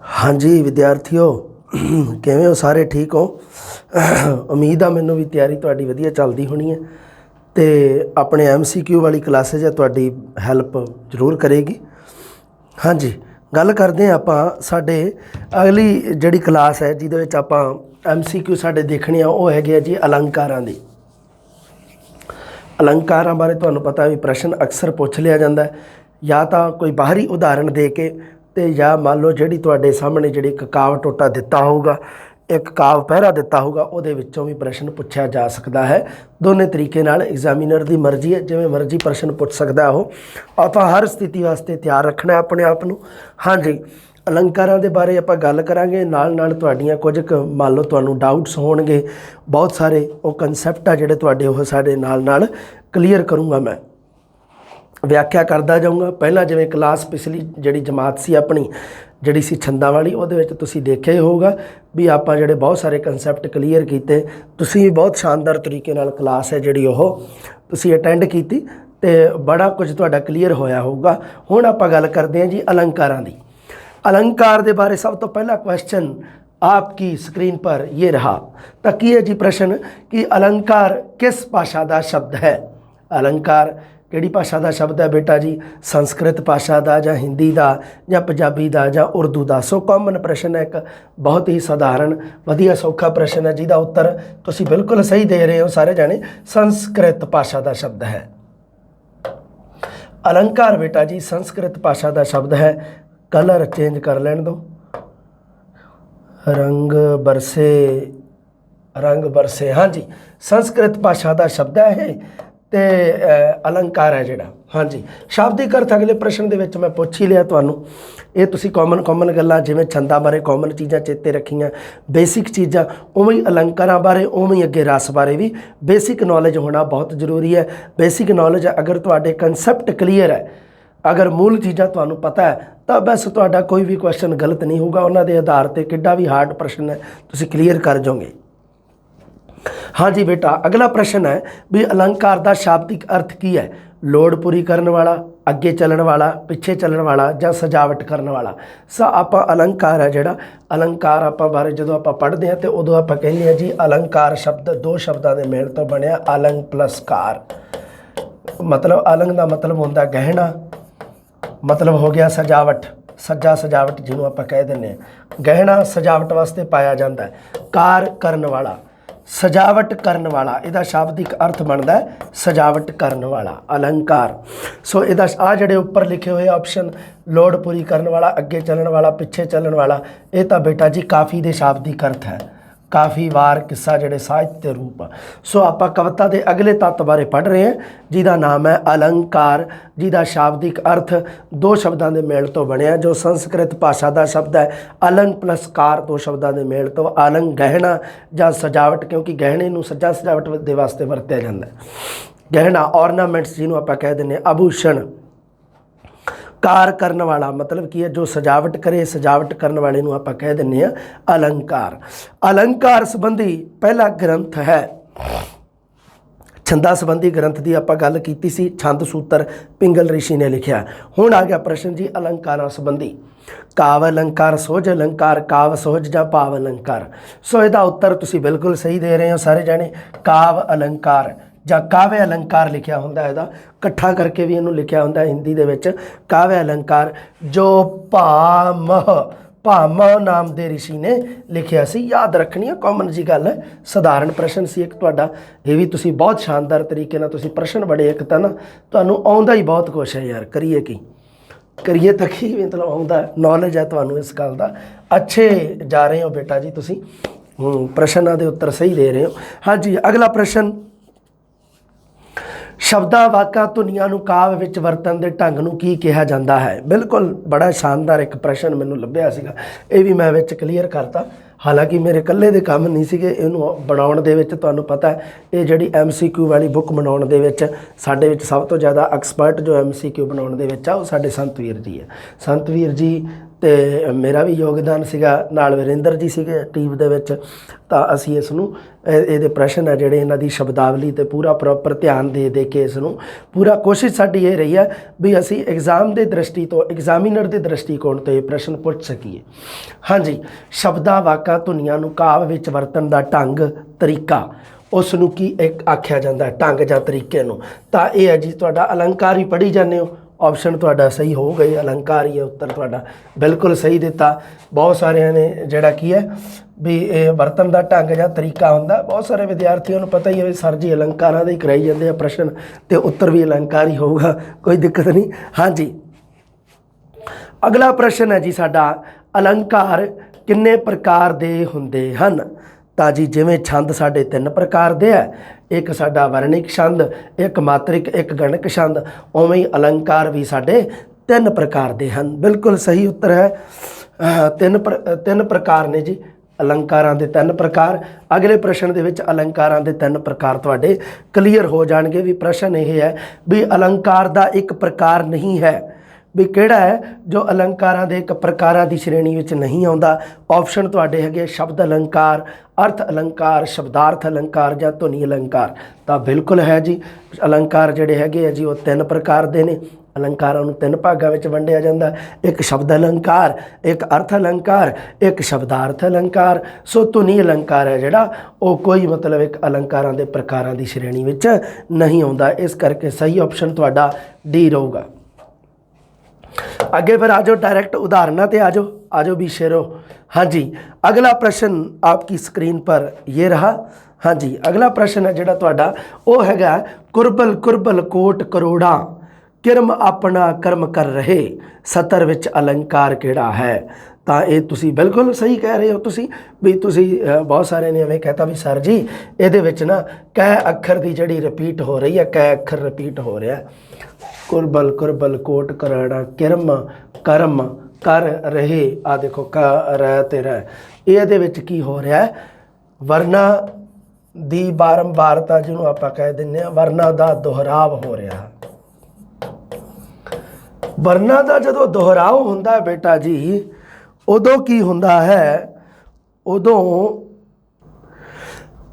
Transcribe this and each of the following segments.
हाँ जी विद्यार्थियों किवें हो सारे ठीक हो। उम्मीद आ मैनू भी तैयारी तुहाडी वधिया चलदी होनी है तो अपने MCQ वाली क्लासेज है तुहाडी हैल्प जरूर करेगी। हाँ जी गल करते हैं आपां साडे अगली जिहड़ी क्लास है जिहदे विच आपां MCQ साडे देखने आ वो हैगे जी अलंकारां दी। अलंकारां बारे तुहानूं पता भी प्रश्न अक्सर पूछ लिया जाता है या तो कोई बाहरी उदाहरण दे के ते या मान लो जिहड़ी तुहाडे सामने जिहड़ी एक काव टोटा दिता होगा एक काव पहरा दिता होगा उहदे विच्चों भी प्रश्न पूछा जा सकता है। दोनों तरीके नाल एग्जामिनर की मर्जी है जिवें मर्जी प्रश्न पूछ सकता हो। आपां हर स्थिति वास्ते तैयार रखना अपने आप नूं। हाँ जी अलंकारां दे बारे आपां गल करांगे नाल नाल तुहाडीआं कुछ मान लो तुहानूं डाउट्स होणगे बहुत सारे वो कंसैप्ट आ जिहड़े तुहाडे ओह साडे नाल क्लीयर करूँगा मैं व्याख्या करता जाऊँगा। पहला जिवें क्लास पिछली जिहड़ी जमात सी अपनी जिहड़ी सी छंदा वाली उहदे विच तुसीं देखिआ ही होगा भी आपां जिहड़े बहुत सारे कंसैप्ट क्लीयर कीते। तुसीं भी बहुत शानदार तरीके नाल क्लास है जिहड़ी ओह तुसीं अटेंड कीती ते बड़ा कुछ तुहाडा क्लीयर होया होगा। हुण आपां गल करदे हां जी अलंकारां दी। अलंकार दे बारे सब तो पहला क्वेश्चन आपकी स्क्रीन पर ये रहा तो की है जी प्रश्न कि अलंकार किस भाषा का शब्द है। अलंकार किहड़ी भाषा का शब्द है बेटा जी संस्कृत भाषा का जां हिंदी का जां पंजाबी का जां उर्दू का। सो कॉमन प्रश्न है एक बहुत ही साधारण वधिया सौखा प्रश्न है जिसका उत्तर तुसीं बिल्कुल सही दे रहे हो सारे जाने संस्कृत भाषा का शब्द है। अलंकार बेटा जी संस्कृत भाषा का शब्द है। कलर चेंज कर लैण दो रंग बरसे हाँ जी संस्कृत भाषा का शब्द है ते अलंकार है जिहड़ा। हाँ जी शाब्दिक अर्थ अगले प्रश्न दे विच मैं पुछ ही लिया तुहानूं ये तुसीं कॉमन गल्लां जिवें छंदा बारे कॉमन चीज़ां चेते रखियां बेसिक चीज़ां उवें ही अलंकारां बारे उवें ही अगे रस बारे भी बेसिक नॉलेज होना बहुत जरूरी है। बेसिक नॉलेज अगर तुहाडे कंसैप्ट क्लीयर है अगर मूल चीज़ां तुहानूं पता है तो बस तुहाडा कोई भी क्वेश्चन गलत नहीं होगा। उन्हां दे आधार पर किड्डा भी हार्ड प्रश्न है तुसीं क्लीयर कर जाओगे। हाँ जी बेटा अगला प्रश्न है भी अलंकार का शाब्दिक अर्थ की है। लोड़ पूरी करने वाला अगे चलन वाला पिछे चलन वाला जां सजावट करने वाला। सा आपां अलंकार है जिहड़ा अलंकार आपां बारे जदों आपां पढ़दे हां ते उदों आपां कहंदे हां जी अलंकार शब्द दो शब्दां दे मेल तो बनिया अलंग प्लस कार। मतलब अलंग का मतलब होंदा गहना मतलब हो गया सजावट सज्जा सजावट जिन्हों आपां कह दिंदे हां गहना सजावट वास्ते पाया जाता है। कार करन वाला सजावट करन वाला इहदा शाब्दिक अर्थ बनता है सजावट करन वाला अलंकार। सो इहदा आ जिहड़े उपर लिखे हुए ऑप्शन लोड़ पूरी करन वाला अगे चलन वाला पिछे चलन वाला ये तो बेटा जी काफ़ी दे शाब्दिक अर्थ है। काफ़ी वार किस्सा जिहड़े साहित्य रूप। सो आपां कविता के अगले तत्व बारे पढ़ रहे हैं जिसका नाम है अलंकार जिसका शाब्दिक अर्थ दो शब्दों के मेल तो बनया जो संस्कृत भाषा का शब्द है अलंग प्लस कार दो शब्दों के मेल तो अलंग गहना जां सजावट क्योंकि गहने नूं सज्जा सजावट के वास्ते वरत्या जाता है। गहना ऑर्नामेंट्स जिन्हों आपां कह दिंदे आभूषण। कार करने वाला मतलब की है जो सजावट करे सजावट करने वाले नूं आपां कह दिंदे हां अलंकार। अलंकार संबंधी पहला ग्रंथ है छंदा संबंधी ग्रंथ की आपां गल कीती सी छंद सूत्र पिंगल ऋषि ने लिखिया। हुण आ गया प्रश्न जी अलंकारां संबंधी काव अलंकार सोहज अलंकार काव सोहज जां भाव अलंकार। सो इहदा उत्तर तुसीं बिल्कुल सही दे रहे हो सारे जाने काव अलंकार जां काव्य अलंकार लिखिया हुंदा इहदा इकट्ठा करके भी इहनूं लिखिया हुंदा हिंदी दे विच काव्य अलंकार जो भामह नाम दे ऋषि ने लिखिया सी। याद रखनी है कॉमन जी गल है साधारण प्रश्न सी एक तुहाडा ये भी तुसीं बहुत शानदार तरीके नाल तुसीं प्रश्न बड़े एक तां ना तुहानूं आउंदा ही बहुत कुछ है यार करिए तो की मतलब आउंदा नॉलेज है तुहानूं इस गल दा अच्छे जा रहे हो बेटा जी तुसीं प्रश्नां दे उत्तर सही दे रहे हो। हाँ जी अगला प्रश्न शब्दां वाकां धुनियां नूं काव्य विच वरतन दे ढंग नूं की कहा जाता है। बिल्कुल बड़ा शानदार एक प्रश्न मैनूं लभ्या सीगा ये भी मैं विच क्लीयर करता। हालांकि मेरे कल्ले दे काम नहीं सीगे इहनूं बनाउण दे विच तुहानूं पता है ये जिहड़ी MCQ वाली बुक बनाउण दे विच साडे विच सब तो ज़्यादा एक्सपर्ट जो MCQ बनाउण दे विच आ वो साडे संतवीर जी है। संतवीर जी ਤੇ ਮੇਰਾ ਵੀ ਯੋਗਦਾਨ ਸੀਗਾ, ਨਾਲ ਵਰਿੰਦਰ ਜੀ ਸੀਗੇ ਟੀਮ ਦੇ ਵਿੱਚ। ਤਾਂ ਅਸੀਂ ਇਸ ਨੂੰ ਇਹਦੇ ਪ੍ਰਸ਼ਨ ਹੈ ਜਿਹੜੇ ਇਹਨਾਂ ਦੀ ਸ਼ਬਦਾਵਲੀ ਤੇ ਪੂਰਾ ਪ੍ਰੋਪਰ ਧਿਆਨ ਦੇ ਕੇ ਇਸ ਨੂੰ ਪੂਰਾ ਕੋਸ਼ਿਸ਼ ਸਾਡੀ ਇਹ ਰਹੀ ਹੈ ਵੀ ਅਸੀਂ ਐਗਜ਼ਾਮ ਦੇ ਦ੍ਰਿਸ਼ਟੀ ਤੋਂ, ਐਗਜ਼ਾਮੀਨਰ ਦੇ ਦ੍ਰਿਸ਼ਟੀਕੋਣ ਤੋਂ ਇਹ ਪ੍ਰਸ਼ਨ ਪੁੱਛ ਸਕੀਏ। ਹਾਂਜੀ, ਸ਼ਬਦਾਂ, ਵਾਕਾਂ, ਧੁਨੀਆਂ ਨੂੰ ਕਾਵਿ ਵਿੱਚ ਵਰਤਣ ਦਾ ਢੰਗ, ਤਰੀਕਾ, ਉਸ ਨੂੰ ਕੀ ਇੱਕ ਆਖਿਆ ਜਾਂਦਾ ਢੰਗ ਜਾਂ ਤਰੀਕੇ ਨੂੰ। ਤਾਂ ਇਹ ਹੈ ਜੀ ਤੁਹਾਡਾ ਅਲੰਕਾਰ ਹੀ ਪੜ੍ਹੀ ਜਾਂਦੇ ਹੋ। ਆਪਸ਼ਨ ਤੁਹਾਡਾ ਸਹੀ ਹੋ ਗਈ, ਅਲੰਕਾਰ ਹੀ ਹੈ ਉੱਤਰ ਤੁਹਾਡਾ ਬਿਲਕੁਲ ਸਹੀ ਦਿੱਤਾ। ਬਹੁਤ ਸਾਰਿਆਂ ਨੇ ਜਿਹੜਾ ਕੀ ਹੈ ਵੀ ਇਹ ਵਰਤਨ ਦਾ ਢੰਗ ਜਾਂ ਤਰੀਕਾ ਹੁੰਦਾ। ਬਹੁਤ ਸਾਰੇ ਵਿਦਿਆਰਥੀਆਂ ਨੂੰ ਪਤਾ ਹੀ ਹੈ ਵੀ ਸਰ ਜੀ ਅਲੰਕਾਰਾਂ ਦੇ ਹੀ ਕਰਾਈ ਜਾਂਦੇ ਆ ਪ੍ਰਸ਼ਨ, ਤੇ ਉੱਤਰ ਵੀ ਅਲੰਕਾਰ ਹੀ ਹੋਊਗਾ, ਕੋਈ ਦਿੱਕਤ ਨਹੀਂ। ਹਾਂਜੀ, ਅਗਲਾ ਪ੍ਰਸ਼ਨ ਹੈ ਜੀ ਸਾਡਾ, ਅਲੰਕਾਰ ਕਿੰਨੇ ਪ੍ਰਕਾਰ ਦੇ ਹੁੰਦੇ ਹਨ? ਤਾਂ ਜੀ ਜਿਵੇਂ ਛੰਦ ਸਾਡੇ 3 ਪ੍ਰਕਾਰ ਦੇ ਹੈ, ਇੱਕ ਸਾਡਾ ਵਰਣਿਕ ਛੰਦ, ਇੱਕ ਮਾਤਰਿਕ, ਇੱਕ ਗਣਕ ਛੰਦ, ਉਵੇਂ ਹੀ ਅਲੰਕਾਰ ਵੀ ਸਾਡੇ 3 ਪ੍ਰਕਾਰ ਦੇ ਹਨ। ਬਿਲਕੁਲ ਸਹੀ ਉੱਤਰ ਹੈ। 3 ਪ੍ਰਕਾਰ ਨੇ ਜੀ ਅਲੰਕਾਰਾਂ ਦੇ 3 ਪ੍ਰਕਾਰ। ਅਗਲੇ ਪ੍ਰਸ਼ਨ ਦੇ ਵਿੱਚ ਅਲੰਕਾਰਾਂ ਦੇ 3 ਪ੍ਰਕਾਰ ਤੁਹਾਡੇ ਕਲੀਅਰ ਹੋ ਜਾਣਗੇ। ਵੀ ਪ੍ਰਸ਼ਨ ਇਹ ਹੈ ਵੀ ਅਲੰਕਾਰ ਦਾ ਇੱਕ ਪ੍ਰਕਾਰ ਨਹੀਂ ਹੈ, ਵੀ ਕਿਹੜਾ ਹੈ ਜੋ ਅਲੰਕਾਰਾਂ ਦੇ ਇੱਕ ਪ੍ਰਕਾਰਾਂ ਦੀ ਸ਼੍ਰੇਣੀ ਵਿੱਚ ਨਹੀਂ ਆਉਂਦਾ। ਆਪਸ਼ਨ ਤੁਹਾਡੇ ਹੈਗੇ ਸ਼ਬਦ ਅਲੰਕਾਰ, ਅਰਥ ਅਲੰਕਾਰ, ਸ਼ਬਦਾਰਥ ਅਲੰਕਾਰ ਜਾਂ ਧੁਨੀ ਅਲੰਕਾਰ। ਤਾਂ ਬਿਲਕੁਲ ਹੈ ਜੀ, ਅਲੰਕਾਰ ਜਿਹੜੇ ਹੈਗੇ ਆ ਜੀ ਉਹ 3 ਪ੍ਰਕਾਰ ਦੇ ਨੇ। ਅਲੰਕਾਰਾਂ ਨੂੰ 3 ਭਾਗਾਂ ਵਿੱਚ ਵੰਡਿਆ ਜਾਂਦਾ, ਇੱਕ ਸ਼ਬਦ ਅਲੰਕਾਰ, ਇੱਕ ਅਰਥ ਅਲੰਕਾਰ, ਇੱਕ ਸ਼ਬਦਾਰਥ ਅਲੰਕਾਰ। ਸੋ ਧੁਨੀ ਅਲੰਕਾਰ ਹੈ ਜਿਹੜਾ ਉਹ ਕੋਈ ਮਤਲਬ ਇੱਕ ਅਲੰਕਾਰਾਂ ਦੇ ਪ੍ਰਕਾਰਾਂ ਦੀ ਸ਼੍ਰੇਣੀ ਵਿੱਚ ਨਹੀਂ ਆਉਂਦਾ। ਇਸ ਕਰਕੇ ਸਹੀ ਆਪਸ਼ਨ ਤੁਹਾਡਾ ਡੀ ਰਹੂਗਾ। आगे फिर आ जाओ, डायरेक्ट उदाहरणों पे आ जाओ भी शेरो। हाँ जी, अगला प्रश्न आपकी स्क्रीन पर ये रहा। हाँ जी, अगला प्रश्न है जोड़ा तुहाडा वो हैगा, कुरबल कुरबल कोट करोड़ा किरम अपना कर्म कर रहे, सतर विच अलंकार किहड़ा है? ਤਾਂ ਇਹ ਤੁਸੀਂ ਬਿਲਕੁਲ ਸਹੀ ਕਹਿ ਰਹੇ ਹੋ। ਤੁਸੀਂ ਵੀ ਤੁਸੀਂ ਬਹੁਤ ਸਾਰੇ ਨੇ ਐਵੇਂ ਕਹਿਤਾ ਵੀ ਸਰ ਜੀ ਇਹਦੇ ਵਿੱਚ ਨਾ ਕੈ ਅੱਖਰ ਦੀ ਜਿਹੜੀ ਰਿਪੀਟ ਹੋ ਰਹੀ ਹੈ, ਕੈ ਅੱਖਰ ਰਿਪੀਟ ਹੋ ਰਿਹਾ। ਕੁਰਬਲ ਕੁਰਬਲ ਕੋਟ ਕਰੜਾ ਕਿਰਮ ਕਰਮ ਕਰ ਰਹੇ, ਆ ਦੇਖੋ ਕ ਰਹਿ ਤੇ ਰਹਿ, ਇਹਦੇ ਵਿੱਚ ਕੀ ਹੋ ਰਿਹਾ? ਵਰਨਾ ਦੀ ਬਾਰੰਬਾਰਤਾ ਜਿਹਨੂੰ ਆਪਾਂ ਕਹਿ ਦਿੰਦੇ ਹਾਂ, ਵਰਨਾ ਦਾ ਦੁਹਰਾਵ ਹੋ ਰਿਹਾ। ਵਰਨਾ ਦਾ ਜਦੋਂ ਦੁਹਰਾਵ ਹੁੰਦਾ ਬੇਟਾ ਜੀ ਉਦੋਂ ਕੀ ਹੁੰਦਾ ਹੈ? ਉਦੋਂ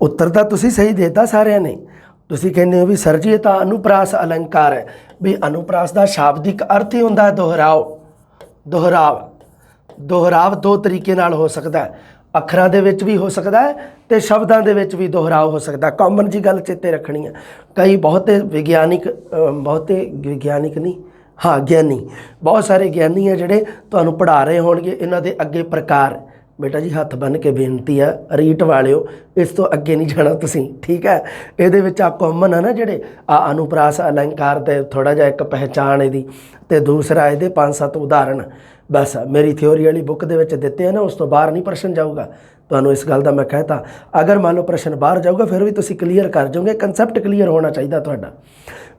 ਉੱਤਰ ਤਾਂ ਤੁਸੀਂ ਸਹੀ ਦੇਤਾ ਸਾਰਿਆਂ ਨੇ। ਤੁਸੀਂ ਕਹਿੰਦੇ ਹੋ ਵੀ ਸਰ ਜੀ ਇਹ ਤਾਂ ਅਨੁਪ੍ਰਾਸ ਅਲੰਕਾਰ ਹੈ। ਵੀ ਅਨੁਪ੍ਰਾਸ ਦਾ ਸ਼ਾਬਦਿਕ ਅਰਥ ਹੀ ਹੁੰਦਾ ਦੁਹਰਾਵ। ਦੁਹਰਾਵ 2 ਤਰੀਕੇ ਨਾਲ ਹੋ ਸਕਦਾ ਹੈ, ਅੱਖਰਾਂ ਦੇ ਵਿੱਚ ਵੀ ਹੋ ਸਕਦਾ ਹੈ ਤੇ ਸ਼ਬਦਾਂ ਦੇ ਵਿੱਚ ਵੀ ਦੁਹਰਾਵ ਹੋ ਸਕਦਾ। ਕਾਮਨ ਜੀ ਗੱਲ ਚੇਤੇ ਰੱਖਣੀ ਹੈ। ਕਈ ਬਹੁਤੇ ਵਿਗਿਆਨਿਕ ਨਹੀਂ, हाँ ज्ञानी, बहुत सारे ज्ञानी है जोड़े तुहानू पढ़ा रहे होणगे। इन्हां दे अगे प्रकार बेटा जी हथ बन के बेनती है, रीट वालिओ इस तो अगे नहीं जाना तुसीं, ठीक है। इहदे विच आ कॉमन है ना जोड़े अनुप्रास अलंकार दे थोड़ा जिहा एक पहचान इहदी, ते दूसरा इहदे 5-7 उदाहरण बस मेरी थ्योरी वाली बुक दे विच दित्ते हैं ना, उस तो बाहर नहीं प्रश्न जाऊगा। तुहानू इस गल दा मैं कहता, अगर मान लो प्रश्न बाहर जाऊगा फिर भी तुसीं क्लीयर कर जाओगे। कंसैप्ट क्लीयर होना चाहिए तुहाडा।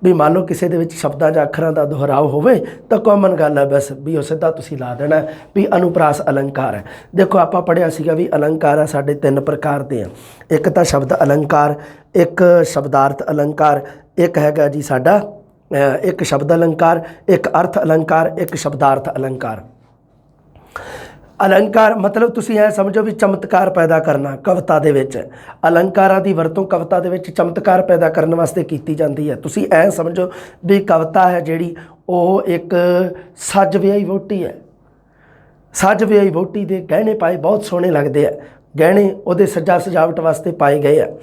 भी मान लो किसी दे विच शब्दां जां अखरां दा दोहराव होवे तो कॉमन गल है बस भी उस सीधा तुसीं ला देना भी अनुप्रास अलंकार है। देखो आपां पढ़िया सीगा भी अलंकार साडे 3 प्रकार दे हैं। एक तां शब्द अलंकार, एक शब्दार्थ अलंकार, एक हैगा जी साडा एक शब्द अलंकार, एक अर्थ अलंकार, एक शब्दार्थ अलंकार। अलंकार मतलब तुसीं ऐ समझो भी चमत्कार पैदा करना। कविता दे विच अलंकारां दी वरतों कविता दे विच चमत्कार पैदा करने वास्ते कीती जाती है। तुसीं ऐ समझो भी कविता है जिहड़ी ओह एक सज विआही वोटी है। सज विआही वोटी दे गहने पाए बहुत सोहणे लगदे है, गहने उहदे सजा सजावट वास्ते पाए गए है।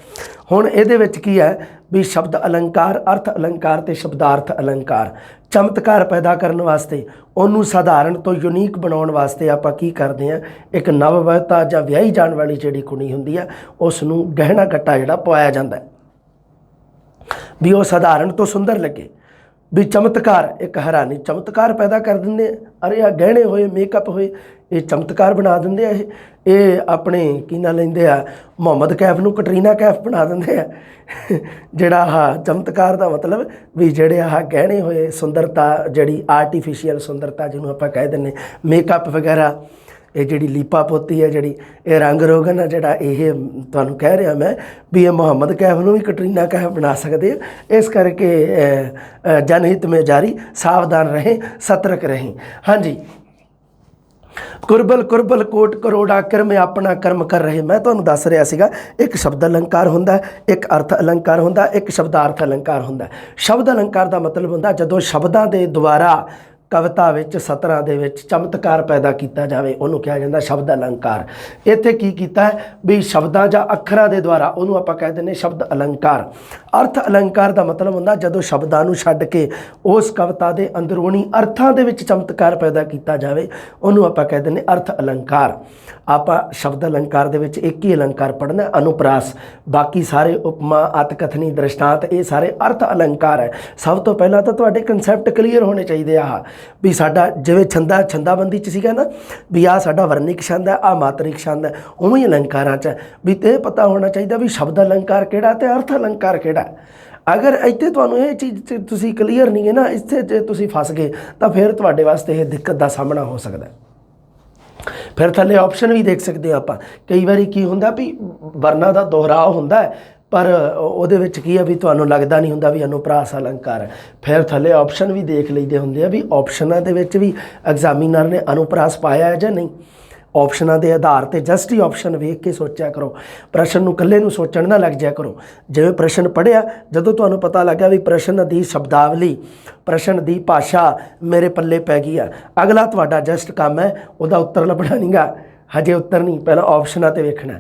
हुण इहदे विच की है भी शब्द अलंकार, अर्थ अलंकार ते शब्दार्थ अलंकार चमत्कार पैदा करने वास्ते, उन्होंने साधारण तो यूनीक बनाने वास्ते आपां की करते हैं, एक नवविवाहिता जां विआही जाण वाली जिहड़ी कुड़ी हुंदी है उसनूं गहना गट्टा जिहड़ा पवाया जांदा है भी वो साधारण तो सुंदर लगे। भी चमत्कार एक हैरानी चमत्कार पैदा कर देंगे। अरे आ गहने होए मेकअप होए ये चमत्कार बना देंगे। ये अपने की ना लेंदे आ मुहम्मद कैफ नूं कटरीना कैफ बना देंगे आ जिहड़ा चमत्कार का मतलब भी जिहड़े गहने होए सुंदरता जिहड़ी आर्टिफिशियल सुंदरता जिन्होंने आपां कह दिंदे मेकअप वगैरह, ये जिहड़ी लीपा पोती है जिहड़ी ये रंग रोगन है जिहड़ा ये तुहानूं कह रहा मैं भी ये मुहम्मद कैफ नूं भी कटरीना कैफ बना सकते। इस करके जनहित में जारी, सावधान रहें, सतर्क रहें। हाँ जी, ਕੁਰਬਲ ਕੁਰਬਲ ਕੋਟ ਕਰੋੜਾ ਕਰਮ ਆਪਣਾ ਕਰਮ ਕਰ ਰਹੇ। ਮੈਂ ਤੁਹਾਨੂੰ ਦੱਸ ਰਿਹਾ ਸੀਗਾ, ਇੱਕ ਸ਼ਬਦ ਅਲੰਕਾਰ ਹੁੰਦਾ, ਇੱਕ ਅਰਥ ਅਲੰਕਾਰ ਹੁੰਦਾ, ਇੱਕ ਸ਼ਬਦਾਰਥ ਅਲੰਕਾਰ ਹੁੰਦਾ। ਸ਼ਬਦ ਅਲੰਕਾਰ ਦਾ ਮਤਲਬ ਹੁੰਦਾ ਜਦੋਂ ਸ਼ਬਦਾਂ ਦੇ ਦੁਆਰਾ ਕਵਿਤਾ ਵਿੱਚ, ਸਤਰਾਂ ਦੇ ਵਿੱਚ ਚਮਤਕਾਰ ਪੈਦਾ ਕੀਤਾ ਜਾਵੇ, ਉਹਨੂੰ ਕਿਹਾ ਜਾਂਦਾ ਸ਼ਬਦ ਅਲੰਕਾਰ। ਇੱਥੇ ਕੀ ਕੀਤਾ ਹੈ ਵੀ ਸ਼ਬਦਾਂ ਜਾਂ ਅੱਖਰਾਂ ਦੇ ਦੁਆਰਾ, ਉਹਨੂੰ ਆਪਾਂ ਕਹਿ ਦਿੰਦੇ ਸ਼ਬਦ ਅਲੰਕਾਰ। ਅਰਥ ਅਲੰਕਾਰ ਦਾ ਮਤਲਬ ਹੁੰਦਾ ਜਦੋਂ ਸ਼ਬਦਾਂ ਨੂੰ ਛੱਡ ਕੇ ਉਸ ਕਵਿਤਾ ਦੇ ਅੰਦਰੂਨੀ ਅਰਥਾਂ ਦੇ ਵਿੱਚ ਚਮਤਕਾਰ ਪੈਦਾ ਕੀਤਾ ਜਾਵੇ, ਉਹਨੂੰ ਆਪਾਂ ਕਹਿ ਦਿੰਦੇ ਅਰਥ ਅਲੰਕਾਰ। ਆਪਾਂ ਸ਼ਬਦ ਅਲੰਕਾਰ ਦੇ ਵਿੱਚ ਇੱਕ ਹੀ ਅਲੰਕਾਰ ਪੜ੍ਹਨਾ, ਅਨੁਪਰਾਸ। ਬਾਕੀ ਸਾਰੇ ਉਪਮਾ, ਅਤਕਥਨੀ, ਦ੍ਰਿਸ਼ਟਾਂਤ, ਇਹ ਸਾਰੇ ਅਰਥ ਅਲੰਕਾਰ ਹੈ। ਸਭ ਤੋਂ ਪਹਿਲਾਂ ਤਾਂ ਤੁਹਾਡੇ ਕੰਸੈਪਟ ਕਲੀਅਰ ਹੋਣੇ ਚਾਹੀਦੇ ਆ ਵੀ ਸਾਡਾ ਜਿਵੇਂ ਛੰਦਾਬੰਦੀ 'ਚ ਸੀਗਾ ਨਾ ਵੀ ਆਹ ਸਾਡਾ ਵਰਨਿਕ ਛੰਦ ਹੈ, ਆਹ ਮਾਤਰਿਕ ਛੰਦ ਹੈ, ਉਵੇਂ ਹੀ ਅਲੰਕਾਰਾਂ 'ਚ ਵੀ ਇਹ ਪਤਾ ਹੋਣਾ ਚਾਹੀਦਾ ਵੀ ਸ਼ਬਦ ਅਲੰਕਾਰ ਕਿਹੜਾ ਤੇ ਅਰਥ ਅਲੰਕਾਰ ਕਿਹੜਾ। ਅਗਰ ਇੱਥੇ ਤੁਹਾਨੂੰ ਇਹ ਚੀਜ਼ ਤੁਸੀਂ ਕਲੀਅਰ ਨਹੀਂ ਹੈ ਨਾ, ਇੱਥੇ ਜੇ ਤੁਸੀਂ ਫਸ ਗਏ ਤਾਂ ਫਿਰ ਤੁਹਾਡੇ ਵਾਸਤੇ ਇਹ ਦਿੱਕਤ ਦਾ ਸਾਹਮਣਾ ਹੋ ਸਕਦਾ। ਫਿਰ ਥੱਲੇ ਆਪਸ਼ਨ ਵੀ ਦੇਖ ਸਕਦੇ ਹਾਂ ਆਪਾਂ। ਕਈ ਵਾਰੀ ਕੀ ਹੁੰਦਾ ਵੀ ਵਰਨਾਂ ਦਾ ਦੁਹਰਾਅ ਹੁੰਦਾ ਹੈ, ਪਰ ਉਹਦੇ ਵਿੱਚ ਕੀ ਆ ਵੀ ਤੁਹਾਨੂੰ ਲੱਗਦਾ ਨਹੀਂ ਹੁੰਦਾ ਵੀ ਅਨੁਪਰਾਸ ਅਲੰਕਾਰ ਹੈ। ਫਿਰ ਥੱਲੇ ਆਪਸ਼ਨ ਵੀ ਦੇਖ ਲਈਦੇ ਹੁੰਦੇ ਆ ਵੀ ਆਪਸ਼ਨਾਂ ਦੇ ਵਿੱਚ ਵੀ ਐਗਜ਼ਾਮੀਨਰ ਨੇ ਅਨੁਪਰਾਸ ਪਾਇਆ ਹੈ ਜਾਂ ਨਹੀਂ। ਆਪਸ਼ਨਾਂ ਦੇ ਆਧਾਰ 'ਤੇ ਜਸਟ ਹੀ ਆਪਸ਼ਨ ਵੇਖ ਕੇ ਸੋਚਿਆ ਕਰੋ, ਪ੍ਰਸ਼ਨ ਨੂੰ ਇਕੱਲੇ ਨੂੰ ਸੋਚਣ ਨਾ ਲੱਗ ਜਾਇਆ ਕਰੋ। ਜਿਵੇਂ ਪ੍ਰਸ਼ਨ ਪੜ੍ਹਿਆ, ਜਦੋਂ ਤੁਹਾਨੂੰ ਪਤਾ ਲੱਗਾ ਵੀ ਪ੍ਰਸ਼ਨ ਦੀ ਸ਼ਬਦਾਵਲੀ, ਪ੍ਰਸ਼ਨ ਦੀ ਭਾਸ਼ਾ ਮੇਰੇ ਪੱਲੇ ਪੈ ਗਈ ਆ, ਅਗਲਾ ਤੁਹਾਡਾ ਜਸਟ ਕੰਮ ਹੈ ਉਹਦਾ ਉੱਤਰ ਲੱਭਣਾ ਨਹੀਂਗਾ। ਹਜੇ ਉੱਤਰ ਨਹੀਂ, ਪਹਿਲਾਂ ਆਪਸ਼ਨਾਂ 'ਤੇ ਵੇਖਣਾ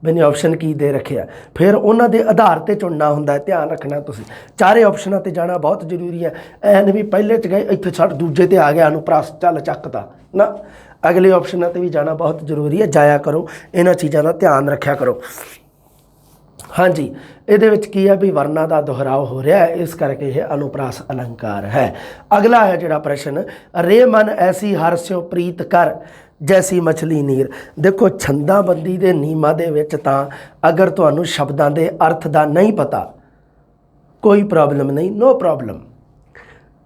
ਮੈਨੇ ਆਪਸ਼ਨ ਕੀ ਦੇ ਰੱਖਿਆ, ਫਿਰ ਉਹਨਾਂ ਦੇ ਆਧਾਰ 'ਤੇ ਚੁਣਨਾ ਹੁੰਦਾ ਹੈ। ਧਿਆਨ ਰੱਖਣਾ ਤੁਸੀਂ ਚਾਰੇ ਆਪਸ਼ਨਾਂ 'ਤੇ ਜਾਣਾ ਬਹੁਤ ਜ਼ਰੂਰੀ ਹੈ। ਐਨ ਵੀ ਪਹਿਲੇ 'ਚ ਗਏ ਇੱਥੇ ਛੱਡ ਦੂਜੇ 'ਤੇ ਆ ਗਿਆ ਅਨੁਪਰਾਸ ਚੱਲ ਚੱਕਦਾ ਨਾ, ਅਗਲੇ ਆਪਸ਼ਨਾਂ 'ਤੇ ਵੀ ਜਾਣਾ ਬਹੁਤ ਜ਼ਰੂਰੀ ਹੈ। ਜਾਇਆ ਕਰੋ, ਇਹਨਾਂ ਚੀਜ਼ਾਂ ਦਾ ਧਿਆਨ ਰੱਖਿਆ ਕਰੋ। ਹਾਂਜੀ, ਇਹਦੇ ਵਿੱਚ ਕੀ ਹੈ ਵੀ ਵਰਨਾਂ ਦਾ ਦੁਹਰਾਅ ਹੋ ਰਿਹਾ ਹੈ, ਇਸ ਕਰਕੇ ਇਹ ਅਨੁਪਰਾਸ ਅਲੰਕਾਰ ਹੈ। ਅਗਲਾ ਹੈ ਜਿਹੜਾ ਪ੍ਰਸ਼ਨ, ਰੇ ਮਨ ਐਸੀ ਹਰ ਸਿਓ ਪ੍ਰੀਤ ਕਰ ਜੈਸੀ ਮਛਲੀ ਨੀਰ। ਦੇਖੋ ਛੰਦਾਬੰਦੀ ਦੇ ਨਿਯਮਾਂ ਦੇ ਵਿੱਚ ਤਾਂ ਅਗਰ ਤੁਹਾਨੂੰ ਸ਼ਬਦਾਂ ਦੇ ਅਰਥ ਦਾ ਨਹੀਂ ਪਤਾ ਕੋਈ ਪ੍ਰੋਬਲਮ ਨਹੀਂ, ਨੋ ਪ੍ਰੋਬਲਮ।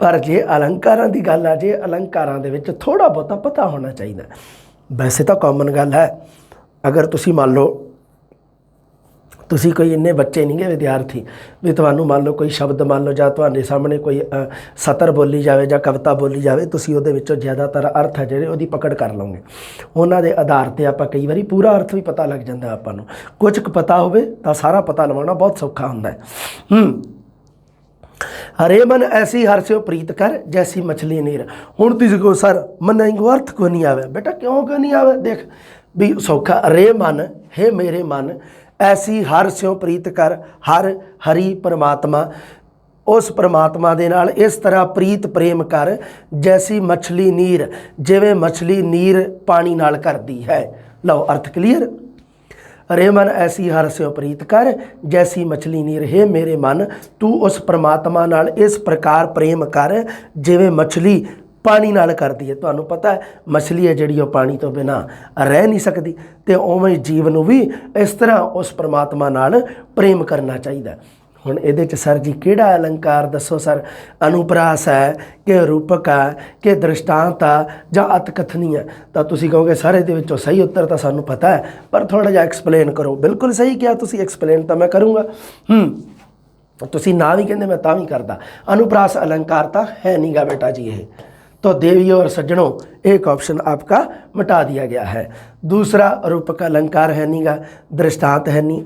ਪਰ ਜੇ ਅਲੰਕਾਰਾਂ ਦੀ ਗੱਲ ਆ, ਜੇ ਅਲੰਕਾਰਾਂ ਦੇ ਵਿੱਚ ਥੋੜ੍ਹਾ ਬਹੁਤਾ ਪਤਾ ਹੋਣਾ ਚਾਹੀਦਾ। ਵੈਸੇ ਤਾਂ ਕਾਮਨ ਗੱਲ ਹੈ, ਅਗਰ ਤੁਸੀਂ ਮੰਨ ਲਓ ਤੁਸੀਂ ਕੋਈ ਇੰਨੇ ਬੱਚੇ ਨਹੀਂ ਗੇ ਵਿਦਿਆਰਥੀ ਵੀ ਤੁਹਾਨੂੰ ਮੰਨ ਲਓ ਕੋਈ ਸ਼ਬਦ ਮੰਨ ਲਓ ਜਾਂ ਤੁਹਾਡੇ ਸਾਹਮਣੇ ਕੋਈ ਸਤਰ ਬੋਲੀ ਜਾਵੇ ਜਾਂ ਕਵਿਤਾ ਬੋਲੀ ਜਾਵੇ, ਤੁਸੀਂ ਉਹਦੇ ਵਿੱਚੋਂ ਜ਼ਿਆਦਾਤਰ ਅਰਥ ਹੈ ਜਿਹੜੇ ਉਹਦੀ ਪਕੜ ਕਰ ਲਓਗੇ। ਉਹਨਾਂ ਦੇ ਆਧਾਰ 'ਤੇ ਆਪਾਂ ਕਈ ਵਾਰੀ ਪੂਰਾ ਅਰਥ ਵੀ ਪਤਾ ਲੱਗ ਜਾਂਦਾ ਆਪਾਂ ਨੂੰ। ਕੁਝ ਕੁ ਪਤਾ ਹੋਵੇ ਤਾਂ ਸਾਰਾ ਪਤਾ ਲਵਾਉਣਾ ਬਹੁਤ ਸੌਖਾ ਹੁੰਦਾ ਹੈ। ਹਰੇ ਮਨ ਐਸੀ ਹਰ ਸਿਓ ਪ੍ਰੀਤ ਕਰ ਜੈਸੀ ਮਛਲੀ ਨੀਰ। ਹੁਣ ਤੁਸੀਂ ਕਹੋ ਸਰ ਮੈਨੂੰ ਅਰਥ ਕੋਈ ਨਹੀਂ ਆਵੇ। ਬੇਟਾ ਕਿਉਂ ਨਹੀਂ ਆਵੇ? ਦੇਖ ਵੀ ਸੌਖਾ, ਰੇ ਮਨ, ਹੇ ਮੇਰੇ ਮਨ, ਐਸੀ ਹਰ ਸਿਓ ਪ੍ਰੀਤ ਕਰ, ਹਰ ਹਰੀ ਪਰਮਾਤਮਾ, ਉਸ ਪਰਮਾਤਮਾ ਦੇ ਨਾਲ ਇਸ ਤਰ੍ਹਾਂ ਪ੍ਰੀਤ ਪ੍ਰੇਮ ਕਰ ਜੈਸੀ ਮਛਲੀ ਨੀਰ, ਜਿਵੇਂ ਮਛਲੀ ਨੀਰ ਪਾਣੀ ਨਾਲ ਕਰਦੀ ਹੈ। ਲਓ ਅਰਥ ਕਲੀਅਰ। ਰੇ ਮਨ ਐਸੀ ਹਰ ਸਿਓ ਪ੍ਰੀਤ ਕਰ ਜੈਸੀ ਮਛਲੀ ਨੀਰ। ਹੇ ਮੇਰੇ ਮਨ, ਤੂੰ ਉਸ ਪਰਮਾਤਮਾ ਨਾਲ ਇਸ ਪ੍ਰਕਾਰ ਪ੍ਰੇਮ ਕਰ ਜਿਵੇਂ ਮਛਲੀ ਪਾਣੀ ਨਾਲ ਕਰਦੀ ਹੈ। ਤੁਹਾਨੂੰ ਪਤਾ ਹੈ ਮਛਲੀ ਹੈ ਜਿਹੜੀ ਉਹ ਪਾਣੀ ਤੋਂ ਬਿਨਾਂ ਰਹਿ ਨਹੀਂ ਸਕਦੀ, ਅਤੇ ਉਵੇਂ ਜੀਵ ਨੂੰ ਵੀ ਇਸ ਤਰ੍ਹਾਂ ਉਸ ਪਰਮਾਤਮਾ ਨਾਲ ਪ੍ਰੇਮ ਕਰਨਾ ਚਾਹੀਦਾ। ਹੁਣ ਇਹਦੇ 'ਚ ਸਰ ਜੀ ਕਿਹੜਾ ਅਲੰਕਾਰ ਦੱਸੋ ਸਰ? ਅਨੁਪਰਾਸ ਹੈ ਕਿ ਰੂਪਕ ਹੈ ਕਿ ਦ੍ਰਿਸ਼ਟਾਂਤ ਆ ਜਾਂ ਅਤਕਥਨੀ ਹੈ? ਤਾਂ ਤੁਸੀਂ ਕਹੋਗੇ ਸਰ ਇਹਦੇ ਵਿੱਚੋਂ ਸਹੀ ਉੱਤਰ ਤਾਂ ਸਾਨੂੰ ਪਤਾ ਹੈ, ਪਰ ਥੋੜ੍ਹਾ ਜਿਹਾ ਐਕਸਪਲੇਨ ਕਰੋ। ਬਿਲਕੁਲ ਸਹੀ ਕਿਹਾ ਤੁਸੀਂ, ਐਕਸਪਲੇਨ ਤਾਂ ਮੈਂ ਕਰੂੰਗਾ। ਤੁਸੀਂ ਨਾ ਵੀ ਕਹਿੰਦੇ ਮੈਂ ਤਾਂ ਵੀ करदा। अनुप्रास अलंकार तो है नहीं गा बेटा जी ये, तो देवियों और सज्जनों एक ऑप्शन आपका मिटा दिया गया है। दूसरा रूपक अलंकार है नहीं गा, दृष्टांत है नहीं,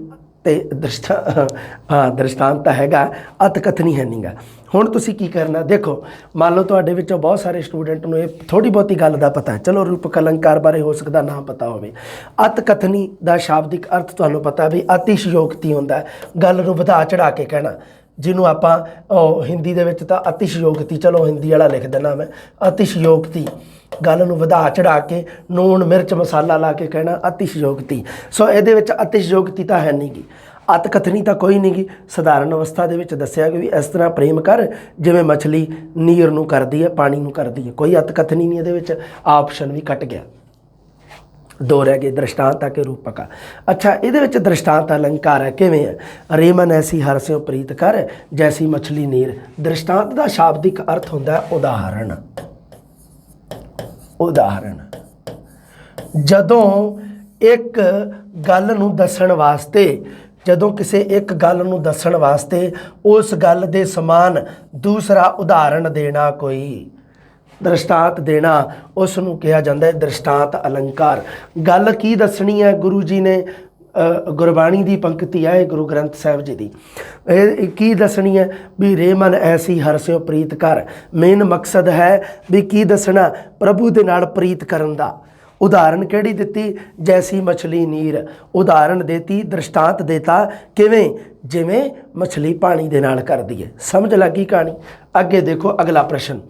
दृष्टांत तो हैगा, अतकथनी है नहीं गा। हुण तुसी की करना, देखो मान लो तुहाडे विचों बहुत सारे स्टूडेंट नूं ये थोड़ी बहुती गल दा पता है, चलो रूपक अलंकार बारे हो सकदा ना पता होवे। अतकथनी दा शाब्दिक अर्थ तुहानूं पता भी अतिशयोक्ति हुंदा है, गल नूं वधा चढ़ा के कहना, जिन्हों आपां हिंदी दे विच तां अतिशयोक्ति, चलो हिंदी वाला लिख देना मैं, अतिशयोक्ति गल नूं वधा चढ़ा के नून मिर्च मसाला ला के कहना अतिशयोक्ति। सो इहदे विच अतिशयोक्ति तां है नहीं गी, अतकथनी तो कोई नहीं गी। सधारण अवस्था दे विच दस्सिया कि इस तरह प्रेम कर जिवें मछली नीर नूं करदी है, पानी नूं करदी है, कोई अतकथनी नहीं। इहदे विच ऑप्शन भी कट गया, दो रह गए, दृष्टांत आ के रूपक आ। अच्छा, इहदे विच दृष्टांत अलंकार है, किवें है? रेमन ऐसी हर स्यों प्रीत कर जैसी मछली नीर। दृष्टांत का शाब्दिक अर्थ हुंदा है उदाहरण। उदाहरण जदों एक गल नूं दस्सण वास्ते, जदों किसी एक गल नूं दस्सण वास्ते उस गल दे समान दूसरा उदाहरण देना, कोई ਦ੍ਰਿਸ਼ਟਾਂਤ ਦੇਣਾ ਉਸ ਨੂੰ ਕਿਹਾ ਜਾਂਦਾ ਹੈ ਦ੍ਰਿਸ਼ਟਾਂਤ ਅਲੰਕਾਰ। ਗੱਲ ਕੀ ਦੱਸਣੀ ਹੈ ਗੁਰੂ ਜੀ ਨੇ, ਗੁਰਬਾਣੀ ਦੀ ਪੰਕਤੀ ਹੈ ਗੁਰੂ ਗ੍ਰੰਥ ਸਾਹਿਬ ਜੀ ਦੀ, ਇਹ ਕੀ ਦੱਸਣੀ ਹੈ ਵੀ ਰੇ ਮਨ ਐਸੀ ਹਰਸਿਓ ਪ੍ਰੀਤ ਕਰ। ਮੇਨ ਮਕਸਦ ਹੈ ਵੀ ਕੀ ਦੱਸਣਾ, ਪ੍ਰਭੂ ਦੇ ਨਾਲ ਪ੍ਰੀਤ ਕਰਨ ਦਾ। ਉਦਾਹਰਨ ਕਿਹੜੀ ਦਿੱਤੀ, ਜੈਸੀ ਮਛਲੀ ਨੀਰ, ਉਦਾਹਰਨ ਦੇਤੀ, ਦ੍ਰਿਸ਼ਟਾਂਤ ਦੇਤਾ ਕਿਵੇਂ, ਜਿਵੇਂ ਮਛਲੀ ਪਾਣੀ ਦੇ ਨਾਲ ਕਰਦੀ ਹੈ। ਸਮਝ ਲੱਗੀ ਕਹਾਣੀ। ਅੱਗੇ ਦੇਖੋ ਅਗਲਾ ਪ੍ਰਸ਼ਨ,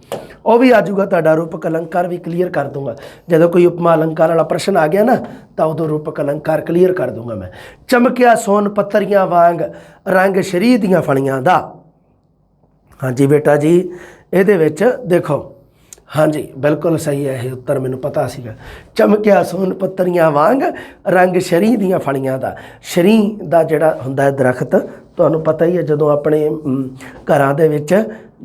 ਉਹ ਵੀ ਆ ਜਾਊਗਾ ਤੁਹਾਡਾ, ਰੂਪਕ ਅਲੰਕਾਰ ਵੀ ਕਲੀਅਰ ਕਰ ਦੂੰਗਾ। ਜਦੋਂ ਕੋਈ ਉਪਮਾ ਅਲੰਕਾਰ ਵਾਲਾ ਪ੍ਰਸ਼ਨ ਆ ਗਿਆ ਨਾ ਤਾਂ ਉਦੋਂ ਰੂਪਕ ਅਲੰਕਾਰ ਕਲੀਅਰ ਕਰ ਦੂੰਗਾ ਮੈਂ। ਚਮਕਿਆ ਸੋਨ ਪੱਤਰੀਆਂ ਵਾਂਗ ਰੰਗ ਸ਼ਰੀਰ ਦੀਆਂ ਫਲੀਆਂ ਦਾ। ਹਾਂਜੀ ਬੇਟਾ ਜੀ, ਇਹਦੇ ਵਿੱਚ ਦੇਖੋ, ਹਾਂਜੀ ਬਿਲਕੁਲ ਸਹੀ ਹੈ ਇਹ ਉੱਤਰ, ਮੈਨੂੰ ਪਤਾ ਸੀਗਾ। ਚਮਕਿਆ ਸੋਨ ਪੱਤਰੀਆਂ ਵਾਂਗ ਰੰਗ ਸ਼ਰੀ ਦੀਆਂ ਫਲੀਆਂ ਦਾ। ਸ਼ਰੀ ਦਾ ਜਿਹੜਾ ਹੁੰਦਾ ਹੈ ਦਰਖਤ, ਤੁਹਾਨੂੰ ਪਤਾ ਹੀ ਹੈ ਜਦੋਂ ਆਪਣੇ ਘਰਾਂ ਦੇ ਵਿੱਚ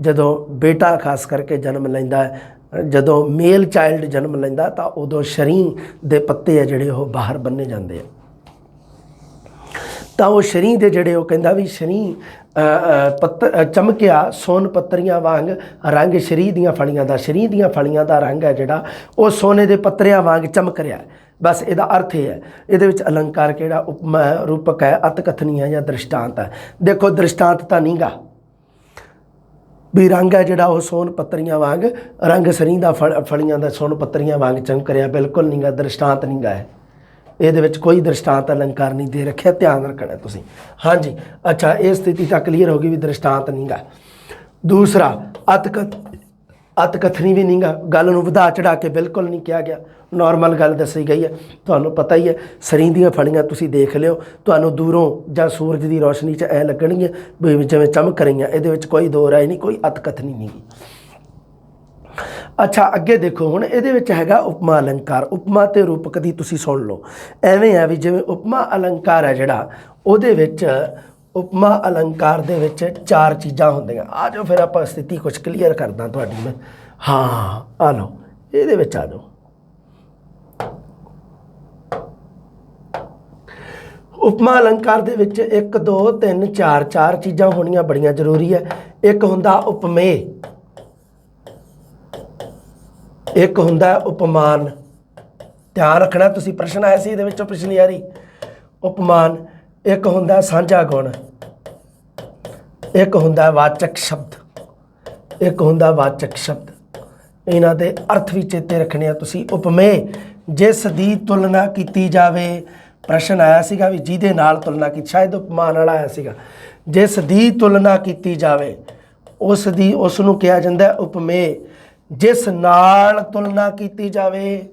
ਜਦੋਂ ਬੇਟਾ ਖਾਸ ਕਰਕੇ ਜਨਮ ਲੈਂਦਾ, ਜਦੋਂ ਮੇਲ ਚਾਈਲਡ ਜਨਮ ਲੈਂਦਾ ਤਾਂ ਉਦੋਂ ਸ਼ਰੀ ਦੇ ਪੱਤੇ ਆ ਜਿਹੜੇ ਉਹ ਬਾਹਰ ਬੰਨੇ ਜਾਂਦੇ ਆ। ਤਾਂ ਉਹ ਸ਼ਰੀ ਦੇ ਜਿਹੜੇ, ਉਹ ਕਹਿੰਦਾ ਵੀ ਸ਼ਰੀ ਚਮਕਿਆ ਸੋਨ ਪੱਤਰੀਆਂ ਵਾਂਗ ਰੰਗ ਸ਼ਰੀ ਦੀਆਂ ਫਲੀਆਂ ਦਾ। ਸ਼ਰੀ ਦੀਆਂ ਫਲੀਆਂ ਦਾ ਰੰਗ ਹੈ ਜਿਹੜਾ ਉਹ ਸੋਨੇ ਦੇ ਪੱਤਰਿਆਂ ਵਾਂਗ ਚਮਕ ਰਿਹਾ। ਬਸ ਇਹਦਾ ਅਰਥ ਇਹ ਹੈ। ਇਹਦੇ ਵਿੱਚ ਅਲੰਕਾਰ ਕਿਹੜਾ, ਉਪਮਾ ਰੂਪਕ ਹੈ, ਅਤਕਥਨੀ ਹੈ ਜਾਂ ਦ੍ਰਿਸ਼ਟਾਂਤ ਹੈ। ਦੇਖੋ ਦ੍ਰਿਸ਼ਟਾਂਤ ਤਾਂ ਨਹੀਂਗਾ ਵੀ ਰੰਗ ਹੈ ਜਿਹੜਾ ਉਹ ਸੋਨ ਪੱਤਰੀਆਂ ਵਾਂਗ ਰੰਗ ਸ਼ਰੀ ਦਾ ਫਲੀਆਂ ਦਾ ਸੋਨ ਪੱਤਰੀਆਂ ਵਾਂਗ ਚਮਕ ਰਿਹਾ, ਬਿਲਕੁਲ ਨਹੀਂਗਾ, ਦ੍ਰਿਸ਼ਟਾਂਤ ਨਹੀਂਗਾ ਹੈ। ਇਹਦੇ ਵਿੱਚ ਕੋਈ ਦ੍ਰਿਸ਼ਟਾਂਤ ਅਲੰਕਾਰ ਨਹੀਂ ਦੇ ਰੱਖਿਆ, ਧਿਆਨ ਰੱਖਣਾ ਤੁਸੀਂ। ਹਾਂਜੀ ਅੱਛਾ, ਇਹ ਸਥਿਤੀ ਤਾਂ ਕਲੀਅਰ ਹੋ ਗਈ ਵੀ ਦ੍ਰਿਸ਼ਟਾਂਤ ਨਹੀਂਗਾ। ਦੂਸਰਾ ਅਤਕਥਨੀ ਵੀ ਨਹੀਂਗਾ, ਗੱਲ ਨੂੰ ਵਧਾ ਚੜਾ ਕੇ ਬਿਲਕੁਲ ਨਹੀਂ ਕਿਹਾ ਗਿਆ, ਨੋਰਮਲ ਗੱਲ ਦੱਸੀ ਗਈ ਹੈ। ਤੁਹਾਨੂੰ ਪਤਾ ਹੀ ਹੈ ਸ਼ਰੀ ਦੀਆਂ ਫਲੀਆਂ ਤੁਸੀਂ ਦੇਖ ਲਿਓ, ਤੁਹਾਨੂੰ ਦੂਰੋਂ ਜਾਂ ਸੂਰਜ ਦੀ ਰੋਸ਼ਨੀ 'ਚ ਐ ਲੱਗਣਗੀਆਂ ਵੀ ਜਿਵੇਂ ਚਮਕ ਰਹੀਆਂ। ਇਹਦੇ ਵਿੱਚ ਕੋਈ ਦੋ ਰਾਏ ਨਹੀਂ, ਕੋਈ ਅਤਕਥਨੀ ਨਹੀਂ। ਅੱਛਾ ਅੱਗੇ ਦੇਖੋ, ਹੁਣ ਇਹਦੇ ਵਿੱਚ ਹੈਗਾ ਉਪਮਾ ਅਲੰਕਾਰ। ਉਪਮਾ ਅਤੇ ਰੂਪਕ ਦੀ ਤੁਸੀਂ ਸੁਣ ਲਓ। ਐਵੇਂ ਹੈ ਵੀ ਜਿਵੇਂ ਉਪਮਾ ਅਲੰਕਾਰ ਹੈ ਜਿਹੜਾ, ਉਹਦੇ ਵਿੱਚ ਉਪਮਾ ਅਲੰਕਾਰ ਦੇ ਵਿੱਚ ਚਾਰ ਚੀਜ਼ਾਂ ਹੁੰਦੀਆਂ। ਆ ਜਾਓ ਫਿਰ ਆਪਾਂ ਸਥਿਤੀ ਕੁਛ ਕਲੀਅਰ ਕਰਦਾ ਤੁਹਾਡੀ ਮੈਂ। ਹਾਂ ਆ ਲਓ, ਇਹਦੇ ਵਿੱਚ ਆ ਜਾਓ। ਉਪਮਾ ਅਲੰਕਾਰ ਦੇ ਵਿੱਚ 1 2 3 4 ਚਾਰ ਚੀਜ਼ਾਂ ਹੋਣੀਆਂ ਬੜੀਆਂ ਜ਼ਰੂਰੀ ਹੈ। ਇੱਕ ਹੁੰਦਾ ਉਪਮੇਯ, ਇੱਕ ਹੁੰਦਾ ਉਪਮਾਨ। ਧਿਆਨ ਰੱਖਣਾ ਤੁਸੀਂ, ਪ੍ਰਸ਼ਨ ਆਇਆ ਸੀ ਇਹਦੇ ਵਿੱਚੋਂ ਪਿਛਲੀ ਵਾਰੀ। ਉਪਮਾਨ, ਇੱਕ ਹੁੰਦਾ ਸਾਂਝਾ ਗੁਣ, ਇੱਕ ਹੁੰਦਾ ਵਾਚਕ ਸ਼ਬਦ, ਇੱਕ ਹੁੰਦਾ ਵਾਚਕ ਸ਼ਬਦ। ਇਹਨਾਂ ਦੇ ਅਰਥ ਵੀ ਚੇਤੇ ਰੱਖਣੇ ਆ ਤੁਸੀਂ। ਉਪਮੇਯ, ਜਿਸ ਦੀ ਤੁਲਨਾ ਕੀਤੀ ਜਾਵੇ। ਪ੍ਰਸ਼ਨ ਆਇਆ ਸੀਗਾ ਵੀ ਜਿਹਦੇ ਨਾਲ ਤੁਲਨਾ ਕੀਤੀ, ਸ਼ਾਇਦ ਉਪਮਾਨ ਵਾਲਾ ਆਇਆ ਸੀਗਾ। ਜਿਸ ਦੀ ਤੁਲਨਾ ਕੀਤੀ ਜਾਵੇ ਉਸ ਦੀ, ਉਸ ਨੂੰ ਕਿਹਾ ਜਾਂਦਾ ਉਪਮੇਯ। ਜਿਸ ਨਾਲ ਤੁਲਨਾ ਕੀਤੀ ਜਾਵੇ,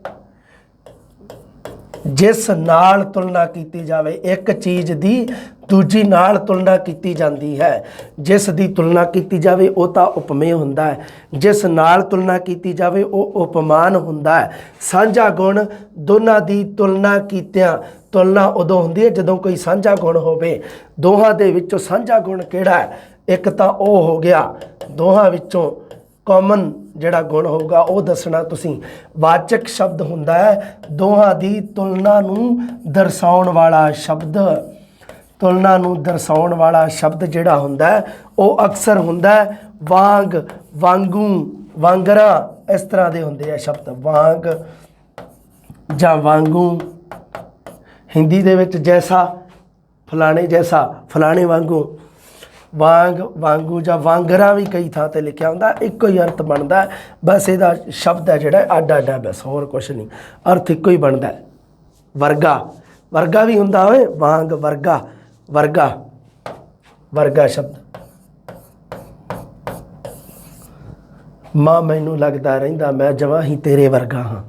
ਜਿਸ ਨਾਲ ਤੁਲਨਾ ਕੀਤੀ ਜਾਵੇ, ਇੱਕ ਚੀਜ਼ ਦੀ ਦੂਜੀ ਨਾਲ ਤੁਲਨਾ ਕੀਤੀ ਜਾਂਦੀ ਹੈ। ਜਿਸ ਦੀ ਤੁਲਨਾ ਕੀਤੀ ਜਾਵੇ ਉਹ ਤਾਂ ਉਪਮੇਯ ਹੁੰਦਾ ਹੈ, ਜਿਸ ਨਾਲ ਤੁਲਨਾ ਕੀਤੀ ਜਾਵੇ ਉਹ ਉਪਮਾਨ ਹੁੰਦਾ ਹੈ। ਸਾਂਝਾ ਗੁਣ, ਦੋਨਾਂ ਦੀ ਤੁਲਨਾ ਕੀਤਿਆਂ। ਤੁਲਨਾ ਉਦੋਂ ਹੁੰਦੀ ਹੈ ਜਦੋਂ ਕੋਈ ਸਾਂਝਾ ਗੁਣ ਹੋਵੇ। ਦੋਹਾਂ ਦੇ ਵਿੱਚੋਂ ਸਾਂਝਾ ਗੁਣ ਕਿਹੜਾ ਹੈ, ਇੱਕ ਤਾਂ ਉਹ ਹੋ ਗਿਆ ਦੋਹਾਂ ਵਿੱਚੋਂ ਕਾਮਨ ਜਿਹੜਾ ਗੁਣ ਹੋਊਗਾ ਉਹ ਦੱਸਣਾ ਤੁਸੀਂ। ਵਾਚਕ ਸ਼ਬਦ ਹੁੰਦਾ ਹੈ ਦੋਹਾਂ ਦੀ ਤੁਲਨਾ ਨੂੰ ਦਰਸਾਉਣ ਵਾਲਾ ਸ਼ਬਦ। ਤੁਲਨਾ ਨੂੰ ਦਰਸਾਉਣ ਵਾਲਾ ਸ਼ਬਦ ਜਿਹੜਾ ਹੁੰਦਾ ਉਹ ਅਕਸਰ ਹੁੰਦਾ ਵਾਂਗ, ਵਾਂਗੂ, ਵਾਂਗਰਾ, ਇਸ ਤਰ੍ਹਾਂ ਦੇ ਹੁੰਦੇ ਆ ਸ਼ਬਦ। ਵਾਂਗ ਜਾਂ ਵਾਂਗੂ, ਹਿੰਦੀ ਦੇ ਵਿੱਚ ਜੈਸਾ, ਫਲਾਣੇ ਜੈਸਾ, ਫਲਾਣੇ ਵਾਂਗੂ। ਵਾਂਗ, ਵਾਂਗੂ ਜਾਂ ਵਾਂਗਰਾ ਵੀ ਕਈ ਥਾਂ 'ਤੇ ਲਿਖਿਆ ਹੁੰਦਾ, ਇੱਕੋ ਹੀ ਅਰਥ ਬਣਦਾ। ਬਸ ਇਹਦਾ ਸ਼ਬਦ ਹੈ ਜਿਹੜਾ ਅੱਡ ਅੱਡ ਹੈ, ਬਸ ਹੋਰ ਕੁਛ ਨਹੀਂ, ਅਰਥ ਇੱਕੋ ਹੀ ਬਣਦਾ। ਵਰਗਾ, ਵਰਗਾ ਵੀ ਹੁੰਦਾ ਹੋਵੇ, ਵਾਂਗ ਵਰਗਾ, ਵਰਗਾ, ਵਰਗਾ ਸ਼ਬਦ। ਮਾਂ ਮੈਨੂੰ ਲੱਗਦਾ ਰਹਿੰਦਾ ਮੈਂ ਜਵਾਂ ਹੀ ਤੇਰੇ ਵਰਗਾ ਹਾਂ।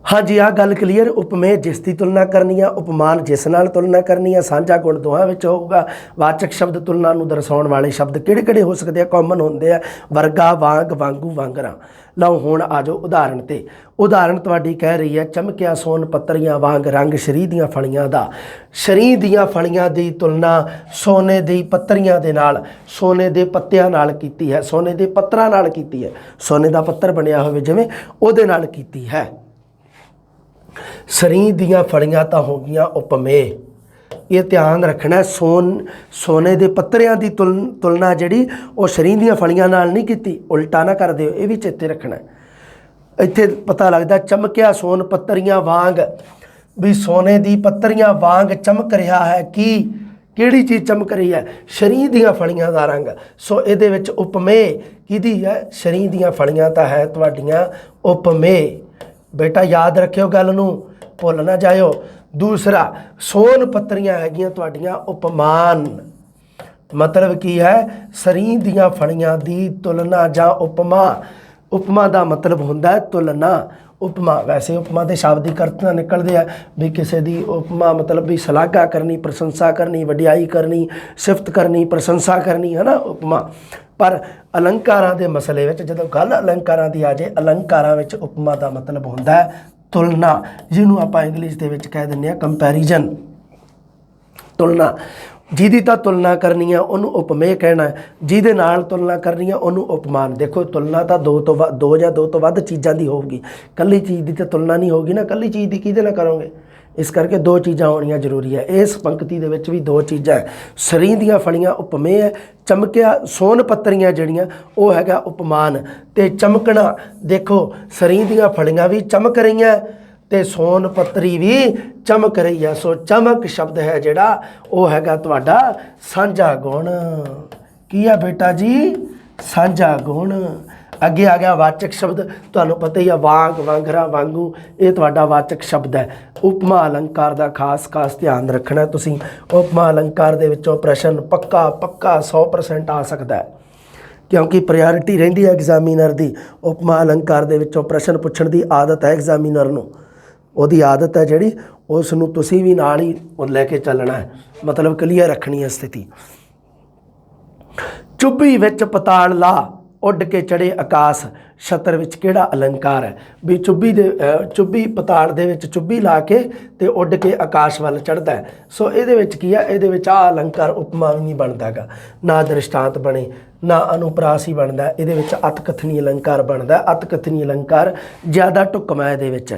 ਹਾਂਜੀ ਆਹ ਗੱਲ ਕਲੀਅਰ। ਉਪਮੇਯ ਜਿਸ ਦੀ ਤੁਲਨਾ ਕਰਨੀ ਆ, ਉਪਮਾਨ ਜਿਸ ਨਾਲ ਤੁਲਨਾ ਕਰਨੀ ਆ, ਸਾਂਝਾ ਗੁਣ ਦੋਹਾਂ ਵਿੱਚ ਹੋਊਗਾ। ਵਾਚਕ ਸ਼ਬਦ ਤੁਲਨਾ ਨੂੰ ਦਰਸਾਉਣ ਵਾਲੇ ਸ਼ਬਦ ਕਿਹੜੇ ਕਿਹੜੇ ਹੋ ਸਕਦੇ ਆ, ਕਾਮਨ ਹੁੰਦੇ ਆ, ਵਰਗਾ, ਵਾਂਗ, ਵਾਂਗੂ, ਵਾਂਗਰਾ। ਲਓ ਹੁਣ ਆ ਜਾਓ ਉਦਾਹਰਣ 'ਤੇ। ਉਦਾਹਰਣ ਤੁਹਾਡੀ ਕਹਿ ਰਹੀ ਹੈ ਚਮਕਿਆ ਸੋਨ ਪੱਤਰੀਆਂ ਵਾਂਗ ਰੰਗ ਸ਼ਰੀ ਦੀਆਂ ਫਲੀਆਂ ਦਾ। ਸ਼ਰੀ ਦੀਆਂ ਫਲੀਆਂ ਦੀ ਤੁਲਨਾ ਸੋਨੇ ਦੀ ਪੱਤਰੀਆਂ ਦੇ ਨਾਲ, ਸੋਨੇ ਦੇ ਪੱਤਿਆਂ ਨਾਲ ਕੀਤੀ ਹੈ, ਸੋਨੇ ਦੇ ਪੱਤਰਾਂ ਨਾਲ ਕੀਤੀ ਹੈ। ਸੋਨੇ ਦਾ ਪੱਤਰ ਬਣਿਆ ਹੋਵੇ ਜਿਵੇਂ, ਉਹਦੇ ਨਾਲ ਕੀਤੀ ਹੈ। ਸ਼ਰੀ ਦੀਆਂ ਫਲੀਆਂ ਤਾਂ ਹੋ ਗਈਆਂ ਉਪਮੇਯ, ये ध्यान रखना है। सोने के पत्तरियां की तुलना जिहड़ी वो शरीं दीयां फलियां नाल नहीं कीती, उल्टा ना कर दिओ, ये भी चेते रखना है। इत्थे पता लगदा चमकिया सोन पत्तरियां वांग, भी सोने दी पत्तरियां वांग चमक रहा है। की किहड़ी चीज़ चमक रही है? शरीं दीयां फलियां दा रंग। सो इहदे विच उपमेय किहदी है? शरीं दीयां फलियां तां है तुहाडीआं उपमेय। बेटा याद रखियो गल नूं, भुल ना जाओ। दूसरा सोन पत्तरियां हैगियां तुहाडीआं उपमान। मतलब की है? शरीं दीयां फलियां दी तुलना जां उपमा। उपमा का मतलब होंदा है तुलना। उपमा वैसे उपमा के शाब्दिक अर्थ निकलते हैं भी किसी की उपमा मतलब भी सलाघा करनी, प्रशंसा करनी, वडियाई करनी, सिफत करनी, प्रशंसा करनी, है ना उपमा। पर अलंकारां दे मसले में जो गल अलंकारां की आ जाए, अलंकारां विच उपमा का मतलब होंदा है तुलना, जिन्हों आपां इंग्लिश दे विच कह दिंदे आ कंपैरिजन। तुलना जिहदी तां तुलना करनी है उन्होंने उपमेय कहना है, जिहदे नाल तुलना करनी है उन्होंने उपमान। देखो तुलना तो दो या दो तो वध चीज़ों की होगी, कल्ली चीज़ की तो तुलना नहीं होगी ना, कल्ली चीज़ की किहदे नाल करोगे। इस करके दो चीज़ां होनियां जरूरी है। इस पंक्ति दे विच भी दो चीज़ां है। शरीं दीयां फलियां उपमेय है, चमकिया सोन पत्तरियां जिहड़ियां वो हैगा उपमान। ते चमकना देखो शरीं दीयां फलियां भी चमक रहीआं ते सोन पत्तरी भी चमक रही है। सो चमक शब्द है जिहड़ा वो हैगा तुहाडा सांझा गुण। की है बेटा जी? सांझा गुण। अगे आ गया वाचक शब्द, तुहानूं पता ही है वांग, वांगरा, वांगू, ये तुहाडा वाचक शब्द है। उपमा अलंकार का खास ध्यान रखना तुसीं। उपमा अलंकार दे विचों प्रश्न पक्का 100% आ सकता है, क्योंकि प्रायोरिटी रहिंदी है एग्जामिनर की। उपमा अलंकार दे विचों प्रश्न पुछण की आदत है एग्जामिनर नूं, ਉਹਦੀ आदत है जिहड़ी उस नूं तुसीं भी नाल ही लैके चलना है, मतलब क्लीयर रखनी है स्थिति। चुब्भी विच पताल ला उड़ के चढ़े आकाश, छतर विच किहड़ा अलंकार है? भी चुब्भी पताल दे विच चुब्भी ला के ते उड़ के आकाश वाल चढ़दा है। सो इहदे विच की है? इहदे विच आ अलंकार उपमा भी नहीं बनदा गा, ना दृष्टांत बने, ना अनुप्रास ही बनदा है। इहदे विच अतकथनी अलंकार बनदा है। अतकथनी अलंकार ज़्यादा ढुकमा इहदे विच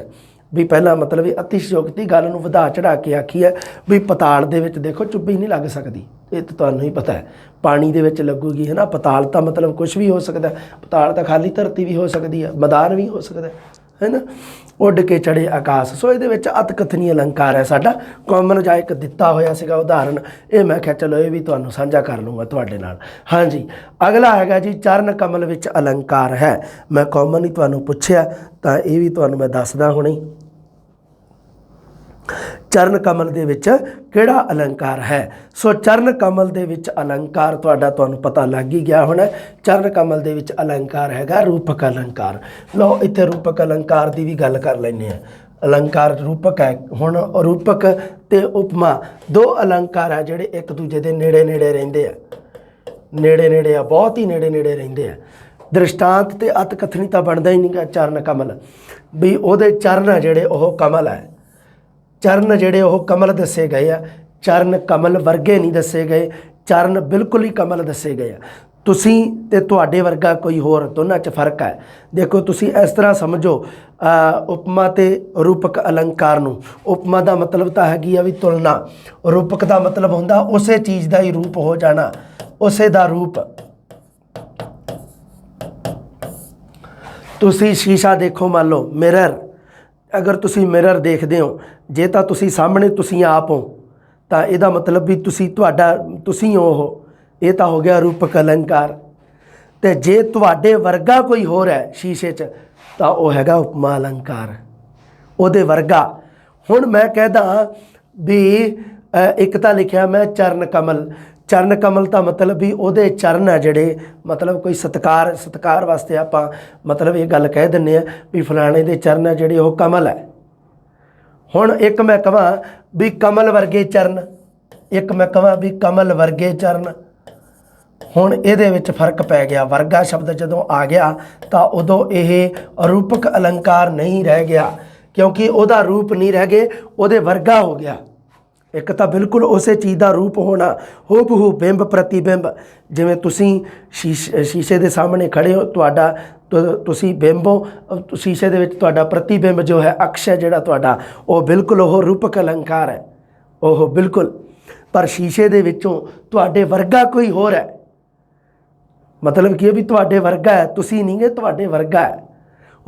भी पहला मतलब अतिशयोक्ति गल नूं वधा चढ़ा के आखी है भी पताल दे विच देखो चुब्भी नहीं लग सकती, ये तो तुहानूं ही पता है। पानी दे विच लगूगी, है ना। पताल तो मतलब कुछ भी हो सकता है, पताल तो खाली धरती भी हो सकती है, मैदान भी हो सकता है ना। उड़ के चढ़े आकाश। सो ये विच अतकथनी अलंकार है साडा कॉमन जा एक दिता होया सीगा उदाहरण, ये मैं क्या चलो ये भी तुहानूं साझा कर लूँगा तुहाडे नाल। हाँ जी, अगला हैगा जी चरण कमल विच अलंकार है। मैं कॉमन ही तुहानूं पुछया तां ये भी तुहानूं मैं दसदा हुणे। चरण कमल दे विच किहड़ा अलंकार है? सो चरण कमल दे विच अलंकार तुहानूं पता लग ही गया होना। चरण कमल दे विच अलंकार हैगा रूपक अलंकार। लो इत्थे रूपक अलंकार की भी गल कर लैंदे आ। अलंकार रूपक है। हुण रूपक ते उपमा दो अलंकार है जिहड़े एक दूजे दे नेड़े नेड़े रहिंदे आ, नेड़े नेड़े आ, बहुत ही नेड़े नेड़े रहिंदे आ। दृष्टांत ते अतकथनी तां बनदा ही नहीं गा चरण कमल, भी उहदे चरण आ जिहड़े ओह कमल है। चरण जिहड़े ओह कमल दसे गए आ, चरण कमल वर्गे नहीं दसे गए, चरण बिल्कुल ही कमल दसे गए आ। तुसीं ते तुहाडे वर्गा कोई होर, दोनों च फर्क है। देखो तुसीं इस तरह समझो उपमा ते रूपक अलंकार नूं। उपमा का मतलब तो हैगी आ भी तुलना, रूपक का मतलब होंदा उसे चीज़ का ही रूप हो जाना, उसे दा रूप। तुसीं शीशा देखो, मान लो मिरर, अगर तुसीं मिरर देखते हो, जे तां तुसीं सामने तुसीं आप हो तां इहदा मतलब भी तुसीं हो, ये तो हो गया रूपक अलंकार। ते जे तुहाडे वर्गा कोई होर है शीशे च तां ओह हैगा उपमा अलंकार, उहदे वर्गा। हुण मैं कहदा भी एक तां लिखिया मैं चरण कमल, चरण कमल का मतलब भी उहदे चरण है जिहड़े, मतलब कोई सत्कार वास्ते आपां मतलब ये गल कह दिंदे आ भी फलाणे दे चरण है जिहड़े ओह कमल है। हुण एक मैं कहां भी कमल वर्गे चरण, एक मैं कहां भी कमल वर्गे चरण। हुण इहदे विच फर्क पै गया। वर्गा शब्द जदों आ गया तां उदों यह रूपक अलंकार नहीं रह गया, क्योंकि उहदा रूप नहीं रह गए, उहदे वर्गा हो गया। एक तो बिल्कुल उस चीज़ का रूप होना, हूबहू बिंब प्रतिबिंब। जिवें तुसीं शीशे के सामने खड़े हो, तुसीं बिंब हो, शीशे दे विच तुहाडा प्रतिबिंब जो है अक्ष है जिहड़ा तुहाडा, वो बिल्कुल वो रूपक अलंकार है, ਉਹ ਬਿਲਕੁਲ, ਪਰ ਸ਼ੀਸ਼ੇ ਦੇ ਵਿੱਚੋਂ ਤੁਹਾਡੇ ਵਰਗਾ ਕੋਈ ਹੋਰ ਹੈ। ਮਤਲਬ ਕੀ ਹੈ ਵੀ ਤੁਹਾਡੇ ਵਰਗਾ ਹੈ, ਤੁਸੀਂ ਨਹੀਂ ਗੇ, ਤੁਹਾਡੇ ਵਰਗਾ ਹੈ।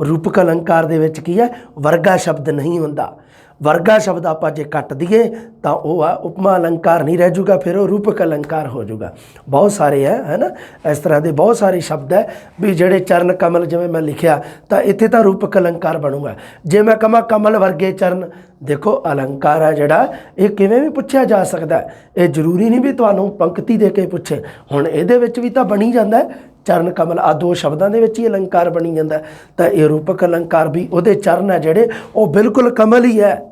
ਰੂਪਕ ਅਲੰਕਾਰ ਦੇ ਵਿੱਚ ਕੀ ਹੈ, ਵਰਗਾ ਸ਼ਬਦ ਨਹੀਂ ਹੁੰਦਾ। ਵਰਗਾ ਸ਼ਬਦ ਆਪਾਂ ਜੇ ਕੱਟ ਦਈਏ ਤਾਂ ਉਹ ਆ ਉਪਮਾ ਅਲੰਕਾਰ ਨਹੀਂ ਰਹਿ ਜੂਗਾ, ਫਿਰ ਉਹ ਰੂਪਕ ਅਲੰਕਾਰ ਹੋ ਜੂਗਾ। ਬਹੁਤ ਸਾਰੇ ਹੈ ਨਾ, ਇਸ ਤਰ੍ਹਾਂ ਦੇ ਬਹੁਤ ਸਾਰੇ ਸ਼ਬਦ ਹੈ ਵੀ ਜਿਹੜੇ ਚਰਨ ਕਮਲ ਜਿਵੇਂ ਮੈਂ ਲਿਖਿਆ ਤਾਂ ਇੱਥੇ ਤਾਂ ਰੂਪਕ ਅਲੰਕਾਰ ਬਣੂਗਾ। ਜੇ ਮੈਂ ਕਹਾਂ ਕਮਲ ਵਰਗੇ ਚਰਨ, ਦੇਖੋ ਅਲੰਕਾਰ ਹੈ ਜਿਹੜਾ ਇਹ ਕਿਵੇਂ ਵੀ ਪੁੱਛਿਆ ਜਾ ਸਕਦਾ। ਇਹ ਜ਼ਰੂਰੀ ਨਹੀਂ ਵੀ ਤੁਹਾਨੂੰ ਪੰਕਤੀ ਦੇ ਕੇ ਪੁੱਛੇ। ਹੁਣ ਇਹਦੇ ਵਿੱਚ ਵੀ ਤਾਂ ਬਣੀ ਜਾਂਦਾ ਚਰਨ ਕਮਲ, ਆ ਦੋ ਸ਼ਬਦਾਂ ਦੇ ਵਿੱਚ ਹੀ ਅਲੰਕਾਰ ਬਣੀ ਜਾਂਦਾ। ਤਾਂ ਇਹ ਰੂਪਕ ਅਲੰਕਾਰ ਵੀ ਉਹਦੇ ਚਰਨ ਹੈ ਜਿਹੜੇ ਉਹ ਬਿਲਕੁਲ ਕਮਲ ਹੀ ਹੈ।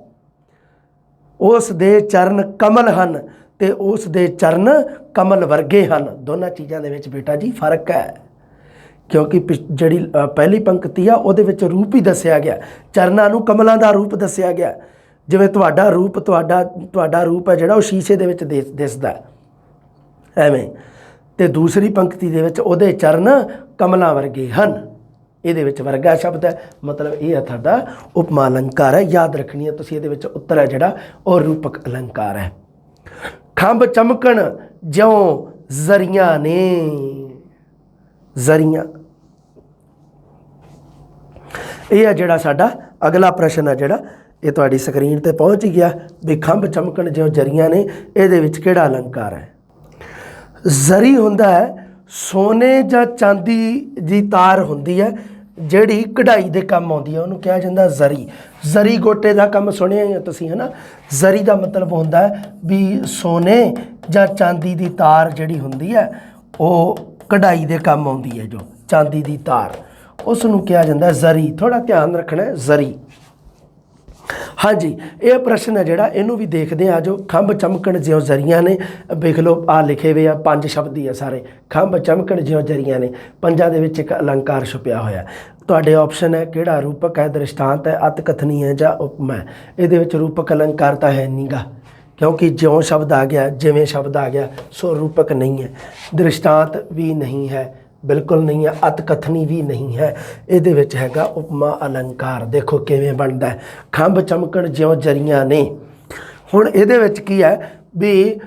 ਉਸ ਦੇ ਚਰਨ ਕਮਲ ਹਨ ਤੇ ਉਸ ਦੇ ਚਰਨ ਕਮਲ ਵਰਗੇ ਹਨ। ਦੋਨਾਂ ਚੀਜ਼ਾਂ ਦੇ ਵਿੱਚ ਬੇਟਾ ਜੀ ਫਰਕ ਹੈ, ਕਿਉਂਕਿ ਜਿਹੜੀ ਪਹਿਲੀ ਪੰਕਤੀ ਆ ਉਹਦੇ ਵਿੱਚ ਰੂਪ ਹੀ ਦੱਸਿਆ ਗਿਆ, ਚਰਨਾਂ ਨੂੰ ਕਮਲਾਂ ਦਾ ਰੂਪ ਦੱਸਿਆ ਗਿਆ। ਜਿਵੇਂ ਤੁਹਾਡਾ ਰੂਪ ਤੁਹਾਡਾ ਰੂਪ ਹੈ ਜਿਹੜਾ ਉਹ ਸ਼ੀਸ਼ੇ ਦੇ ਵਿੱਚ ਦਿਸਦਾ ਐਵੇਂ। ਤੇ ਦੂਸਰੀ ਪੰਕਤੀ ਦੇ ਵਿੱਚ ਉਹਦੇ ਚਰਨ ਕਮਲਾਂ ਵਰਗੇ ਹਨ। ਇਹਦੇ ਵਿੱਚ ਵਰਗਾ ਸ਼ਬਦ ਹੈ, ਮਤਲਬ ਇਹ ਹੈ ਤੁਹਾਡਾ ਉਪਮਾ ਅਲੰਕਾਰ ਹੈ। ਯਾਦ ਰੱਖਣੀ ਹੈ ਤੁਸੀਂ, ਇਹਦੇ ਵਿੱਚ ਉੱਤਰ ਹੈ ਜਿਹੜਾ ਉਹ ਰੂਪਕ ਅਲੰਕਾਰ ਹੈ। ਖੰਭ ਚਮਕਣ ਜਿਉਂ ਜ਼ਰੀਆਂ ਨੇ, ਜ਼ਰੀਆਂ, ਇਹ ਹੈ ਜਿਹੜਾ ਸਾਡਾ ਅਗਲਾ ਪ੍ਰਸ਼ਨ ਹੈ ਜਿਹੜਾ ਇਹ ਤੁਹਾਡੀ ਸਕਰੀਨ ਤੇ ਪਹੁੰਚ ਗਿਆ ਵੀ ਖੰਭ ਚਮਕਣ ਜਿਉਂ ਜ਼ਰੀਆਂ ਨੇ, ਇਹਦੇ ਵਿੱਚ ਕਿਹੜਾ ਅਲੰਕਾਰ ਹੈ। ਜ਼ਰੀ ਹੁੰਦਾ ਹੈ ਸੋਨੇ ਜਾਂ ਚਾਂਦੀ ਦੀ ਤਾਰ ਹੁੰਦੀ ਹੈ ਜਿਹੜੀ ਕਢਾਈ ਦੇ ਕੰਮ ਆਉਂਦੀ ਹੈ, ਉਹਨੂੰ ਕਿਹਾ ਜਾਂਦਾ ਜ਼ਰੀ। ਜ਼ਰੀ ਗੋਟੇ ਦਾ ਕੰਮ ਸੁਣਿਆ ਹੀ ਹੈ ਤੁਸੀਂ, ਹੈ ਨਾ। ਜ਼ਰੀ ਦਾ ਮਤਲਬ ਹੁੰਦਾ ਹੈ ਵੀ ਸੋਨੇ ਜਾਂ ਚਾਂਦੀ ਦੀ ਤਾਰ ਜਿਹੜੀ ਹੁੰਦੀ ਹੈ ਉਹ ਕਢਾਈ ਦੇ ਕੰਮ ਆਉਂਦੀ ਹੈ, ਜੋ ਚਾਂਦੀ ਦੀ ਤਾਰ, ਉਸ ਨੂੰ ਕਿਹਾ ਜਾਂਦਾ ਜ਼ਰੀ। ਥੋੜ੍ਹਾ ਧਿਆਨ ਰੱਖਣਾ, ਜ਼ਰੀ। ਹਾਂਜੀ, ਇਹ ਪ੍ਰਸ਼ਨ ਹੈ ਜਿਹੜਾ ਇਹਨੂੰ ਵੀ ਦੇਖਦੇ ਆ ਜੋ। ਖੰਭ ਚਮਕਣ ਜਿਉਂ ਜ਼ਰੀਆਂ ਨੇ, ਵੇਖ ਲਓ ਆ ਲਿਖੇ ਹੋਏ ਆ, 5 ਸ਼ਬਦ ਹੀ ਆ ਸਾਰੇ। ਖੰਭ ਚਮਕਣ ਜਿਉਂ ਜ਼ਰੀਆਂ ਨੇ, 5 ਦੇ ਵਿੱਚ ਇੱਕ ਅਲੰਕਾਰ ਛੁਪਿਆ ਹੋਇਆ। ਤੁਹਾਡੇ ਆਪਸ਼ਨ ਹੈ ਕਿਹੜਾ, ਰੂਪਕ ਹੈ, ਦ੍ਰਿਸ਼ਟਾਂਤ ਹੈ, ਅਤ ਕਥਨੀ ਹੈ ਜਾਂ ਉਪਮਾ ਹੈ। ਇਹਦੇ ਵਿੱਚ ਰੂਪਕ ਅਲੰਕਾਰ ਤਾਂ ਹੈ ਨਹੀਂ ਗਾ, ਕਿਉਂਕਿ ਜਿਉਂ ਸ਼ਬਦ ਆ ਗਿਆ, ਜਿਵੇਂ ਸ਼ਬਦ ਆ ਗਿਆ, ਸੋ ਰੂਪਕ ਨਹੀਂ ਹੈ। ਦ੍ਰਿਸ਼ਟਾਂਤ ਵੀ ਨਹੀਂ ਹੈ, ਬਿਲਕੁਲ ਨਹੀਂ ਹੈ। ਅਤ ਕਥਨੀ ਵੀ ਨਹੀਂ ਹੈ। ਇਹਦੇ ਵਿੱਚ ਹੈਗਾ ਉਪਮਾ ਅਲੰਕਾਰ। ਦੇਖੋ ਕਿਵੇਂ ਬਣਦਾ ਹੈ, ਖੰਭ ਚਮਕਣ ਜਿਉਂ ਜ਼ਰੀਆਂ ਨੇ। ਹੁਣ ਇਹਦੇ ਵਿੱਚ ਕੀ ਹੈ ਵੀ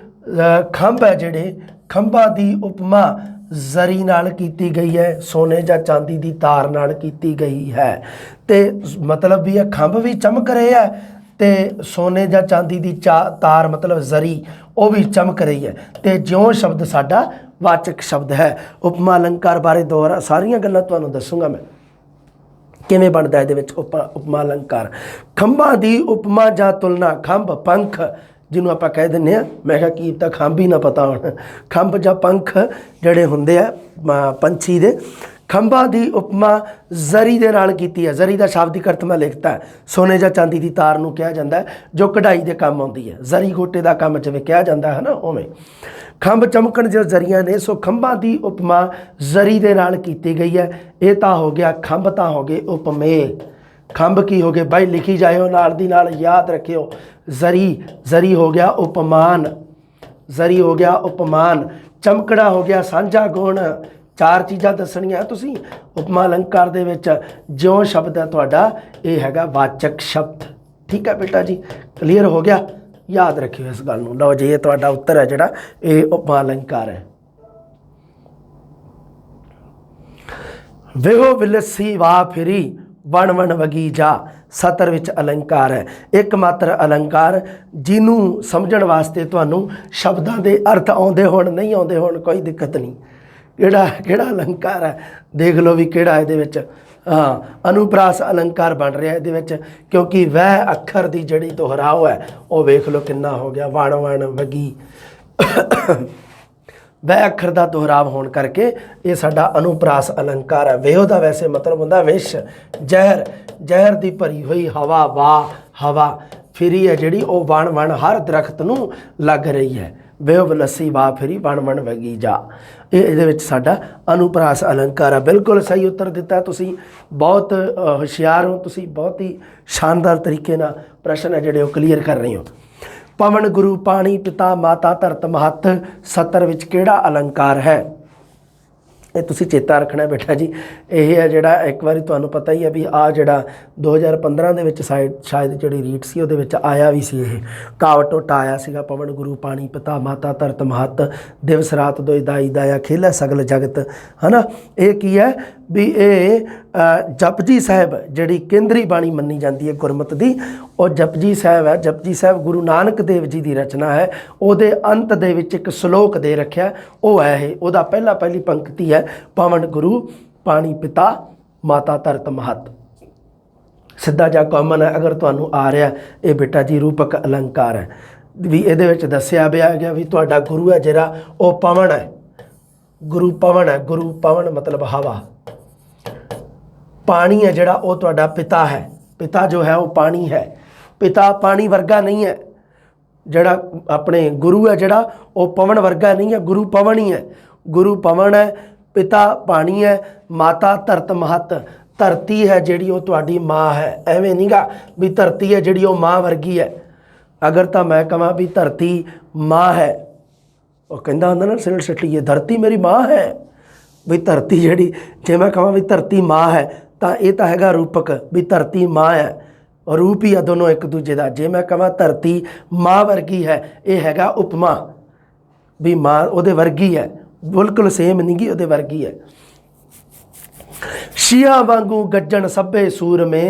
ਖੰਭ ਹੈ ਜਿਹੜੇ, ਖੰਭਾਂ ਦੀ ਉਪਮਾ ਜ਼ਰੀ ਨਾਲ ਕੀਤੀ ਗਈ ਹੈ, ਸੋਨੇ ਜਾਂ ਚਾਂਦੀ ਦੀ ਤਾਰ ਨਾਲ ਕੀਤੀ ਗਈ ਹੈ। ਤੇ ਮਤਲਬ ਵੀ ਇਹ ਖੰਭ ਵੀ ਚਮਕ ਰਹੇ ਹੈ ਤੇ ਸੋਨੇ ਜਾਂ ਚਾਂਦੀ ਦੀ ਤਾਰ ਮਤਲਬ ਜ਼ਰੀ ਉਹ ਵੀ ਚਮਕ ਰਹੀ ਹੈ। ਤੇ ਜਿਉਂ ਸ਼ਬਦ ਸਾਡਾ ਵਾਚਕ ਸ਼ਬਦ ਹੈ। ਉਪਮਾ ਅਲੰਕਾਰ ਬਾਰੇ ਦੁਬਾਰਾ ਸਾਰੀਆਂ ਗੱਲਾਂ ਤੁਹਾਨੂੰ ਦੱਸੂਗਾ ਮੈਂ, ਕਿਵੇਂ ਬਣਦਾ ਇਹਦੇ ਵਿੱਚ ਉਪਮਾ ਅਲੰਕਾਰ। ਖੰਭਾਂ ਦੀ ਉਪਮਾ ਜਾਂ ਤੁਲਨਾ, ਖੰਭ ਪੰਖ ਜਿਹਨੂੰ ਆਪਾਂ ਕਹਿ ਦਿੰਦੇ ਹਾਂ, ਮੈਂ ਕਿਹਾ ਕੀ ਤਾਂ ਖੰਭ ਹੀ ਨਾ ਪਤਾ ਹੁਣ। ਖੰਭ ਜਾਂ ਪੰਖ ਜਿਹੜੇ ਹੁੰਦੇ ਆ ਪੰਛੀ ਦੇ, ਖੰਭਾਂ ਦੀ ਉਪਮਾ ਜ਼ਰੀ ਦੇ ਨਾਲ ਕੀਤੀ ਹੈ। ਜ਼ਰੀ ਦਾ ਸ਼ਾਬਦਿਕ ਅਰਥ ਮੈਂ ਲਿਖਤਾ, ਸੋਨੇ ਜਾਂ ਚਾਂਦੀ ਦੀ ਤਾਰ ਨੂੰ ਕਿਹਾ ਜਾਂਦਾ ਜੋ ਕਢਾਈ ਦੇ ਕੰਮ ਆਉਂਦੀ ਹੈ। ਜ਼ਰੀ ਗੋਟੇ ਦਾ ਕੰਮ ਜਿਵੇਂ ਕਿਹਾ ਜਾਂਦਾ ਹੈ ਨਾ, ਉਵੇਂ। ਖੰਭ ਚਮਕਣ ਜੋ ਜ਼ਰੀਆਂ ਨੇ, ਸੋ ਖੰਭਾਂ ਦੀ ਉਪਮਾ ਜ਼ਰੀ ਦੇ ਨਾਲ ਕੀਤੀ ਗਈ ਹੈ। ਇਹ ਤਾਂ ਹੋ ਗਿਆ ਖੰਭ, ਤਾਂ ਹੋ ਗਏ ਉਪਮੇय। ਖੰਭ ਕੀ ਹੋ ਗਏ ਬਾਈ, ਲਿਖੀ ਜਾਇਓ ਨਾਲ ਦੀ ਨਾਲ, ਯਾਦ ਰੱਖਿਓ। ਜ਼ਰੀ ਹੋ ਗਿਆ ਉਪਮਾਨ, ਜ਼ਰੀ ਹੋ ਗਿਆ ਉਪਮਾਨ। ਚਮਕੜਾ ਹੋ ਗਿਆ ਸਾਂਝਾ ਗੁਣ। 4 ਚੀਜ਼ਾਂ ਦੱਸਣੀਆਂ ਤੁਸੀਂ ਉਪਮਾ ਅਲੰਕਾਰ ਦੇ ਵਿੱਚ। ਜਿਉਂ ਸ਼ਬਦ ਹੈ ਤੁਹਾਡਾ ਇਹ ਹੈਗਾ ਵਾਚਕ ਸ਼ਬਦ। ਠੀਕ ਹੈ ਬੇਟਾ ਜੀ, ਕਲੀਅਰ ਹੋ ਗਿਆ। ਯਾਦ ਰੱਖਿਓ ਇਸ ਗੱਲ ਨੂੰ। ਲਓ ਜੀ, ਇਹ ਤੁਹਾਡਾ ਉੱਤਰ ਹੈ ਜਿਹੜਾ ਇਹ ਉਪਮਾ ਅਲੰਕਾਰ ਹੈ। ਵੇਹੋ ਵਿਲਸੀ ਵਾਹ ਫਿਰੀ ਵਣ ਵਣ ਵਗੀ ਜਾ, ਸਤਰ ਵਿੱਚ ਅਲੰਕਾਰ ਹੈ। ਇੱਕ ਮਾਤਰ ਅਲੰਕਾਰ ਜਿਹਨੂੰ ਸਮਝਣ ਵਾਸਤੇ ਤੁਹਾਨੂੰ ਸ਼ਬਦਾਂ ਦੇ ਅਰਥ ਆਉਂਦੇ ਹੋਣ ਨਹੀਂ ਆਉਂਦੇ ਹੋਣ ਕੋਈ ਦਿੱਕਤ ਨਹੀਂ। ਕਿਹੜਾ ਅਲੰਕਾਰ ਹੈ ਦੇਖ ਲਓ ਵੀ ਕਿਹੜਾ ਇਹਦੇ ਵਿੱਚ। ਹਾਂ, ਅਨੁਪ੍ਰਾਸ ਅਲੰਕਾਰ ਬਣ ਰਿਹਾ ਇਹਦੇ ਵਿੱਚ, ਕਿਉਂਕਿ ਵਹਿ ਅੱਖਰ ਦੀ ਜਿਹੜੀ ਦੁਹਰਾਓ ਹੈ ਉਹ ਵੇਖ ਲਓ ਕਿੰਨਾ ਹੋ ਗਿਆ, ਵਣ ਵਣ ਵਗੀ। ਵਹਿ ਅੱਖਰ ਦਾ ਦੁਹਰਾਵ ਹੋਣ ਕਰਕੇ ਇਹ ਸਾਡਾ ਅਨੁਪ੍ਰਾਸ ਅਲੰਕਾਰ ਹੈ। ਵੇਹੋ ਦਾ ਵੈਸੇ ਮਤਲਬ ਹੁੰਦਾ ਵਿਸ਼, ਜ਼ਹਿਰ, ਜ਼ਹਿਰ ਦੀ ਭਰੀ ਹੋਈ ਹਵਾ। ਵਾਹ ਹਵਾ ਫਿਰੀ ਹੈ ਜਿਹੜੀ ਉਹ ਵਣ ਵਣ ਹਰ ਦਰਖਤ ਨੂੰ ਲੱਗ ਰਹੀ ਹੈ। ਵੇਹੋ ਵਿਲਸੀ ਵਾਹ ਫਿਰੀ ਵਣ ਵਣ ਵਗੀ ਜਾ, ਇਹਦੇ ਵਿੱਚ ਸਾਡਾ ਅਨੁਪ੍ਰਾਸ ਅਲੰਕਾਰ ਹੈ। ਬਿਲਕੁਲ ਸਹੀ ਉੱਤਰ ਦਿੱਤਾ ਤੁਸੀਂ, ਬਹੁਤ ਹੁਸ਼ਿਆਰ ਹੋ ਤੁਸੀਂ, ਬਹੁਤ ਹੀ ਸ਼ਾਨਦਾਰ ਤਰੀਕੇ ਨਾਲ ਪ੍ਰਸ਼ਨ ਹੈ ਜਿਹੜੇ ਉਹ ਕਲੀਅਰ ਕਰ ਰਹੇ ਹੋ। ਪਵਨ ਗੁਰੂ ਪਾਣੀ ਪਿਤਾ ਮਾਤਾ ਧਰਤ ਮਹੱਤ, ਸਤਰ ਵਿੱਚ ਕਿਹੜਾ ਅਲੰਕਾਰ ਹੈ। ਇਹ ਤੁਸੀਂ ਚੇਤਾ ਰੱਖਣਾ ਬੇਟਾ ਜੀ। ਇਹ ਹੈ ਜਿਹੜਾ ਇੱਕ ਵਾਰੀ ਤੁਹਾਨੂੰ ਪਤਾ ਹੀ ਹੈ ਵੀ ਆ ਜਿਹੜਾ 2015 ਦੇ ਵਿੱਚ ਸ਼ਾਇਦ ਜਿਹੜੀ ਰੀਟ ਸੀ ਉਹਦੇ ਵਿੱਚ ਆਇਆ ਵੀ ਸੀ, ਇਹ ਕਾਵਟ ਟੋਟਾ ਆਇਆ ਸੀਗਾ। ਪਵਨ ਗੁਰੂ ਪਾਣੀ ਪਿਤਾ ਮਾਤਾ ਧਰਤ ਮਹੱਤ, ਦਿਵਸ ਰਾਤ ਦੋਇ ਦਾਈ ਦਾਇਆ ਖੇਲਾ ਸਗਲ ਜਗਤ, ਹੈ ਨਾ। ਇਹ ਕੀ ਹੈ ਵੀ ਇਹ ਜਪਜੀ ਸਾਹਿਬ ਜਿਹੜੀ ਕੇਂਦਰੀ ਬਾਣੀ ਮੰਨੀ ਜਾਂਦੀ ਹੈ ਗੁਰਮਤਿ ਦੀ, ਉਹ ਜਪਜੀ ਸਾਹਿਬ ਹੈ। ਜਪਜੀ ਸਾਹਿਬ ਗੁਰੂ ਨਾਨਕ ਦੇਵ ਜੀ ਦੀ ਰਚਨਾ ਹੈ। ਉਹਦੇ ਅੰਤ ਦੇ ਵਿੱਚ ਇੱਕ ਸ਼ਲੋਕ ਦੇ ਰੱਖਿਆ, ਉਹ ਹੈ ਇਹ। ਉਹਦਾ ਪਹਿਲੀ ਪੰਕਤੀ ਹੈ ਪਵਨ ਗੁਰੂ ਪਾਣੀ ਪਿਤਾ ਮਾਤਾ ਧਰਤ ਮਹੱਤ। ਸਿੱਧਾ ਜਿਹਾ ਕਾਮਨ ਹੈ, ਅਗਰ ਤੁਹਾਨੂੰ ਆ ਰਿਹਾ, ਇਹ ਬੇਟਾ ਜੀ ਰੂਪਕ ਅਲੰਕਾਰ ਹੈ ਵੀ ਇਹਦੇ ਵਿੱਚ ਦੱਸਿਆ ਗਿਆ ਵੀ ਤੁਹਾਡਾ ਗੁਰੂ ਹੈ ਜਿਹੜਾ ਉਹ ਪਵਨ ਹੈ। ਗੁਰੂ ਪਵਨ ਹੈ। ਗੁਰੂ ਪਵਨ ਮਤਲਬ ਹਵਾ। ਪਾਣੀ ਹੈ ਜਿਹੜਾ ਉਹ ਤੁਹਾਡਾ ਪਿਤਾ ਹੈ। ਪਿਤਾ ਜੋ ਹੈ ਉਹ ਪਾਣੀ ਹੈ। ਪਿਤਾ ਪਾਣੀ ਵਰਗਾ ਨਹੀਂ ਹੈ। ਜਿਹੜਾ ਆਪਣੇ ਗੁਰੂ ਹੈ ਜਿਹੜਾ ਉਹ ਪਵਨ ਵਰਗਾ ਨਹੀਂ ਹੈ। ਗੁਰੂ ਪਵਨ ਹੀ ਹੈ। ਗੁਰੂ ਪਵਨ ਹੈ, ਪਿਤਾ ਪਾਣੀ ਹੈ, ਮਾਤਾ ਧਰਤ ਮਹੱਤ। ਧਰਤੀ ਹੈ ਜਿਹੜੀ ਉਹ ਤੁਹਾਡੀ ਮਾਂ ਹੈ। ਐਵੇਂ ਨਹੀਂਗਾ ਵੀ ਧਰਤੀ ਹੈ ਜਿਹੜੀ ਉਹ ਮਾਂ ਵਰਗੀ ਹੈ। ਅਗਰ ਤਾਂ ਮੈਂ ਕਹਾਂ ਵੀ ਧਰਤੀ ਮਾਂ ਹੈ, ਉਹ ਕਹਿੰਦਾ ਹੁੰਦਾ ਨਾ ਸਿਲ ਸਟੀਏ ਧਰਤੀ ਮੇਰੀ ਮਾਂ ਹੈ। ਵੀ ਧਰਤੀ ਜਿਹੜੀ, ਜੇ ਮੈਂ ਕਹਾਂ ਵੀ ਧਰਤੀ ਮਾਂ ਹੈ ਤਾਂ ਇਹ ਤਾਂ ਹੈਗਾ ਰੂਪਕ ਵੀ ਧਰਤੀ ਮਾਂ ਹੈ, ਰੂਪ ਹੀ ਆ ਦੋਨੋਂ ਇੱਕ ਦੂਜੇ ਦਾ। ਜੇ ਮੈਂ ਕਹਾਂ ਧਰਤੀ ਮਾਂ ਵਰਗੀ ਹੈ, ਇਹ ਹੈਗਾ ਉਪਮਾ ਵੀ ਮਾਂ ਉਹਦੇ ਵਰਗੀ ਹੈ, ਬਿਲਕੁਲ ਸੇਮ ਨਹੀਂ ਗੀ, ਉਹਦੇ ਵਰਗੀ ਹੈ। ਸ਼ੀਆਂ ਵਾਂਗੂ ਗੱਜਣ ਸਭੇ ਸੂਰਮੇ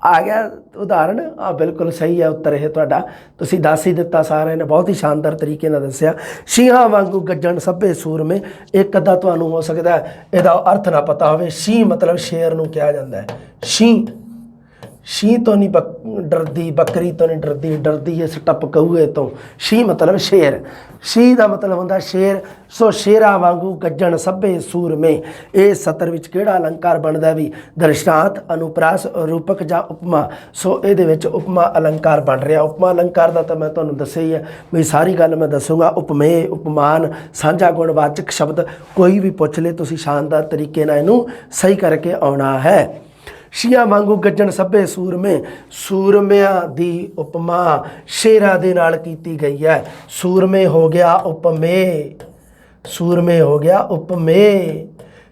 ਆ ਗਿਆ ਉਦਾਹਰਣ। ਆ ਬਿਲਕੁਲ ਸਹੀ ਹੈ ਉੱਤਰ ਇਹ ਤੁਹਾਡਾ, ਤੁਸੀਂ ਦੱਸ ਹੀ ਦਿੱਤਾ ਸਾਰਿਆਂ ਨੇ, ਬਹੁਤ ਹੀ ਸ਼ਾਨਦਾਰ ਤਰੀਕੇ ਨਾਲ ਦੱਸਿਆ। ਸ਼ੀਹਾਂ ਵਾਂਗੂ ਗੱਜਣ ਸਭੇ ਸੂਰਮੇ। ਇੱਕ ਅੱਧਾ ਤੁਹਾਨੂੰ ਹੋ ਸਕਦਾ ਇਹਦਾ ਅਰਥ ਨਾ ਪਤਾ ਹੋਵੇ। ਸ਼ੀਂਹ ਮਤਲਬ ਸ਼ੇਰ ਨੂੰ ਕਿਹਾ ਜਾਂਦਾ ਹੈ। ਸ਼ੀਂਹ ਤੋਂ ਨਹੀਂ ਡਰਦੀ, ਬੱਕਰੀ ਤੋਂ ਨਹੀਂ ਡਰਦੀ, ਡਰਦੀ ਇਸ ਟੱਪ ਕਊਏ ਤੋਂ। ਸ਼ੀਂਹ ਮਤਲਬ ਸ਼ੇਰ। ਸ਼ੀਂਹ ਦਾ ਮਤਲਬ ਹੁੰਦਾ ਸ਼ੇਰ। ਸੋ ਸ਼ੇਰਾਂ ਵਾਂਗੂ ਗੱਜਣ ਸਭੇ ਸੂਰਮੇ। ਇਹ ਸਤਰ ਵਿੱਚ ਕਿਹੜਾ ਅਲੰਕਾਰ ਬਣਦਾ ਵੀ ਦ੍ਰਿਸ਼ਟਾਂਤ, ਅਨੁਪਰਾਸ, ਰੂਪਕ ਜਾਂ ਉਪਮਾ। ਸੋ ਇਹਦੇ ਵਿੱਚ ਉਪਮਾ ਅਲੰਕਾਰ ਬਣ ਰਿਹਾ। ਉਪਮਾ ਅਲੰਕਾਰ ਦਾ ਤਾਂ ਮੈਂ ਤੁਹਾਨੂੰ ਦੱਸਿਆ ਹੀ ਹੈ ਵੀ ਸਾਰੀ ਗੱਲ ਮੈਂ ਦੱਸੂਗਾ। ਉਪਮੇय, ਉਪਮਾਨ, ਸਾਂਝਾ ਗੁਣਵਾਚਕ ਸ਼ਬਦ ਕੋਈ ਵੀ ਪੁੱਛ ਲੇ, ਤੁਸੀਂ ਸ਼ਾਨਦਾਰ ਤਰੀਕੇ ਨਾਲ ਇਹਨੂੰ ਸਹੀ ਕਰਕੇ ਆਉਣਾ ਹੈ। ਸ਼ੀਆਂ ਵਾਂਗੂ ਗੱਜਣ ਸਭੇ ਸੂਰਮੇ। ਸੂਰਮਿਆਂ ਦੀ ਉਪਮਾ ਸ਼ੇਰਾਂ ਦੇ ਨਾਲ ਕੀਤੀ ਗਈ ਹੈ। ਸੂਰਮੇ ਹੋ ਗਿਆ ਉਪਮੇय, ਸੂਰਮੇ ਹੋ ਗਿਆ ਉਪਮੇय।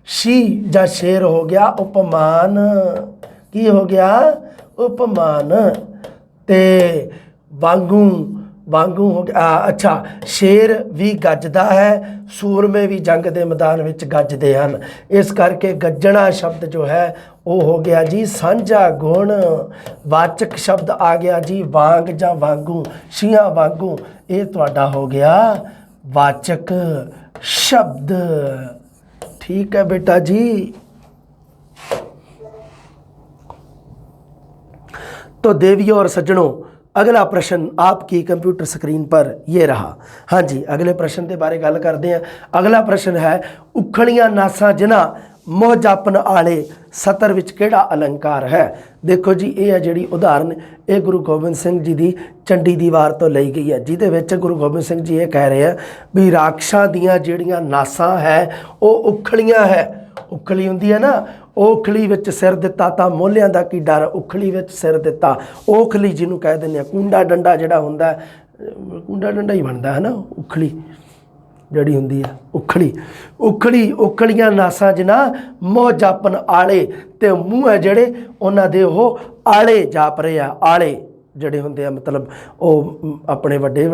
ਸ਼ੀ ਜਾਂ ਸ਼ੇਰ ਹੋ ਗਿਆ ਉਪਮਾਨ। ਕੀ ਹੋ ਗਿਆ? ਉਪਮਾਨ। ਤੇ ਵਾਂਗੂ ਹੋ ਗਿਆ ਅੱਛਾ, ਸ਼ੇਰ ਵੀ ਗੱਜਦਾ ਹੈ, ਸੂਰਮੇ ਵੀ ਜੰਗ ਦੇ ਮੈਦਾਨ ਵਿੱਚ ਗੱਜਦੇ ਹਨ। ਇਸ ਕਰਕੇ ਗੱਜਣਾ ਸ਼ਬਦ ਜੋ ਹੈ ਉਹ ਹੋ ਗਿਆ ਜੀ ਸਾਂਝਾ ਗੁਣ ਵਾਚਕ ਸ਼ਬਦ ਆ ਗਿਆ ਜੀ ਵਾਂਗ ਜਾਂ ਵਾਂਗੂ। ਸ਼ੀਆਂ ਵਾਂਗੂ ਇਹ ਤੁਹਾਡਾ ਹੋ ਗਿਆ ਵਾਚਕ शब्द। ठीक है बेटा जी। तो देवियों और सज्जनों, अगला प्रश्न आपकी कंप्यूटर स्क्रीन पर ये रहा। हाँ जी, अगले प्रश्न के बारे गल करते हैं। अगला प्रश्न है उखड़ियां नासा जिन्हां मोह जापन आले सतर विच किहड़ा अलंकार है। देखो जी, ये है जी उदाहरण, ये गुरु गोबिंद सिंह जी की चंडी दीवार तो ली गई है, जिहदे विच गुरु गोबिंद सिंह जी ये कह रहे हैं भी राक्षसां दीयां जिहड़ियां नासां है वो उखड़ियां है। उखली हुंदी है ना, ओखली विच सिर दिता तां मोलियां दा की डर, उखली विच सिर दिता। ओखली जिन्हों कह दिंदे आ, कूंडा डंडा जिहड़ा हुंदा है, कूंडा डंडा ही बनदा है ना, उखली जड़ी हुंदी है उखली। उखली उखलियां नासां जिन्हां मोह जापन आले, ते मूँह है जिहड़े उन्हां दे ओह आले जाप रहे आ। आले ਜਿਹੜੇ ਹੁੰਦੇ ਆ ਮਤਲਬ ਉਹ ਆਪਣੇ ਵੱਡੇ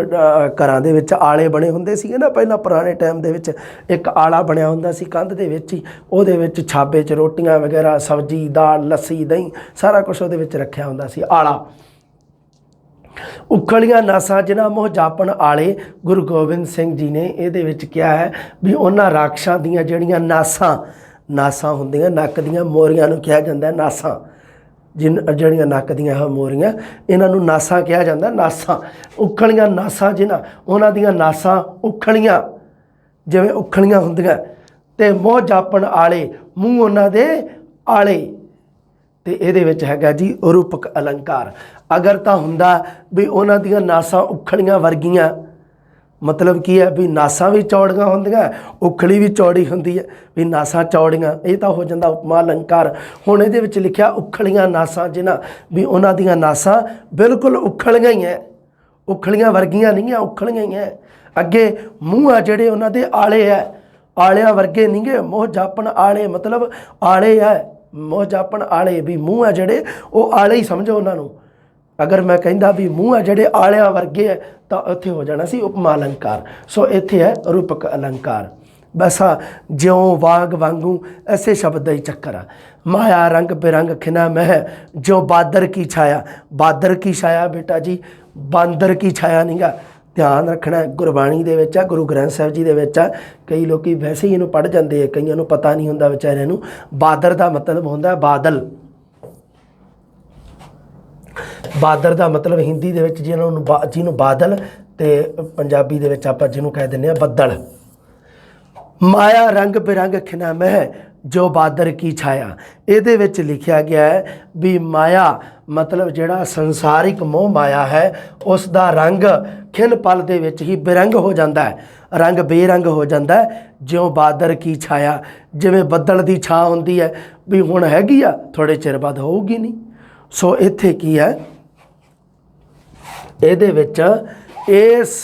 ਘਰਾਂ ਦੇ ਵਿੱਚ ਆਲੇ ਬਣੇ ਹੁੰਦੇ ਸੀਗੇ ਨਾ ਪਹਿਲਾਂ ਪੁਰਾਣੇ ਟਾਈਮ ਦੇ ਵਿੱਚ। ਇੱਕ ਆਲਾ ਬਣਿਆ ਹੁੰਦਾ ਸੀ ਕੰਧ ਦੇ ਵਿੱਚ ਹੀ, ਉਹਦੇ ਵਿੱਚ ਛਾਬੇ 'ਚ ਰੋਟੀਆਂ ਵਗੈਰਾ, ਸਬਜ਼ੀ, ਦਾਲ, ਲੱਸੀ, ਦਹੀਂ ਸਾਰਾ ਕੁਝ ਉਹਦੇ ਵਿੱਚ ਰੱਖਿਆ ਹੁੰਦਾ ਸੀ, ਆਲਾ। ਉਖਲੀਆਂ ਨਾਸਾਂ ਜਿਨ੍ਹਾਂ ਮੋਹ ਜਾਪਣ ਆਲੇ, ਗੁਰੂ ਗੋਬਿੰਦ ਸਿੰਘ ਜੀ ਨੇ ਇਹਦੇ ਵਿੱਚ ਕਿਹਾ ਹੈ ਵੀ ਉਹਨਾਂ ਰਾਖਸ਼ਾਂ ਦੀਆਂ ਜਿਹੜੀਆਂ ਨਾਸਾਂ ਹੁੰਦੀਆਂ, ਨੱਕ ਦੀਆਂ ਮੋਰੀਆਂ ਨੂੰ ਕਿਹਾ ਜਾਂਦਾ ਨਾਸਾਂ। ਜਿਹੜੀਆਂ ਨੱਕ ਦੀਆਂ ਮੋਰੀਆਂ, ਇਹਨਾਂ ਨੂੰ ਨਾਸਾਂ ਕਿਹਾ ਜਾਂਦਾ, ਨਾਸਾਂ। ਉਖਲੀਆਂ ਨਾਸਾਂ ਜਿਨ੍ਹਾਂ, ਉਹਨਾਂ ਦੀਆਂ ਨਾਸਾਂ ਉਖਲੀਆਂ, ਜਿਵੇਂ ਉਖਲੀਆਂ ਹੁੰਦੀਆਂ, ਤੇ ਮੋਹ ਜਾਪਣ ਆਲੇ, ਮੂੰਹ ਉਹਨਾਂ ਦੇ ਆਲੇ। ਤੇ ਇਹਦੇ ਵਿੱਚ ਹੈਗਾ ਜੀ ਰੂਪਕ ਅਲੰਕਾਰ। ਅਗਰ ਤਾਂ ਹੁੰਦਾ ਵੀ ਉਹਨਾਂ ਦੀਆਂ ਨਾਸਾਂ ਉਖਲੀਆਂ ਵਰਗੀਆਂ, मतलब की है भी नासां भी चौड़ियां होंदियां, उखली भी चौड़ी होंदी है, भी नासां चौड़ियां, ये तो हो जाता उपमा अलंकार। हुण इहदे विच लिखिया उखलियां नासां जिन्हां, भी उन्हां दियां नासां बिल्कुल उखलियां ही है, उखलियां वर्गियां नहीं है, उखलियां ही है। अगे मूँह आ जिहड़े उन्हां दे आले है, ਆਲਿਆਂ ਵਰਗੇ ਨਹੀਂਗੇ, ਮੋਹ ਜਾਪਣ ਆਲੇ ਮਤਲਬ ਆਲੇ ਹੈ, ਮੋਹ ਜਾਪਣ ਆਲੇ ਵੀ ਮੂੰਹ ਹੈ ਜਿਹੜੇ ਉਹ ਆਲੇ ਹੀ ਸਮਝੋ ਉਹਨਾਂ ਨੂੰ। ਅਗਰ ਮੈਂ ਕਹਿੰਦਾ ਵੀ ਮੂੰਹ ਹੈ ਜਿਹੜੇ ਆਲਿਆਂ ਵਰਗੇ ਹੈ ਤਾਂ ਉੱਥੇ ਹੋ ਜਾਣਾ ਸੀ ਉਪਮਾ ਅਲੰਕਾਰ। ਸੋ ਇੱਥੇ ਹੈ ਰੂਪਕ ਅਲੰਕਾਰ। ਬਸ ਆ ਜਿਉਂ ਵਾਗ ਵਾਂਗੂ ਐਸੇ ਸ਼ਬਦ ਦਾ ਹੀ ਚੱਕਰ ਆ। ਮਾਇਆ ਰੰਗ ਬਿਰੰਗ ਖਿਨਾ ਮਹਿ ਜੋ ਬਾਦਰ ਕੀ ਛਾਇਆ। ਬਾਦਰ ਕੀ ਛਾਇਆ ਬੇਟਾ ਜੀ, ਬਾਂਦਰ ਕੀ ਛਾਇਆ ਨਹੀਂਗਾ, ਧਿਆਨ ਰੱਖਣਾ। ਗੁਰਬਾਣੀ ਦੇ ਵਿੱਚ ਆ, ਗੁਰੂ ਗ੍ਰੰਥ ਸਾਹਿਬ ਜੀ ਦੇ ਵਿੱਚ ਆ। ਕਈ ਲੋਕ ਵੈਸੇ ਹੀ ਇਹਨੂੰ ਪੜ੍ਹ ਜਾਂਦੇ ਆ, ਕਈਆਂ ਨੂੰ ਪਤਾ ਨਹੀਂ ਹੁੰਦਾ ਵਿਚਾਰਿਆਂ ਨੂੰ। ਬਾਦਰ ਦਾ ਮਤਲਬ ਹੁੰਦਾ ਬਾਦਲ। ਬਾਦਰ ਦਾ ਮਤਲਬ ਹਿੰਦੀ ਦੇ ਵਿੱਚ ਜਿਹਨੂੰ ਬਾਦਲ ਤੇ ਪੰਜਾਬੀ ਦੇ ਵਿੱਚ ਆਪਾਂ ਜਿਹਨੂੰ ਕਹਿ ਦਿੰਦੇ ਆ ਬੱਦਲ। ਮਾਇਆ ਰੰਗ ਬਿਰੰਗ ਖਿਨਾ ਮਹਿ ਜੋ ਬਾਦਰ ਕੀ ਛਾਇਆ। ਇਹਦੇ ਵਿੱਚ ਲਿਖਿਆ ਗਿਆ ਹੈ ਵੀ ਮਾਇਆ ਮਤਲਬ ਜਿਹੜਾ ਸੰਸਾਰਿਕ ਮੋਹ ਮਾਇਆ ਹੈ ਉਸ ਦਾ ਰੰਗ ਖਿਨ ਪਲ ਦੇ ਵਿੱਚ ਹੀ ਬਿਰੰਗ ਹੋ ਜਾਂਦਾ ਹੈ, ਰੰਗ ਬੇਰੰਗ ਹੋ ਜਾਂਦਾ ਹੈ। ਜਿਉਂ ਬਾਦਰ ਕੀ ਛਾਇਆ, ਜਿਵੇਂ ਬੱਦਲ ਦੀ ਛਾਂ ਹੁੰਦੀ ਹੈ ਵੀ ਹੁਣ ਹੈਗੀ ਆ ਥੋੜ੍ਹੇ ਚਿਰ ਬਾਅਦ ਹੋਊਗੀ ਨਹੀਂ। ਸੋ ਇੱਥੇ ਕੀ ਹੈ, ਇਹਦੇ ਵਿੱਚ ਇਸ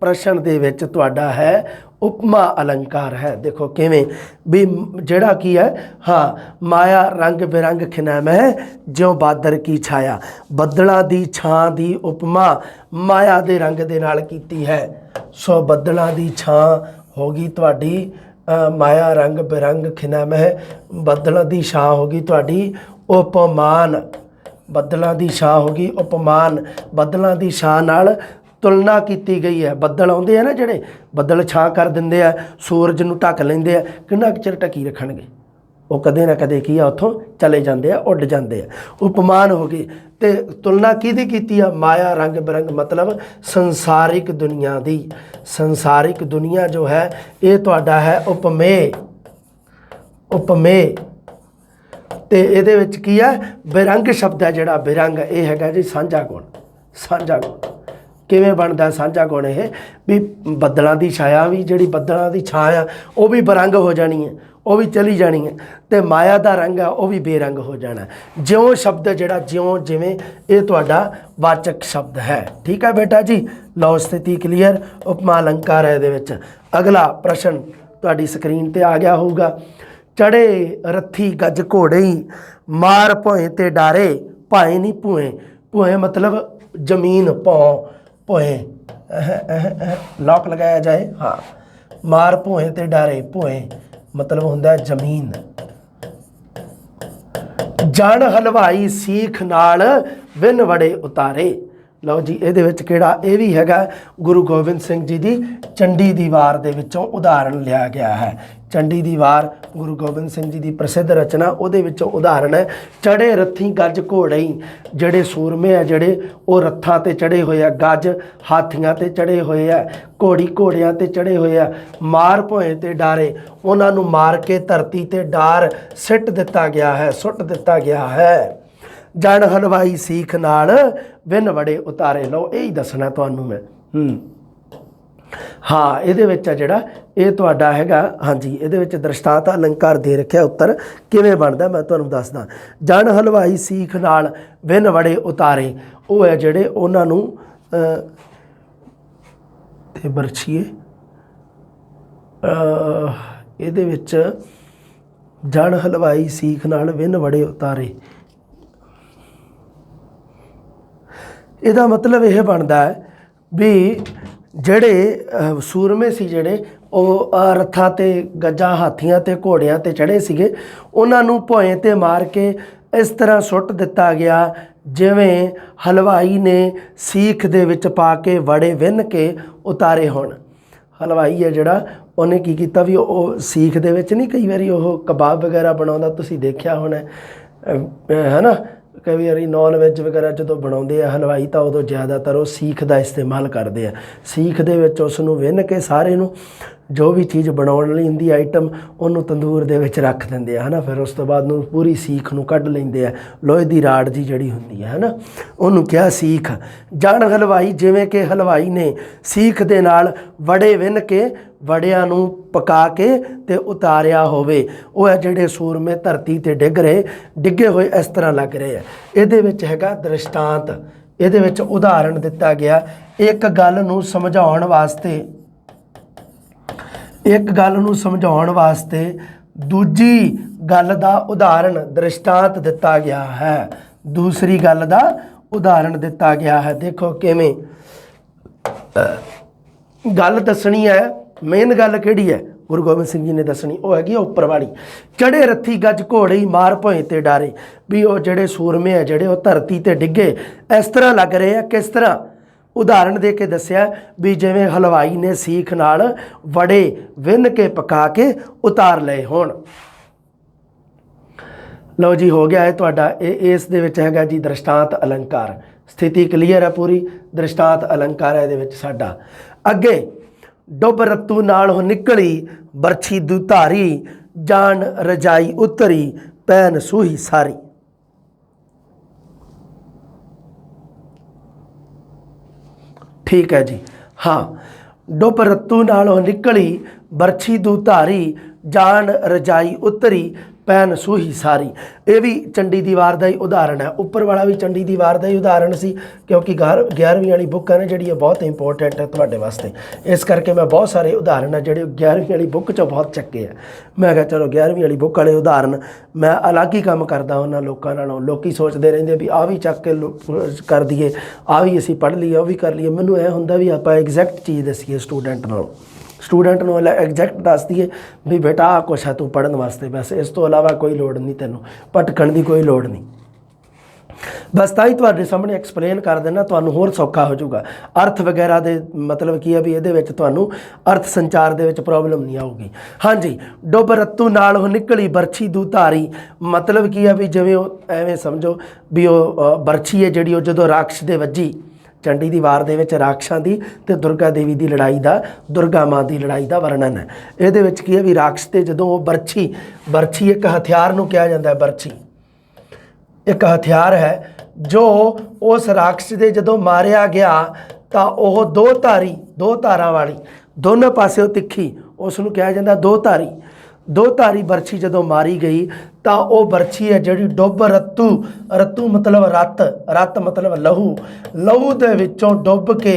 ਪ੍ਰਸ਼ਨ ਦੇ ਵਿੱਚ ਤੁਹਾਡਾ ਹੈ ਉਪਮਾ ਅਲੰਕਾਰ ਹੈ। ਦੇਖੋ ਕਿਵੇਂ ਵੀ ਜਿਹੜਾ ਕੀ ਹੈ, ਹਾਂ ਮਾਇਆ ਰੰਗ ਬਿਰੰਗ ਖਿਨਾ ਮਹਿ ਜਿਉਂ ਬਾਦਰ ਕੀ ਛਾਇਆ। ਬੱਦਲਾਂ ਦੀ ਛਾਂ ਦੀ ਉਪਮਾ ਮਾਇਆ ਦੇ ਰੰਗ ਦੇ ਨਾਲ ਕੀਤੀ ਹੈ। ਸੋ ਬੱਦਲਾਂ ਦੀ ਛਾਂ ਹੋ ਗਈ ਤੁਹਾਡੀ ਮਾਇਆ ਰੰਗ ਬਿਰੰਗ ਖਿਨਾ ਮਹਿ, ਬੱਦਲਾਂ ਦੀ ਛਾਂ ਹੋ ਗਈ ਤੁਹਾਡੀ ਉਪਮਾਨ। ਬੱਦਲਾਂ ਦੀ ਛਾਂ ਹੋ ਗਈ ਉਪਮਾਨ। ਬੱਦਲਾਂ ਦੀ ਛਾਂ ਨਾਲ ਤੁਲਨਾ ਕੀਤੀ ਗਈ ਹੈ। ਬੱਦਲ ਆਉਂਦੇ ਆ ਨਾ ਜਿਹੜੇ, ਬੱਦਲ ਛਾਂ ਕਰ ਦਿੰਦੇ ਆ, ਸੂਰਜ ਨੂੰ ਢੱਕ ਲੈਂਦੇ ਆ, ਕਿੰਨਾ ਕੁ ਚਿਰ ਢੱਕੀ ਰੱਖਣਗੇ, ਉਹ ਕਦੇ ਨਾ ਕਦੇ ਕੀ ਆ ਉੱਥੋਂ ਚਲੇ ਜਾਂਦੇ ਆ, ਉੱਡ ਜਾਂਦੇ ਆ। ਉਪਮਾਨ ਹੋ ਗਈ। ਤੇ ਤੁਲਨਾ ਕਿਹਦੀ ਕੀਤੀ ਆ? ਮਾਇਆ ਰੰਗ ਬਿਰੰਗ ਮਤਲਬ ਸੰਸਾਰਿਕ ਦੁਨੀਆ ਦੀ। ਸੰਸਾਰਿਕ ਦੁਨੀਆ ਜੋ ਹੈ ਇਹ ਤੁਹਾਡਾ ਹੈ ਉਪਮੇय। ਉਪਮੇय ਤੇ ਇਹਦੇ ਵਿੱਚ ਕੀ ਹੈ, ਬਿਰੰਗ ਸ਼ਬਦ ਹੈ ਜਿਹੜਾ ਬਿਰੰਗ, ਇਹ ਹੈਗਾ ਜੀ ਸਾਂਝਾ ਗੁਣ। ਸਾਂਝਾ ਗੁਣ ਕਿਵੇਂ ਬਣਦਾ ਸਾਂਝਾ ਗੁਣ? ਇਹ ਵੀ ਬੱਦਲਾਂ ਦੀ ਛਾਇਆ ਵੀ, ਜਿਹੜੀ ਬੱਦਲਾਂ ਦੀ ਛਾਂ ਆ ਉਹ ਵੀ ਬਰੰਗ ਹੋ ਜਾਣੀ ਹੈ, ਉਹ ਵੀ ਚਲੀ ਜਾਣੀ ਹੈ। ਤੇ ਮਾਇਆ ਦਾ ਰੰਗ ਆ ਉਹ ਵੀ ਬੇਰੰਗ ਹੋ ਜਾਣਾ। ਜਿਉਂ ਸ਼ਬਦ ਜਿਹੜਾ ਜਿਉਂ ਜਿਵੇਂ ਇਹ ਤੁਹਾਡਾ ਵਾਚਕ ਸ਼ਬਦ ਹੈ। ਠੀਕ ਹੈ ਬੇਟਾ ਜੀ, ਲਓ ਸਥਿਤੀ ਕਲੀਅਰ। ਉਪਮਾ ਅਲੰਕਾਰ ਹੈ ਇਹਦੇ ਵਿੱਚ। ਅਗਲਾ ਪ੍ਰਸ਼ਨ ਤੁਹਾਡੀ ਸਕਰੀਨ ਤੇ ਆ ਗਿਆ ਹੋਊਗਾ। ਚੜੇ ਰੱਥੀ ਗੱਜ ਘੋੜੇ ਮਾਰ ਭੋਏ ਤੇ ਡਾਰੇ ਭਾਏ ਨਹੀਂ ਭੂਏ। ਭੂਏ ਮਤਲਬ ਜ਼ਮੀਨ, ਭੌਂ ਭੋਏ ਲੌਕ ਲਗਾਇਆ ਜਾਏ। ਹਾਂ, ਮਾਰ ਭੋਏ ਤੇ ਡਾਰੇ, ਭੋਏ ਮਤਲਬ ਹੁੰਦਾ ਜ਼ਮੀਨ। ਜਣ ਹਲਵਾਈ ਸੀਖ ਨਾਲ ਵਿਨ ਵੜੇ ਉਤਾਰੇ। ਲਓ ਜੀ, ਇਹਦੇ ਵਿੱਚ ਕਿਹੜਾ, ਇਹ ਵੀ ਹੈਗਾ ਗੁਰੂ ਗੋਬਿੰਦ ਸਿੰਘ ਜੀ ਦੀ ਚੰਡੀ ਦੀ ਵਾਰ ਦੇ ਵਿੱਚੋਂ ਉਦਾਹਰਣ ਲਿਆ ਗਿਆ ਹੈ। ਚੰਡੀ ਦੀ ਵਾਰ ਗੁਰੂ ਗੋਬਿੰਦ ਸਿੰਘ ਜੀ ਦੀ ਪ੍ਰਸਿੱਧ ਰਚਨਾ, ਉਹਦੇ ਵਿੱਚੋਂ ਉਦਾਹਰਣ ਹੈ। ਚੜੇ ਰੱਥੀ ਗੱਜ ਘੋੜੇ, ਜਿਹੜੇ ਸੂਰਮੇ ਆ ਜਿਹੜੇ ਉਹ ਰੱਥਾਂ ਤੇ ਚੜੇ ਹੋਏ ਆ, ਗੱਜ ਹਾਥੀਆਂ ਤੇ ਚੜੇ ਹੋਏ ਆ, ਘੋੜੀ ਘੋੜਿਆਂ ਤੇ ਚੜੇ ਹੋਏ ਆ। ਮਾਰ ਭੋਏ ਤੇ ਡਾਰੇ, ਉਹਨਾਂ ਨੂੰ ਮਾਰ ਕੇ ਧਰਤੀ ਤੇ ਡਾਰ ਸਿੱਟ ਦਿੱਤਾ ਗਿਆ ਹੈ, ਸੁੱਟ ਦਿੱਤਾ ਗਿਆ ਹੈ। ਜਣ ਹਲਵਾਈ ਸੀਖ ਨਾਲ ਵਿਨ ਵੜੇ ਉਤਾਰੇ। ਲਓ ਇਹ ਹੀ ਦੱਸਣਾ ਤੁਹਾਨੂੰ ਮੈਂ। ਹਾਂ, ਇਹਦੇ ਵਿੱਚ ਆ ਜਿਹੜਾ ਇਹ ਤੁਹਾਡਾ ਹੈਗਾ, ਹਾਂਜੀ ਇਹਦੇ ਵਿੱਚ ਦ੍ਰਿਸ਼ਟਾਂਤ ਅਲੰਕਾਰ ਦੇ ਰੱਖਿਆ। ਉੱਤਰ ਕਿਵੇਂ ਬਣਦਾ ਮੈਂ ਤੁਹਾਨੂੰ ਦੱਸਦਾ। ਜਣ ਹਲਵਾਈ ਸੀਖ ਨਾਲ ਵਿਨ ਵੜੇ ਉਤਾਰੇ, ਉਹ ਹੈ ਜਿਹੜੇ ਉਹਨਾਂ ਨੂੰ ਤੇ ਬਰਛੀਏ ਇਹਦੇ ਵਿੱਚ ਜਣ ਹਲਵਾਈ ਸੀਖ ਨਾਲ ਵਿਨ ਵੜੇ ਉਤਾਰੇ, ਇਹਦਾ ਮਤਲਬ ਇਹ ਬਣਦਾ ਹੈ ਵੀ ਜਿਹੜੇ ਸੂਰਮੇ ਸੀ ਜਿਹੜੇ ਉਹ ਰੱਥਾਂ ਤੇ ਗੱਜਾਂ ਹਾਥੀਆਂ ਤੇ ਘੋੜਿਆਂ ਤੇ ਚੜ੍ਹੇ ਸੀਗੇ, ਉਹਨਾਂ ਨੂੰ ਭੋਏ ਤੇ ਮਾਰ ਕੇ ਇਸ ਤਰ੍ਹਾਂ ਸੁੱਟ ਦਿੱਤਾ ਗਿਆ ਜਿਵੇਂ ਹਲਵਾਈ ਨੇ ਸੀਖ ਦੇ ਵਿੱਚ ਪਾ ਕੇ ਵੜੇ ਵਿੰਨ ਕੇ ਉਤਾਰੇ ਹੋਣ। ਹਲਵਾਈ ਹੈ ਜਿਹੜਾ, ਉਹਨੇ ਕੀ ਕੀਤਾ ਵੀ ਉਹ ਸੀਖ ਦੇ ਵਿੱਚ ਨਹੀਂ, ਕਈ ਵਾਰੀ ਉਹ ਕਬਾਬ ਵਗੈਰਾ ਬਣਾਉਂਦਾ, ਤੁਸੀਂ ਦੇਖਿਆ ਹੋਣਾ ਹੈ ਨਾ। ਕਈ ਵਾਰੀ ਨੌਨ ਵੈਜ ਵਗੈਰਾ ਜਦੋਂ ਬਣਾਉਂਦੇ ਆ ਹਲਵਾਈ ਤਾਂ ਉਦੋਂ ਜ਼ਿਆਦਾਤਰ ਉਹ ਸੀਖ ਦਾ ਇਸਤੇਮਾਲ ਕਰਦੇ ਆ। ਸੀਖ ਦੇ ਵਿੱਚ ਉਸ ਨੂੰ ਵਿੰਨ ਕੇ ਸਾਰੇ ਨੂੰ ਜੋ ਵੀ ਚੀਜ਼ ਬਣਾਉਣ ਲਈ ਹੁੰਦੀ ਆਈਟਮ ਉਹਨੂੰ ਤੰਦੂਰ ਦੇ ਵਿੱਚ ਰੱਖ ਦਿੰਦੇ ਆ, ਹੈ ਨਾ। ਫਿਰ ਉਸ ਤੋਂ ਬਾਅਦ ਨੂੰ ਪੂਰੀ ਸੀਖ ਨੂੰ ਕੱਢ ਲੈਂਦੇ ਆ, ਲੋਹੇ ਦੀ ਰਾੜ ਦੀ ਜਿਹੜੀ ਹੁੰਦੀ ਹੈ ਨਾ, ਉਹਨੂੰ ਕਿਹਾ ਸੀਖ। ਜਣ ਹਲਵਾਈ, ਜਿਵੇਂ ਕਿ ਹਲਵਾਈ ਨੇ ਸੀਖ ਦੇ ਨਾਲ ਵੜੇ ਵਿੰਨ ਕੇ ਵੜਿਆਂ ਨੂੰ ਪਕਾ ਕੇ ਤੇ ਉਤਾਰਿਆ ਹੋਵੇ। ਉਹ ਹੈ ਜਿਹੜੇ ਸੂਰਮੇ ਧਰਤੀ ਤੇ ਡਿੱਗੇ ਹੋਏ ਇਸ ਤਰ੍ਹਾਂ ਲੱਗ ਰਹੇ ਆ। ਇਹਦੇ ਵਿੱਚ ਹੈਗਾ ਦ੍ਰਿਸ਼ਟਾਂਤ, ਇਹਦੇ ਵਿੱਚ ਉਦਾਹਰਣ ਦਿੱਤਾ ਗਿਆ ਇੱਕ ਗੱਲ ਨੂੰ ਸਮਝਾਉਣ ਵਾਸਤੇ। एक गल नूं समझाउण वास्ते दूजी गल दा उदाहरण दृष्टांत दिता गया है, दूसरी गल दा उदाहरण दिता गया है। देखो किवें गल दसनी है, मेन गल किहड़ी है गुरु गोबिंद सिंह जी ने दसनी, वो हैगी उपर वाली। चढ़े रथी गज घोड़े मार भोए ते डारे, भी वो जिहड़े सूरमे है जिहड़े वो धरती ते डिगे इस तरह लग रहे हैं। किस तरह? उदाहरण दे के दसिया भी जिवें हलवाई ने सीख नाल वड़े विन के पका के उतार लए होण। लो जी हो गया है तुहाडा इस दे विच हैगा जी दृष्टांत अलंकार। स्थिति क्लीयर है पूरी, दृष्टांत अलंकार है इहदे विच साडा। अगे डुब रत्तू नाल हो निकली बरछी दुधारी, जान रजाई उतरी पैन सूही सारी। ठीक है जी, हाँ। डुब रत्तू नालों निकली बरछी दुधारी, जान रजाई उतरी पैन सूही सारी। ये भी चंडी दी वार का ही उदाहरण है। उपर वाला भी चंडी दी वार का ही उदाहरण सी, क्योंकि 11वीं वाली बुक है ना जी बहुत इंपोर्टेंट है तुहाडे वास्ते। इस करके मैं बहुत सारे उदाहरण है जो 11वीं वाली बुक चो बहुत चक्के है। मैं कहा चलो 11वीं वाली बुक वाले उदाहरण मैं अलग ही काम करता उन्होंने लोगों नालों। लोग सोचते रहते भी आ भी चक के कर दिए, आ भी असीं पढ़ लीए, वह भी कर लीए। मैनूं यह हुंदा भी आपां एग्जैक्ट चीज़ दसीए स्टूडेंट नालों, स्टूडेंट को एग्जैक्ट दस दिए भी बेटा आ कुछ है तू पढ़न वास्ते, बस इस तो अलावा कोई लोड़ नहीं, तेनों भटकण की कोई लोड़ नहीं। बस ताई तुहाडे सामने एक्सप्लेन कर देना, तुहानूं होर सौखा हो जाऊगा। अर्थ वगैरह दे मतलब की है भी इहदे विच तुहानूं अर्थ संचार दे विच प्रॉब्लम नहीं आऊगी। हाँ जी, डुब रत्तू नाल हो निकली बरछी दुधारी, मतलब की है भी जिवें एवें समझो भी वो बरछी है जिहड़ी जदों राक्षस दे वजी, चंडी दी वार दे विच राक्षसां दी ते दुर्गा देवी दी लड़ाई दा, दुर्गा माँ दी लड़ाई दा वर्णन है। इहदे विच की है भी राक्षस ते जदों वो बरछी, बरछी एक हथियार नूं कहा जाता है, बरछी एक हथियार है जो उस राक्षस दे जदों मारिया गया तो वह दो धारां वाली दोनों पासे तिखी, उसनूं कहा जाता दो धारी बरछी जदों मारी गई तो वह बरछी है जिहड़ी डुब रत्तू, रत्तू मतलब रत, रत मतलब लहू, लहू दे विचों डुब के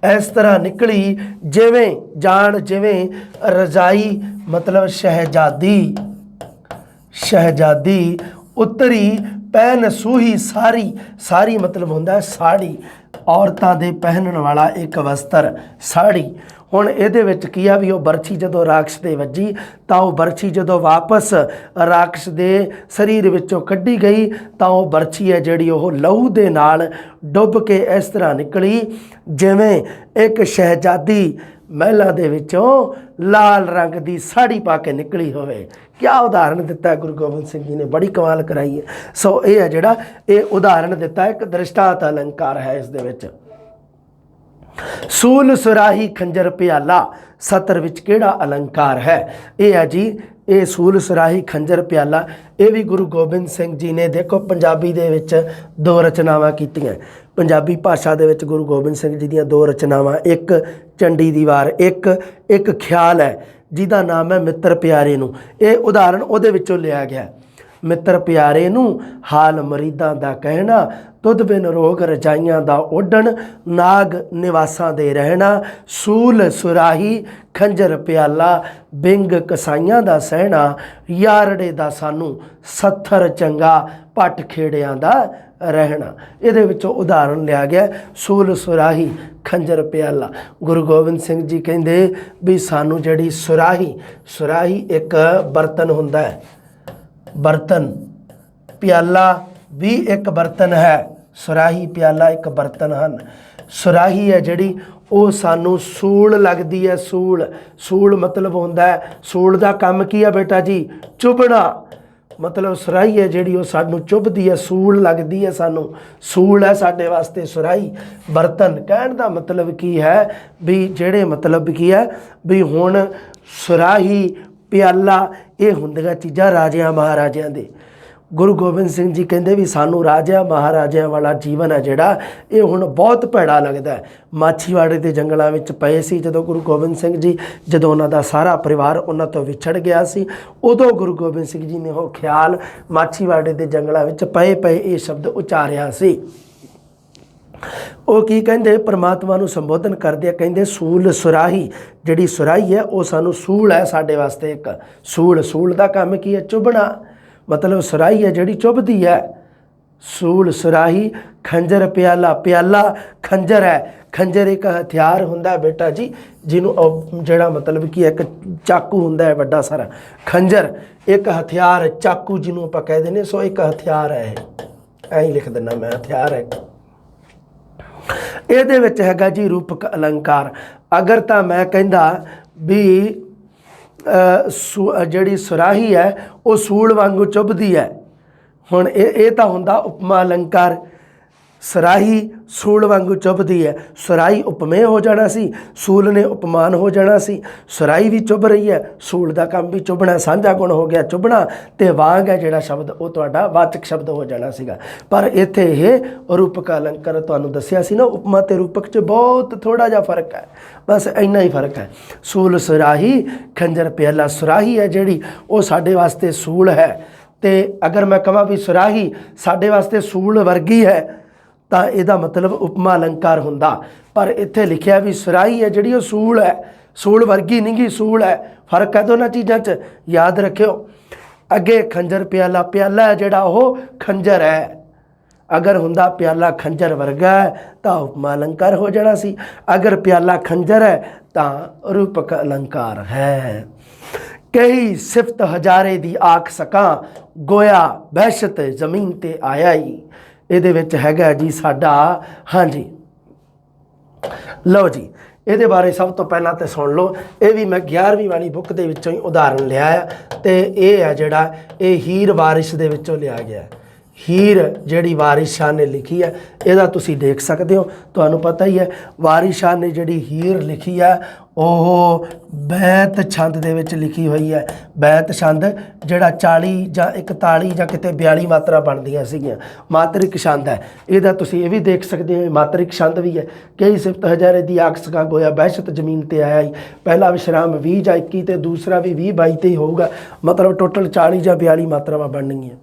इस तरह निकली जिवें जान, जिवें रजाई मतलब शहजादी, शहजादी उतरी पैन सूही सारी, सारी मतलब होंदा है साड़ी, औरतां दे पहनण वाला एक वस्त्र साड़ी। हुण इहदे विच की आ भी वो बरछी जदों राक्षस दे वजी तां वो बरछी जदों वापस राक्षस दे शरीर विचों कड्ढी गई तां वो बरछी है जिहड़ी वो लहू दे नाल डुब के इस तरह निकली जिवें एक शहजादी महलां दे विचों लाल रंग की साड़ी पा के निकली होवे। क्या उदाहरण दिता है गुरु गोबिंद सिंह जी ने, बड़ी कमाल कराई है। सो ये है जिहड़ा ये उदाहरण दिता है, एक दृष्टांत अलंकार है। इस दे विच सूल सुराही खंजर प्याला सतर विच केड़ा अलंकार है? ये है जी ये सूल सुराही खंजर प्याला, ये भी गुरु गोबिंद सिंह जी ने देखो पंजाबी दे विच दो रचनावां कीतियां। पंजाबी भाषा दे विच गुरु गोबिंद सिंह जी दीयां दो रचनावां, एक चंडी दी वार, एक ख्याल है जिहदा नाम है मित्र प्यारे नूं। ये उदाहरण उहदे विचों लिया गया। मित्र प्यारे नूं हाल मरीदां दा कहना, तुध बिन रोग रजाइयां दा ओढ़ण, नाग निवासां दे रहना, सूल सुराही खंजर प्याला, बिंग कसाइयां दा सहना, यारड़े दा सानू सत्थर चंगा, पट खेड़ियां दा रहना। इहदे विचों उदाहरण लिया गया सूल सुराही खंजर प्याला। गुरु गोबिंद सिंह जी कहंदे भी सानू जिहड़ी सुराही, सुराही एक बर्तन हुंदा है, बर्तन, प्याला भी एक बर्तन है, सुराही प्याला एक बर्तन हैं। सुराही है जिहड़ी वो सानू सूल लगदी है, सूल, सूल मतलब होंदा है, सूल दा काम की है बेटा जी? चुभना, मतलब सुराही है जिहड़ी वो सानू चुभदी है, सूल लगदी है सानू, सूल है साडे वास्ते सुराही। बर्तन कहण दा मतलब की है भी जिहड़े मतलब की है भी हुण सुराही प्याला ये हुंदियां चीज़ां राजियां महाराजियां दे। गुरु गोबिंद सिंह जी कहते भी सानू राजिया महाराजिया वाला जीवन है जिहड़ा ये हुण बहुत भैड़ा लगता है। माछीवाड़े के जंगलों में पे सी जदों गुरु गोबिंद सिंह जी, जदों उन्हां दा सारा परिवार उन्हां तो विछड़ गया सी, उदों गुरु गोबिंद सिंह जी ने वो ख्याल माछीवाड़े के जंगलों में पे पे ये शब्द उचारिया सी। ਉਹ ਕੀ ਕਹਿੰਦੇ ਪਰਮਾਤਮਾ ਨੂੰ ਸੰਬੋਧਨ ਕਰਦੇ ਆ, ਕਹਿੰਦੇ ਸੂਲ ਸੁਰਾਹੀ, ਜਿਹੜੀ ਸੁਰਾਹੀ ਹੈ ਉਹ ਸਾਨੂੰ ਸੂਲ ਹੈ ਸਾਡੇ ਵਾਸਤੇ ਇੱਕ। ਸੂਲ ਦਾ ਕੰਮ ਕੀ ਹੈ? ਚੁਭਣਾ, ਮਤਲਬ ਸੁਰਾਹੀ ਹੈ ਜਿਹੜੀ ਚੁਭਦੀ ਹੈ। ਸੂਲ ਸੁਰਾਹੀ, ਖੰਜਰ ਪਿਆਲਾ, ਪਿਆਲਾ ਖੰਜਰ ਹੈ। ਖੰਜਰ ਇੱਕ ਹਥਿਆਰ ਹੁੰਦਾ ਬੇਟਾ ਜੀ, ਜਿਹਨੂੰ ਜਿਹੜਾ ਮਤਲਬ ਕਿ ਇੱਕ ਚਾਕੂ ਹੁੰਦਾ ਹੈ ਵੱਡਾ ਸਾਰਾ। ਖੰਜਰ ਇੱਕ ਹਥਿਆਰ, ਚਾਕੂ ਜਿਹਨੂੰ ਆਪਾਂ ਕਹਿ ਦਿੰਦੇ, ਸੋ ਇੱਕ ਹਥਿਆਰ ਹੈ। ਐਂ ਹੀ ਲਿਖ ਦਿੰਦਾ ਮੈਂ, ਹਥਿਆਰ ਹੈ। ਇਹਦੇ ਵਿੱਚ ਹੈਗਾ ਜੀ ਰੂਪਕ ਅਲੰਕਾਰ। ਅਗਰ ਤਾਂ ਮੈਂ ਕਹਿੰਦਾ ਵੀ ਜਿਹੜੀ ਸੁਰਾਹੀ ਹੈ ਉਹ ਸੂਲ ਵਾਂਗੂ ਚੁੱਭਦੀ ਹੈ, ਹੁਣ ਇਹ ਤਾਂ ਹੁੰਦਾ ਉਪਮਾ ਅਲੰਕਾਰ। ਸੁਰਾਹੀ ਸੂਲ ਵਾਂਗੂ ਚੁੱਭਦੀ ਹੈ, ਸੁਰਾਹੀ ਉਪਮੇय ਹੋ ਜਾਣਾ ਸੀ, ਸੂਲ ਨੇ ਉਪਮਾਨ ਹੋ ਜਾਣਾ ਸੀ। ਸੁਰਾਹੀ ਵੀ ਚੁੱਭ ਰਹੀ ਹੈ, ਸੂਲ ਦਾ ਕੰਮ ਵੀ ਚੁੱਭਣਾ, ਸਾਂਝਾ ਗੁਣ ਹੋ ਗਿਆ ਚੁੱਭਣਾ, ਤੇ ਵਾਂਗ ਹੈ ਜਿਹੜਾ ਸ਼ਬਦ ਉਹ ਤੁਹਾਡਾ ਵਾਚਕ ਸ਼ਬਦ ਹੋ ਜਾਣਾ ਸੀਗਾ। ਪਰ ਇੱਥੇ ਇਹ ਰੂਪਕ ਅਲੰਕਾਰ ਤੁਹਾਨੂੰ ਦੱਸਿਆ ਸੀ ਨਾ, ਉਪਮਾ ਤੇ ਰੂਪਕ 'ਚ ਬਹੁਤ ਥੋੜ੍ਹਾ ਜਿਹਾ ਫਰਕ ਹੈ, ਬਸ ਇੰਨਾ ਹੀ ਫਰਕ ਹੈ। ਸੂਲ ਸੁਰਾਹੀ, ਖੰਜਰ ਪਿਆਲਾ। ਸੁਰਾਹੀ ਹੈ ਜਿਹੜੀ ਉਹ ਸਾਡੇ ਵਾਸਤੇ ਸੂਲ ਹੈ, ਤੇ ਅਗਰ ਮੈਂ ਕਹਾਂ ਵੀ ਸੁਰਾਹੀ ਸਾਡੇ ਵਾਸਤੇ ਸੂਲ ਵਰਗੀ ਹੈ ਤਾਂ ਇਹਦਾ ਮਤਲਬ ਉਪਮਾ ਅਲੰਕਾਰ ਹੁੰਦਾ। ਪਰ ਇੱਥੇ ਲਿਖਿਆ ਵੀ ਸੁਰਾਹੀ ਹੈ ਜਿਹੜੀ ਉਹ ਸੂਲ ਹੈ, ਸੂਲ ਵਰਗੀ ਨਹੀਂ ਗੀ, ਸੂਲ ਹੈ। ਫਰਕ ਹੈ ਦੋਨਾਂ ਚੀਜ਼ਾਂ 'ਚ, ਯਾਦ ਰੱਖਿਓ। ਅੱਗੇ ਖੰਜਰ ਪਿਆਲਾ, ਪਿਆਲਾ ਜਿਹੜਾ ਉਹ ਖੰਜਰ ਹੈ। ਅਗਰ ਹੁੰਦਾ ਪਿਆਲਾ ਖੰਜਰ ਵਰਗਾ ਹੈ ਤਾਂ ਉਪਮਾ ਅਲੰਕਾਰ ਹੋ ਜਾਣਾ ਸੀ। ਅਗਰ ਪਿਆਲਾ ਖੰਜਰ ਹੈ ਤਾਂ ਰੂਪਕ ਅਲੰਕਾਰ ਹੈ। ਕਈ ਸਿਫਤ ਹਜ਼ਾਰੇ ਦੀ ਆਖ ਸਕਾਂ, ਗੋਇਆ ਬਹਿਸ਼ਤ ਜ਼ਮੀਨ ਤੇ ਆਇਆ ਹੀ। ਇਹਦੇ ਵਿੱਚ ਹੈਗਾ ਜੀ ਸਾਡਾ, ਹਾਂਜੀ ਲਓ ਜੀ, ਇਹਦੇ ਬਾਰੇ ਸਭ ਤੋਂ ਪਹਿਲਾਂ ਤਾਂ ਸੁਣ ਲਓ। ਇਹ ਵੀ ਮੈਂ 11ਵੀਂ ਵਾਲੀ ਬੁੱਕ ਦੇ ਵਿੱਚੋਂ ਹੀ ਉਦਾਹਰਣ ਲਿਆ ਆ, ਤੇ ਇਹ ਹੈ ਜਿਹੜਾ ਇਹ ਹੀਰ ਵਾਰਿਸ਼ ਦੇ ਵਿੱਚੋਂ ਲਿਆ ਗਿਆ। ਹੀਰ ਜਿਹੜੀ ਵਾਰਿਸ ਸ਼ਾਹ ਨੇ ਲਿਖੀ ਹੈ, ਇਹਦਾ ਤੁਸੀਂ ਦੇਖ ਸਕਦੇ ਹੋ। ਤੁਹਾਨੂੰ ਪਤਾ ਹੀ ਹੈ ਵਾਰਿਸ ਸ਼ਾਹ ਨੇ ਜਿਹੜੀ ਹੀਰ ਲਿਖੀ ਹੈ ਉਹ ਬੈਤ ਛੰਦ ਦੇ ਵਿੱਚ ਲਿਖੀ ਹੋਈ ਹੈ। ਬੈਤ ਛੰਦ ਜਿਹੜਾ 40 ਜਾਂ 41 ਜਾਂ ਕਿਤੇ 42 ਮਾਤਰਾ ਬਣਦੀਆਂ ਸੀਗੀਆਂ, ਮਾਤਰਿਕ ਛੰਦ ਹੈ। ਇਹਦਾ ਤੁਸੀਂ ਇਹ ਵੀ ਦੇਖ ਸਕਦੇ ਹੋ, ਮਾਤਰਿਕ ਛੰਦ ਵੀ ਹੈ। ਕਈ ਸਿਫਤ ਹਜ਼ਾਰੇ ਦੀ ਆਖ ਸਕਾ, ਗੋਇਆ ਬਹਿਸ਼ਤ ਜ਼ਮੀਨ ਤੇ ਆਇਆ ਹੀ। ਪਹਿਲਾ ਵਿਸ਼ਰਾਮ 20 ਜਾਂ 21 ਤੇ ਦੂਸਰਾ ਵੀ 20 22 ਤੇ ਹੀ ਹੋਊਗਾ, ਮਤਲਬ ਟੋਟਲ 40 ਜਾਂ 42 ਮਾਤਰਾਵਾਂ ਬਣਨਗੀਆਂ।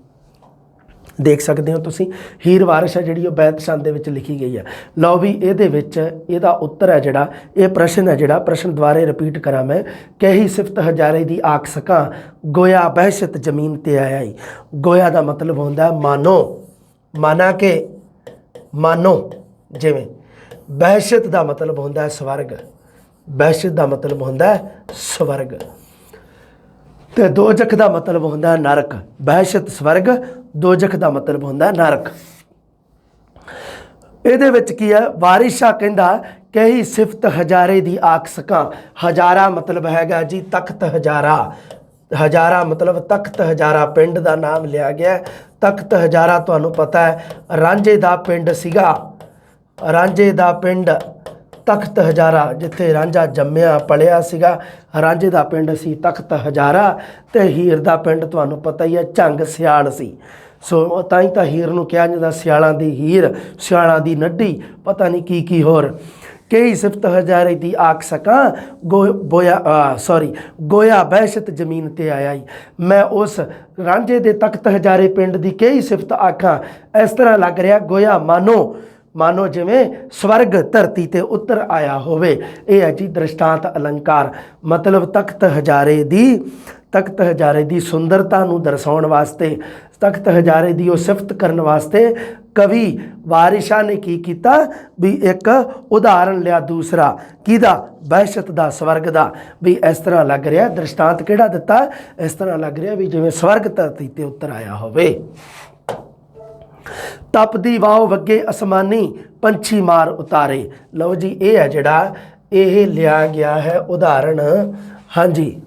ਦੇਖ ਸਕਦੇ ਹੋ ਤੁਸੀਂ। ਹੀਰ ਵਾਰਿਸ਼ ਹੈ ਜਿਹੜੀ ਉਹ ਬੈਤ ਛੰਦ ਦੇ ਵਿੱਚ ਲਿਖੀ ਗਈ ਹੈ। ਲਓ ਵੀ ਇਹਦੇ ਵਿੱਚ ਇਹਦਾ ਉੱਤਰ ਹੈ ਜਿਹੜਾ, ਇਹ ਪ੍ਰਸ਼ਨ ਹੈ ਜਿਹੜਾ, ਪ੍ਰਸ਼ਨ ਦੁਬਾਰੇ ਰਿਪੀਟ ਕਰਾਂ ਮੈਂ। ਕਹੀ ਸਿਫਤ ਹਜ਼ਾਰੇ ਦੀ ਆਖ ਸਕਾਂ, ਗੋਇਆ ਬਹਿਸ਼ਤ ਜ਼ਮੀਨ ਤੇ ਆਇਆ ਹੀ। ਗੋਇਆ ਦਾ ਮਤਲਬ ਹੁੰਦਾ ਮਾਨੋ, ਮਾਨਾ ਕੇ ਮਾਨੋ ਜਿਵੇਂ। ਬਹਿਸ਼ਤ ਦਾ ਮਤਲਬ ਹੁੰਦਾ ਸਵਰਗ, ਬਹਿਸ਼ਤ ਦਾ ਮਤਲਬ ਹੁੰਦਾ ਸਵਰਗ। ਤੇ ਦੋਜਖ ਦਾ ਮਤਲਬ ਹੁੰਦਾ ਨਰਕ। ਬਹਿਸ਼ਤ ਸਵਰਗ, ਦੋਜਖ ਦਾ ਮਤਲਬ ਹੁੰਦਾ ਨਰਕ। ਇਹਦੇ ਵਿੱਚ ਕੀ ਹੈ, ਵਾਰਿਸ ਸ਼ਾਹ ਕਹਿੰਦਾ ਕਹੀ ਸਿਫਤ ਹਜ਼ਾਰੇ ਦੀ ਆਖ ਸਕਾਂ। ਹਜ਼ਾਰਾ ਮਤਲਬ ਹੈਗਾ ਜੀ ਤਖਤ ਹਜ਼ਾਰਾ। ਹਜ਼ਾਰਾ ਮਤਲਬ ਤਖਤ ਹਜ਼ਾਰਾ, ਪਿੰਡ ਦਾ ਨਾਮ ਲਿਆ ਗਿਆ। ਤਖਤ ਹਜ਼ਾਰਾ ਤੁਹਾਨੂੰ ਪਤਾ ਹੈ ਰਾਂਝੇ ਦਾ ਪਿੰਡ ਸੀਗਾ। ਰਾਂਝੇ ਦਾ ਪਿੰਡ ਤਖਤ ਹਜ਼ਾਰਾ, ਜਿੱਥੇ ਰਾਂਝਾ ਜੰਮਿਆ ਪਲਿਆ ਸੀਗਾ, ਰਾਂਝੇ ਦਾ ਪਿੰਡ ਸੀ ਤਖਤ ਹਜ਼ਾਰਾ। ਤੇ ਹੀਰ ਦਾ ਪਿੰਡ ਤੁਹਾਨੂੰ ਪਤਾ ਹੀ ਹੈ ਝੰਗ ਸਿਆਲ ਸੀ। ਸੋ ਤਾਂ ਹੀ ਤਾਂ ਹੀਰ ਨੂੰ ਕਿਹਾ ਜਾਂਦਾ ਸਿਆਲਾਂ ਦੀ ਹੀਰ, ਸਿਆਲਾਂ ਦੀ ਨੱਢੀ, ਪਤਾ ਨਹੀਂ ਕੀ ਹੋਰ। ਕਈ ਸਿਫਤ ਹਜ਼ਾਰੇ ਦੀ ਆਖ ਸਕਾਂ, ਗੋਇਆ ਬਹਿਸ਼ਤ ਜ਼ਮੀਨ ਤੇ ਆਇਆ ਹੀ। ਮੈਂ ਉਸ ਰਾਂਝੇ ਦੇ ਤਖਤ ਹਜ਼ਾਰੇ ਪਿੰਡ ਦੀ ਕਈ ਸਿਫਤ ਆਖਾਂ, ਇਸ ਤਰ੍ਹਾਂ ਲੱਗ ਰਿਹਾ ਗੋਇਆ ਮਾਨੋ ਜਿਵੇਂ ਸਵਰਗ ਧਰਤੀ ਤੇ ਉੱਤਰ ਆਇਆ ਹੋਵੇ। ਇਹ ਹੈ ਜੀ ਦ੍ਰਿਸ਼ਟਾਂਤ ਅਲੰਕਾਰ। ਮਤਲਬ ਤਖਤ ਹਜ਼ਾਰੇ ਦੀ ਸੁੰਦਰਤਾ ਨੂੰ ਦਰਸਾਉਣ ਵਾਸਤੇ, ਤਖਤ ਹਜ਼ਾਰੇ ਦੀ ਉਹ ਸਿਫਤ ਕਰਨ ਵਾਸਤੇ ਕਵੀ ਵਾਰਿਸ ਸ਼ਾਹ ਨੇ ਕੀ ਕੀਤਾ ਵੀ ਇੱਕ ਉਦਾਹਰਣ ਲਿਆ ਦੂਸਰਾ, ਕਿਹਦਾ? ਬਹਿਸ਼ਤ ਦਾ, ਸਵਰਗ ਦਾ। ਵੀ ਇਸ ਤਰ੍ਹਾਂ ਲੱਗ ਰਿਹਾ, ਦ੍ਰਿਸ਼ਟਾਂਤ ਕਿਹੜਾ ਦਿੱਤਾ? ਇਸ ਤਰ੍ਹਾਂ ਲੱਗ ਰਿਹਾ ਵੀ ਜਿਵੇਂ ਸਵਰਗ ਧਰਤੀ ਤੇ ਉੱਤਰ ਆਇਆ ਹੋਵੇ। ਤਪਦੀ ਵਾਓ ਵੱਗੇ ਅਸਮਾਨੀ, ਪੰਛੀ ਮਾਰ ਉਤਾਰੇ। ਲਓ ਜੀ ਇਹ ਹੈ ਜਿਹੜਾ ਇਹ ਲਿਆ ਗਿਆ ਹੈ ਉਦਾਹਰਣ, ਹਾਂਜੀ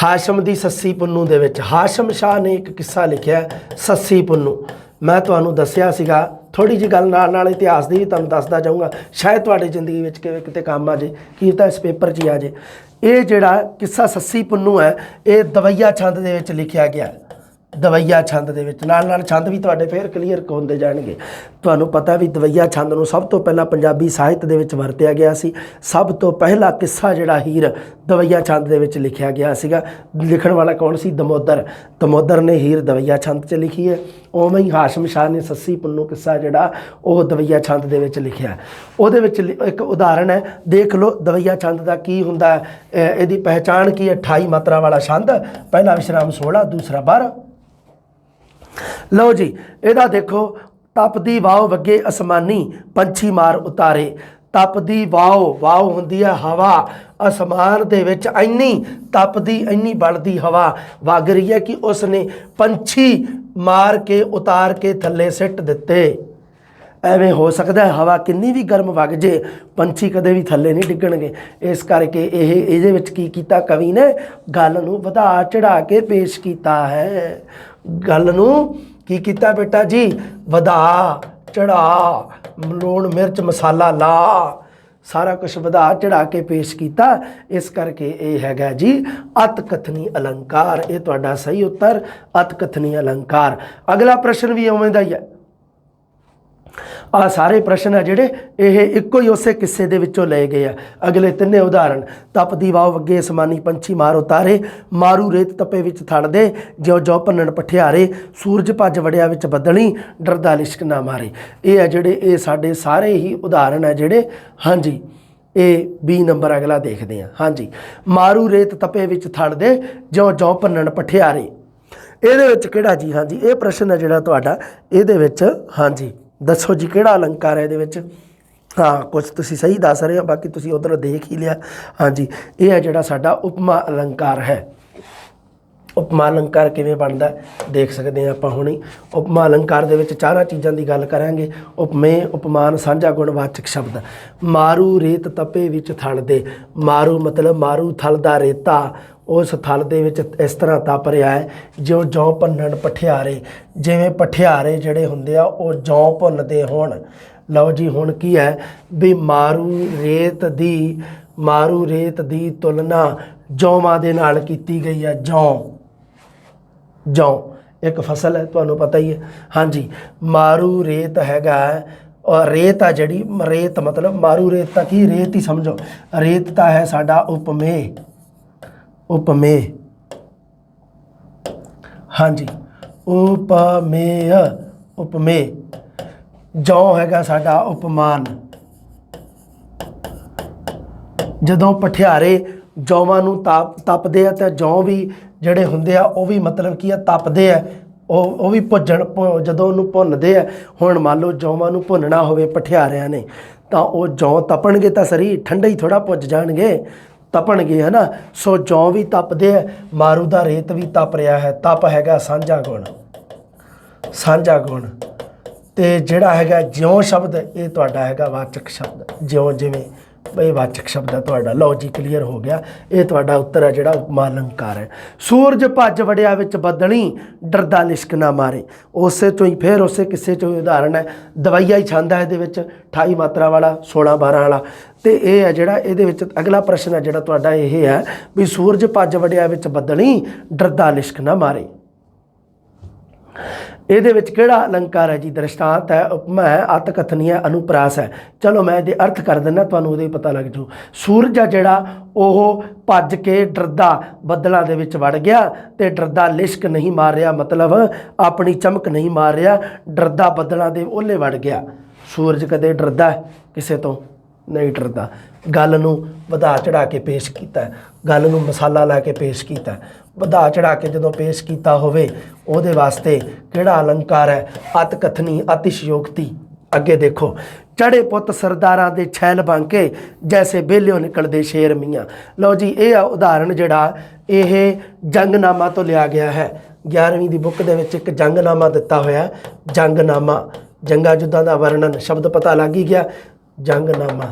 ਹਾਸ਼ਮ ਦੀ ਸੱਸੀ ਪੁੰਨੂ ਦੇ ਵਿੱਚ। ਹਾਸ਼ਮ ਸ਼ਾਹ ਨੇ ਇੱਕ ਕਿੱਸਾ ਲਿਖਿਆ ਸੱਸੀ ਪੁੰਨੂ। ਮੈਂ ਤੁਹਾਨੂੰ ਦੱਸਿਆ ਸੀਗਾ, ਥੋੜੀ ਜਿਹੀ ਗੱਲ ਨਾਲ ਇਤਿਹਾਸ ਦੀ ਵੀ ਤੁਹਾਨੂੰ ਦੱਸਦਾ ਜਾਊਂਗਾ, ਸ਼ਾਇਦ ਤੁਹਾਡੀ ਜ਼ਿੰਦਗੀ ਵਿੱਚ ਕਿਤੇ ਕੰਮ ਆ ਜੇ, ਕੀ ਤਾਂ ਇਸ ਪੇਪਰ 'ਚ ਹੀ ਆ ਜੇ। ਇਹ ਜਿਹੜਾ ਕਿੱਸਾ ਸੱਸੀ ਪੁੰਨੂ ਹੈ ਇਹ ਦਵਈਆ ਛੰਦ ਦੇ ਵਿੱਚ ਲਿਖਿਆ ਗਿਆ। ਦਵਈਆ ਛੰਦ ਦੇ ਵਿੱਚ ਨਾਲ ਛੰਦ ਵੀ ਤੁਹਾਡੇ ਫੇਰ ਕਲੀਅਰ ਹੁੰਦੇ ਜਾਣਗੇ। ਤੁਹਾਨੂੰ ਪਤਾ ਵੀ ਦਵਈਆ ਛੰਦ ਨੂੰ ਸਭ ਤੋਂ ਪਹਿਲਾਂ ਪੰਜਾਬੀ ਸਾਹਿਤ ਦੇ ਵਿੱਚ ਵਰਤਿਆ ਗਿਆ ਸੀ। ਸਭ ਤੋਂ ਪਹਿਲਾ ਕਿੱਸਾ ਜਿਹੜਾ ਹੀਰ ਦਵਈਆ ਛੰਦ ਦੇ ਵਿੱਚ ਲਿਖਿਆ ਗਿਆ ਸੀਗਾ। ਲਿਖਣ ਵਾਲਾ ਕੌਣ ਸੀ? ਦਮੋਦਰ। ਦਮੋਦਰ ਨੇ ਹੀਰ ਦਵਈਆ ਛੰਦ 'ਚ ਲਿਖੀ ਹੈ। ਉਵੇਂ ਹੀ ਹਾਸ਼ਮ ਸ਼ਾਹ ਨੇ ਸੱਸੀ ਪੁੰਨੂ ਕਿੱਸਾ ਜਿਹੜਾ ਉਹ ਦਵਈਆ ਛੰਦ ਦੇ ਵਿੱਚ ਲਿਖਿਆ। ਉਹਦੇ ਵਿੱਚ ਇੱਕ ਉਦਾਹਰਨ ਹੈ, ਦੇਖ ਲਓ ਦਵਈਆ ਛੰਦ ਦਾ ਕੀ ਹੁੰਦਾ ਹੈ, ਇਹਦੀ ਪਹਿਚਾਣ ਕੀ ਹੈ। 28 ਮਾਤਰਾ ਵਾਲਾ ਛੰਦ, ਪਹਿਲਾ ਵਿਸ਼ਰਾਮ 16, ਦੂਸਰਾ 12। ਲਓ ਜੀ ਇਹਦਾ ਦੇਖੋ, ਤਪਦੀ ਵਾਓ ਵੱਗੇ ਅਸਮਾਨੀ ਪੰਛੀ ਮਾਰ ਉਤਾਰੇ। ਤਪਦੀ ਵਾਓ, ਵਾਓ ਹੁੰਦੀ ਹੈ ਹਵਾ, ਅਸਮਾਨ ਦੇ ਵਿੱਚ ਇੰਨੀ ਤਪਦੀ ਇੰਨੀ ਬਲਦੀ ਹਵਾ ਵਗ ਰਹੀ ਹੈ ਕਿ ਉਸ ਨੇ ਪੰਛੀ ਮਾਰ ਕੇ ਉਤਾਰ ਕੇ ਥੱਲੇ ਸਿੱਟ ਦਿੱਤੇ। ਐਵੇਂ ਹੋ ਸਕਦਾ ਹੈ ਹਵਾ ਕਿੰਨੀ ਵੀ ਗਰਮ ਵਗ ਜੇ, ਪੰਛੀ ਕਦੇ ਵੀ ਥੱਲੇ ਨਹੀਂ ਡਿੱਗਣਗੇ। ਇਸ ਕਰਕੇ ਇਹਦੇ ਵਿੱਚ ਕੀ ਕੀਤਾ ਕਵੀ ਨੇ, ਗੱਲ ਨੂੰ ਵਧਾ ਚੜਾ ਕੇ ਪੇਸ਼ ਕੀਤਾ ਹੈ। ਗੱਲ ਨੂੰ ਕੀ ਕੀਤਾ ਬੇਟਾ ਜੀ, ਵਧਾ ਚੜਾ, ਲੂਣ ਮਿਰਚ ਮਸਾਲਾ ਲਾ, ਸਾਰਾ ਕੁਝ ਵਧਾ ਚੜਾ ਕੇ ਪੇਸ਼ ਕੀਤਾ। ਇਸ ਕਰਕੇ ਇਹ ਹੈਗਾ ਜੀ ਅਤ ਕਥਨੀ ਅਲੰਕਾਰ। ਇਹ ਤੁਹਾਡਾ ਸਹੀ ਉੱਤਰ ਅਤ ਕਥਨੀ ਅਲੰਕਾਰ। ਅਗਲਾ ਪ੍ਰਸ਼ਨ ਵੀ ਉਵੇਂ ਦਾ ਹੀ ਹੈ। ਆ ਸਾਰੇ ਪ੍ਰਸ਼ਨ ਹੈ ਜਿਹੜੇ ਇਹ ਇੱਕੋ ਹੀ ਉਸੇ ਕਿੱਸੇ ਦੇ ਵਿੱਚੋਂ ਲਏ ਗਏ ਆ। ਅਗਲੇ ਤਿੰਨੇ ਉਦਾਹਰਣ, ਤਪਦੀ ਵਾਓ ਵੱਗੇ ਅਸਮਾਨੀ ਪੰਛੀ ਮਾਰ ਉਤਾਰੇ, ਮਾਰੂ ਰੇਤ ਤਪੇ ਵਿੱਚ ਥੜਦੇ, ਜਿਉ ਜੋ ਭੰਨਣ ਪਠਿਆਰੇ, ਸੂਰਜ ਭੱਜ ਵੜਿਆ ਵਿੱਚ ਬੱਦਲੀ, ਡਰਦਾ ਲਿਸ਼ਕ ਨਾ ਮਾਰੇ। ਇਹ ਹੈ ਜਿਹੜੇ ਇਹ ਸਾਡੇ ਸਾਰੇ ਹੀ ਉਦਾਹਰਣ ਹੈ ਜਿਹੜੇ। ਹਾਂਜੀ ਇਹ 20 ਨੰਬਰ ਅਗਲਾ ਦੇਖਦੇ ਹਾਂ। ਹਾਂਜੀ, ਮਾਰੂ ਰੇਤ ਤਪੇ ਵਿੱਚ ਥੜਦੇ, ਜਿਉ ਜੋ ਭੰਨਣ ਪਠਿਆਰੇ। ਇਹਦੇ ਵਿੱਚ ਕਿਹੜਾ ਜੀ, ਹਾਂਜੀ ਇਹ ਪ੍ਰਸ਼ਨ ਹੈ ਜਿਹੜਾ ਤੁਹਾਡਾ, ਇਹਦੇ ਵਿੱਚ ਹਾਂਜੀ ਦੱਸੋ ਜੀ ਕਿਹੜਾ ਅਲੰਕਾਰ ਹੈ ਇਹਦੇ ਵਿੱਚ। ਹਾਂ ਕੁਛ ਤੁਸੀਂ ਸਹੀ ਦੱਸ ਰਹੇ ਹੋ, ਬਾਕੀ ਤੁਸੀਂ ਉੱਧਰ ਦੇਖ ਹੀ ਲਿਆ। ਹਾਂਜੀ ਇਹ ਹੈ ਜਿਹੜਾ ਸਾਡਾ ਉਪਮਾ ਅਲੰਕਾਰ ਹੈ। ਉਪਮਾ ਅਲੰਕਾਰ ਕਿਵੇਂ ਬਣਦਾ ਦੇਖ ਸਕਦੇ ਹਾਂ ਆਪਾਂ ਹੁਣੀ। ਉਪਮਾ ਅਲੰਕਾਰ ਦੇ ਵਿੱਚ ਚਾਰਾਂ ਚੀਜ਼ਾਂ ਦੀ ਗੱਲ ਕਰਾਂਗੇ। ਉਪਮੇय, ਉਪਮਾਨ, ਸਾਂਝਾ ਗੁਣਵਾਚਕ ਸ਼ਬਦ। ਮਾਰੂ ਰੇਤ ਤਪੇ ਵਿੱਚ ਥੜਦੇ, ਮਾਰੂ ਮਤਲਬ ਮਾਰੂ ਥਲ ਦਾ ਰੇਤਾ, ਉਸ ਥਲ ਦੇ ਵਿੱਚ ਇਸ ਤਰ੍ਹਾਂ ਤਪ ਰਿਹਾ ਹੈ ਜਿਉਂ ਜੌਂ ਭੁੰਨਣ ਪਠਿਆਰੇ, ਜਿਵੇਂ ਪਠਿਆਰੇ ਜਿਹੜੇ ਹੁੰਦੇ ਆ ਉਹ ਜੌਂ ਭੁੰਨਦੇ ਹੋਣ। ਲਓ ਜੀ ਹੁਣ ਕੀ ਹੈ ਵੀ ਮਾਰੂ ਰੇਤ ਦੀ ਤੁਲਨਾ ਜੌਂਾਂ ਦੇ ਨਾਲ ਕੀਤੀ ਗਈ ਹੈ। ਜੌਂ ਇੱਕ ਫਸਲ ਹੈ, ਤੁਹਾਨੂੰ ਪਤਾ ਹੀ ਹੈ। ਹਾਂਜੀ ਮਾਰੂ ਰੇਤ ਹੈਗਾ ਔਰ ਰੇਤ ਆ ਜਿਹੜੀ, ਰੇਤ ਮਤਲਬ ਮਾਰੂ ਰੇਤ ਤਾਂ ਕੀ, ਰੇਤ ਹੀ ਸਮਝੋ। ਰੇਤ ਤਾਂ ਹੈ ਸਾਡਾ ਉਪਮੇय। ਹਾਂਜੀ ਉਪਮੇय। ਜੌਂ ਹੈਗਾ ਸਾਡਾ ਉਪਮਾਨ। ਜਦੋਂ ਪਠਿਆਰੇ ਜੌਂਾਂ ਨੂੰ ਤਪਦੇ ਆ ਤਾਂ ਜੌਂ ਵੀ ਜਿਹੜੇ ਹੁੰਦੇ ਆ ਉਹ ਵੀ ਮਤਲਬ ਕੀ ਆ, ਤਪਦੇ ਆ, ਉਹ ਵੀ ਜਦੋਂ ਉਹਨੂੰ ਭੁੰਨਦੇ ਆ। ਹੁਣ ਮੰਨ ਲਓ ਜੌਂਾਂ ਨੂੰ ਭੁੰਨਣਾ ਹੋਵੇ ਪਠਿਆਰਿਆਂ ਨੇ ਤਾਂ ਉਹ ਜੌਂ ਤਪਣਗੇ ਤਾਂ ਸਰੀ, ਠੰਡੇ ਹੀ ਥੋੜ੍ਹਾ ਭੁੱਜ ਜਾਣਗੇ, ਤਪਣਗੇ ਹੈ ਨਾ। ਸੋ ਜੌਂ ਵੀ ਤਪਦੇ ਆ, ਮਾਰੂ ਦਾ ਰੇਤ ਵੀ ਤਪ ਰਿਹਾ ਹੈ। ਤਪ ਹੈਗਾ ਸਾਂਝਾ ਗੁਣ। ਤੇ ਜਿਹੜਾ ਹੈਗਾ ਜਿਉਂ ਸ਼ਬਦ ਇਹ ਤੁਹਾਡਾ ਹੈਗਾ ਵਾਚਕ ਸ਼ਬਦ। ਜਿਉਂ ਜਿਵੇਂ ਇਹ ਵਾਚਕ ਸ਼ਬਦ ਹੈ ਤੁਹਾਡਾ। ਲਓ ਜੀ ਕਲੀਅਰ ਹੋ ਗਿਆ। ਇਹ ਤੁਹਾਡਾ ਉੱਤਰ ਹੈ ਜਿਹੜਾ ਉਪਮਾ ਅਲੰਕਾਰ ਹੈ। ਸੂਰਜ ਭੱਜ ਵੜਿਆ ਵਿੱਚ ਬੱਦਲੀ, ਡਰਦਾ ਲਿਸ਼ਕ ਨਾ ਮਾਰੇ। ਉਸੇ ਤੋਂ ਹੀ ਫਿਰ ਉਸੇ ਕਿਸੇ ਚੋਂ ਹੀ ਉਦਾਹਰਣ ਹੈ। ਦਵਾਈਆ ਹੀ ਛੰਦ ਹੈ ਇਹਦੇ ਵਿੱਚ, 28 ਮਾਤਰਾ ਵਾਲਾ, 16 12 ਵਾਲਾ। ਤੇ ਇਹ ਹੈ ਜਿਹੜਾ ਇਹਦੇ ਵਿੱਚ ਅਗਲਾ ਪ੍ਰਸ਼ਨ ਹੈ ਜਿਹੜਾ ਤੁਹਾਡਾ ਇਹ ਹੈ ਵੀ ਸੂਰਜ ਭੱਜ ਵੜਿਆ ਵਿੱਚ ਬੱਦਲੀ, ਡਰਦਾ ਲਿਸ਼ਕ ਨਾ ਮਾਰੇ। ਇਹਦੇ ਵਿੱਚ ਕਿਹੜਾ ਅਲੰਕਾਰ ਹੈ ਜੀ, ਦ੍ਰਿਸ਼ਟਾਂਤ ਹੈ, ਉਪਮਾ ਹੈ, ਅਤ ਕਥਨੀ ਹੈ, ਅਨੁਪਰਾਸ ਹੈ। ਚਲੋ ਮੈਂ ਇਹਦੇ ਅਰਥ ਕਰ ਦਿੰਦਾ, ਤੁਹਾਨੂੰ ਉਹਦੇ ਪਤਾ ਲੱਗ ਜੂ। ਸੂਰਜ ਆ ਜਿਹੜਾ ਉਹ ਭੱਜ ਕੇ ਡਰਦਾ ਬੱਦਲਾਂ ਦੇ ਵਿੱਚ ਵੜ ਗਿਆ ਤੇ ਡਰਦਾ ਲਿਸ਼ਕ ਨਹੀਂ ਮਾਰ ਰਿਹਾ, ਮਤਲਬ ਆਪਣੀ ਚਮਕ ਨਹੀਂ ਮਾਰ ਰਿਹਾ, ਡਰਦਾ ਬੱਦਲਾਂ ਦੇ ਓਲੇ ਵੜ ਗਿਆ। ਸੂਰਜ ਕਦੇ ਡਰਦਾ ਕਿਸੇ ਤੋਂ ਨਹੀਂ ਡਰਦਾ। ਗੱਲ ਨੂੰ ਵਧਾ ਚੜਾ ਕੇ ਪੇਸ਼ ਕੀਤਾ, ਗੱਲ ਨੂੰ ਮਸਾਲਾ ਲਾ ਕੇ ਪੇਸ਼ ਕੀਤਾ। ਵਧਾ ਚੜਾ ਕੇ ਜਦੋਂ ਪੇਸ਼ ਕੀਤਾ ਹੋਵੇ ਉਹਦੇ ਵਾਸਤੇ ਕਿਹੜਾ ਅਲੰਕਾਰ ਹੈ, ਅਤ ਕਥਨੀ, ਅਤਿਸ਼ਯੋਕਤੀ। ਅੱਗੇ ਦੇਖੋ, ਚੜੇ ਪੁੱਤ ਸਰਦਾਰਾਂ ਦੇ छैल ਬਾਂਕੇ, ਜੈਸੇ ਬੇਲਿਓ ਨਿਕਲਦੇ ਸ਼ੇਰ ਮੀਆਂ। ਲਓ ਜੀ ਇਹ ਆ ਉਦਾਹਰਣ ਜਿਹੜਾ ਇਹ ਜੰਗਨਾਮਾ ਤੋਂ ਲਿਆ ਗਿਆ ਹੈ। 11ਵੀਂ ਦੀ ਬੁੱਕ ਦੇ ਵਿੱਚ ਇੱਕ ਜੰਗਨਾਮਾ ਦਿੱਤਾ ਹੋਇਆ। ਜੰਗਨਾਮਾ, ਜੰਗਾਂ ਯੁੱਧਾਂ ਦਾ ਵਰਣਨ, ਸ਼ਬਦ ਪਤਾ ਲੱਗ ਹੀ ਗਿਆ। ਜੰਗਨਾਮਾ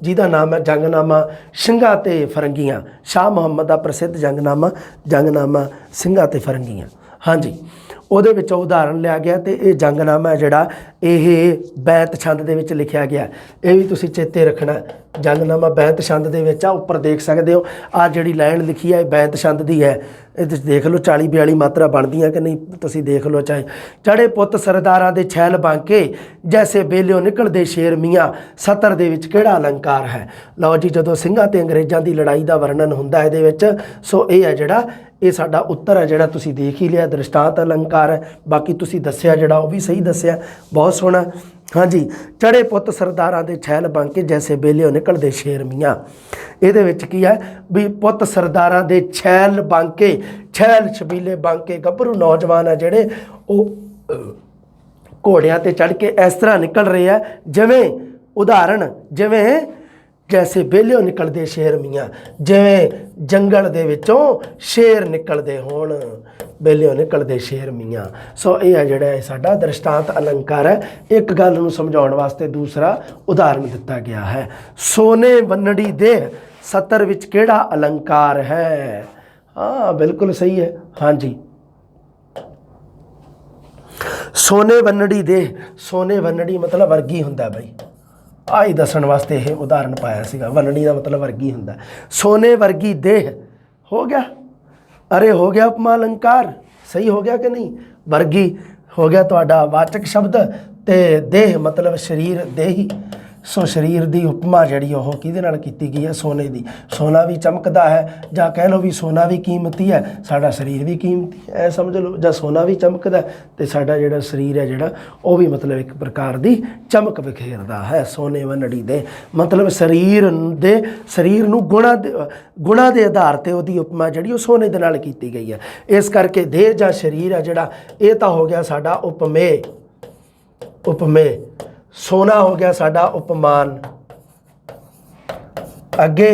ਜਿਹਦਾ ਨਾਮ ਹੈ ਜੰਗਨਾਮਾ ਸਿੰਘਾਂ ਤੇ ਫਰੰਗੀਆਂ। ਸ਼ਾਹ ਮੁਹੰਮਦ ਦਾ ਪ੍ਰਸਿੱਧ ਜੰਗਨਾਮਾ ਸਿੰਘਾਂ ਤੇ ਫਰੰਗੀਆਂ। हाँ जी, ਉਹਦੇ ਵਿੱਚ ਉਦਾਹਰਨ ਲਿਆ ਗਿਆ ਤੇ ਇਹ ਜੰਗਨਾਮਾ ਜਿਹੜਾ ਇਹ ਬੈਂਤ ਛੰਦ ਦੇ ਵਿੱਚ ਲਿਖਿਆ ਗਿਆ। ਇਹ ਵੀ ਤੁਸੀਂ ਚੇਤੇ ਰੱਖਣਾ, ਜੰਗਨਾਮਾ ਬੈਂਤ ਛੰਦ ਦੇ ਵਿੱਚ ਆ। ਉੱਪਰ ਦੇਖ ਸਕਦੇ ਹੋ ਆ ਜਿਹੜੀ ਲਾਈਨ ਲਿਖੀ ਹੈ ਇਹ ਬੈਂਤ ਛੰਦ ਦੀ ਹੈ। ਇਹ ਤੁਸੀਂ ਦੇਖ ਲਓ 40-42 ਮਾਤਰਾ ਬਣਦੀਆਂ ਕਿ ਨਹੀਂ, ਤੁਸੀਂ ਦੇਖ ਲਓ। ਚਾਹੇ ਚੜੇ ਪੁੱਤ ਸਰਦਾਰਾਂ ਦੇ छैल ਬਾਂਕੇ ਜੈਸੇ ਬੇਲਿਓ ਨਿਕਲਦੇ ਸ਼ੇਰ ਮੀਆਂ, ਸਤਰ ਦੇ ਵਿੱਚ ਕਿਹੜਾ ਅਲੰਕਾਰ ਹੈ। ਲਓ ਜੀ, ਜਦੋਂ ਸਿੰਘਾਂ ਤੇ ਅੰਗਰੇਜ਼ਾਂ ਦੀ ਲੜਾਈ ਦਾ ਵਰਣਨ ਹੁੰਦਾ ਇਹਦੇ ਵਿੱਚ, ਸੋ ਇਹ ਹੈ ਜਿਹੜਾ ਇਹ ਸਾਡਾ ਉੱਤਰ ਹੈ ਜਿਹੜਾ ਤੁਸੀਂ ਦੇਖ ਹੀ ਲਿਆ, ਦ੍ਰਿਸ਼ਟਾਂਤ ਅਲੰਕਾਰ ਹੈ। ਬਾਕੀ ਤੁਸੀਂ ਦੱਸਿਆ ਜਿਹੜਾ ਉਹ ਵੀ ਸਹੀ ਦੱਸਿਆ, ਬਹੁਤ ਸੋਹਣਾ। हाँ जी, चढ़े पुत सरदारां दे छैल बांके जैसे बेलियों निकलदे शेर मियाँ। ਇਹਦੇ ਵਿੱਚ ਕੀ ਹੈ ਵੀ ਪੁੱਤ ਸਰਦਾਰਾਂ ਦੇ छैल ਬਾਂਕੇ, छैल ਛਬੀਲੇ ਬਾਂਕੇ ਗੱਭਰੂ ਨੌਜਵਾਨ ਆ ਜਿਹੜੇ ਉਹ ਘੋੜਿਆਂ ਤੇ ਚੜ੍ਹ ਕੇ ਇਸ ਤਰ੍ਹਾਂ ਨਿਕਲ ਰਹੇ ਆ ਜਿਵੇਂ ਉਦਾਹਰਣ ਜਿਵੇਂ जैसे बेलियों निकलते शेर मियाँ, जिवें जंगल दे विचों शेर निकलते होण, बेलियों निकलते शेर मियाँ। सो यह है जिहड़ा साडा दृष्टांत अलंकार है। एक गल नूं समझाउण वास्ते दूसरा उदाहरण दिता गया है। सोने वन्नड़ी दे सतर विच किहड़ा अलंकार है। हाँ बिल्कुल सही है। हाँ जी, सोने वन्नड़ी दे, सोने वन्नड़ी मतलब वर्गी हुंदा बई, आई दसन वास्ते यह उदाहरण पाया सीगा। वन्नड़ी का मतलब वर्गी हुंदा। सोने वर्गी देह हो गया, अरे हो गया उपमा अलंकार, सही हो गया कि नहीं। वर्गी हो गया तुहाडा वाचक शब्द, ते देह मतलब शरीर, देही। सो शरीर की उपमा जिहड़ी ओह किहदे नाल कीती गई है, सोने की। सोना भी चमकदा है, जां कह लो भी सोना भी कीमती है, साडा शरीर भी कीमती है, ऐ समझ लो। जां सोना भी चमकदा ते साडा जिहड़ा शरीर है जिहड़ा वो भी मतलब एक प्रकार की चमक विखेरदा है। सोने वन्नड़ी दे मतलब शरीर दे, शरीर नूं गुणा दे आधार ते उहदी उपमा जिहड़ी वो सोने दे नाल कीती गई है। इस करके देह जां शरीर है जिहड़ा ये तां हो गया साडा उपमेय, उपमेय। सोना हो गया साडा उपमान। अगे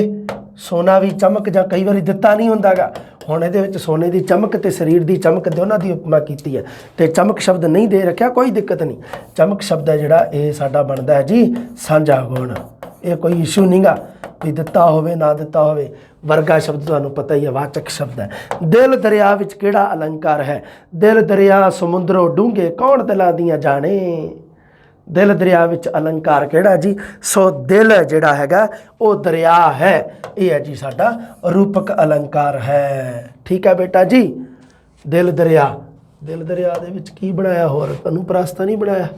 सोना भी चमक जां कई बार दिता नहीं हुंदा गा, हुण इहदे विच सोने की चमक ते शरीर की चमक दोनों की उपमा कीती है। तो चमक शब्द नहीं दे रखा, कोई दिक्कत नहीं। चमक शब्द है जिहड़ा ये साडा बनदा है जी सांझा गुण, ये कोई इशू नहीं गा भी दिता होवे ना दिता होवे। वर्गा शब्द तुहानूं पता ही है, वाचक शब्द है। दिल दरिया विच किहड़ा अलंकार है। दिल दरिया समुंदरों डूंघे कौन दिलां दियां जाने। दिल दरिया विच अलंकार किहड़ा जी। सो दिल जिहड़ा हैगा वो दरिया है, ये है जी साडा रूपक अलंकार है। ठीक है बेटा जी। दिल दरिया, दिल दरिया दे विच की बनाया, होर अनुप्रास तां नहीं बनाया।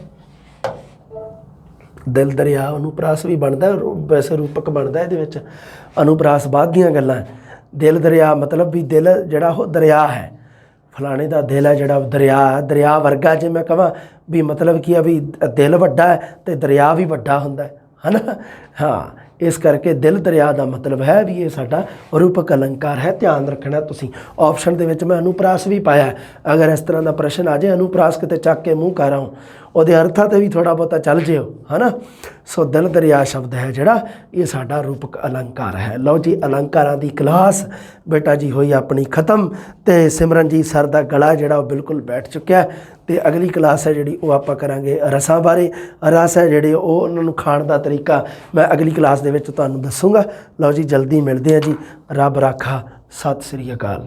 दिल दरिया अनुप्रास भी बनता, वैसे रूपक बनता है, ये अनुप्रास बाद दीयां गल्लां। दिल दरिया मतलब भी दिल जिहड़ा वो दरिया है, फलाने का दिल है जिहड़ा दरिया, दरिया वर्गा। जे मैं कहां भी मतलब की है भी दिल वड्डा है तो दरिया भी वड्डा हुंदा है ना। हाँ, इस करके दिल दरिया का मतलब है भी ये साडा रूपक अलंकार है। ध्यान रखना तुसीं। ऑप्शन दे विच मैं अनुप्रास भी पाया, अगर इस तरह का प्रश्न आ जाए अनुप्रास किते चक के मूँह कर आऊँ, ਉਹਦੇ ਅਰਥਾਂ ਤੇ ਵੀ ਥੋੜਾ ਬਹੁਤਾ ਚੱਲ ਜਿਓ, ਹੈ ਨਾ। ਸੋ ਦਿਲ ਦਰਿਆ ਸ਼ਬਦ ਹੈ ਜਿਹੜਾ ਇਹ ਸਾਡਾ ਰੂਪਕ ਅਲੰਕਾਰ ਹੈ। ਲਓ ਜੀ, ਅਲੰਕਾਰਾਂ ਦੀ ਕਲਾਸ ਬੇਟਾ ਜੀ ਹੋਈ ਆਪਣੀ ਖਤਮ, ਤੇ ਸਿਮਰਨਜੀਤ ਸਰ ਦਾ ਗਲਾ ਜਿਹੜਾ ਉਹ ਬਿਲਕੁਲ ਬੈਠ ਚੁੱਕਿਆ। ਤੇ ਅਗਲੀ ਕਲਾਸ ਹੈ ਜਿਹੜੀ ਉਹ ਆਪਾਂ ਕਰਾਂਗੇ ਰਸਾਂ ਬਾਰੇ। ਰਸ ਹੈ ਜਿਹੜੇ ਉਹ ਉਹਨਾਂ ਨੂੰ ਖਾਣ ਦਾ ਤਰੀਕਾ ਮੈਂ ਅਗਲੀ ਕਲਾਸ ਦੇ ਵਿੱਚ ਤੁਹਾਨੂੰ ਦੱਸੂਗਾ। ਲਓ ਜੀ, ਜਲਦੀ ਮਿਲਦੇ ਹਾਂ ਜੀ। ਰੱਬ ਰਾਖਾ। ਸਤਿ ਸ੍ਰੀ ਅਕਾਲ।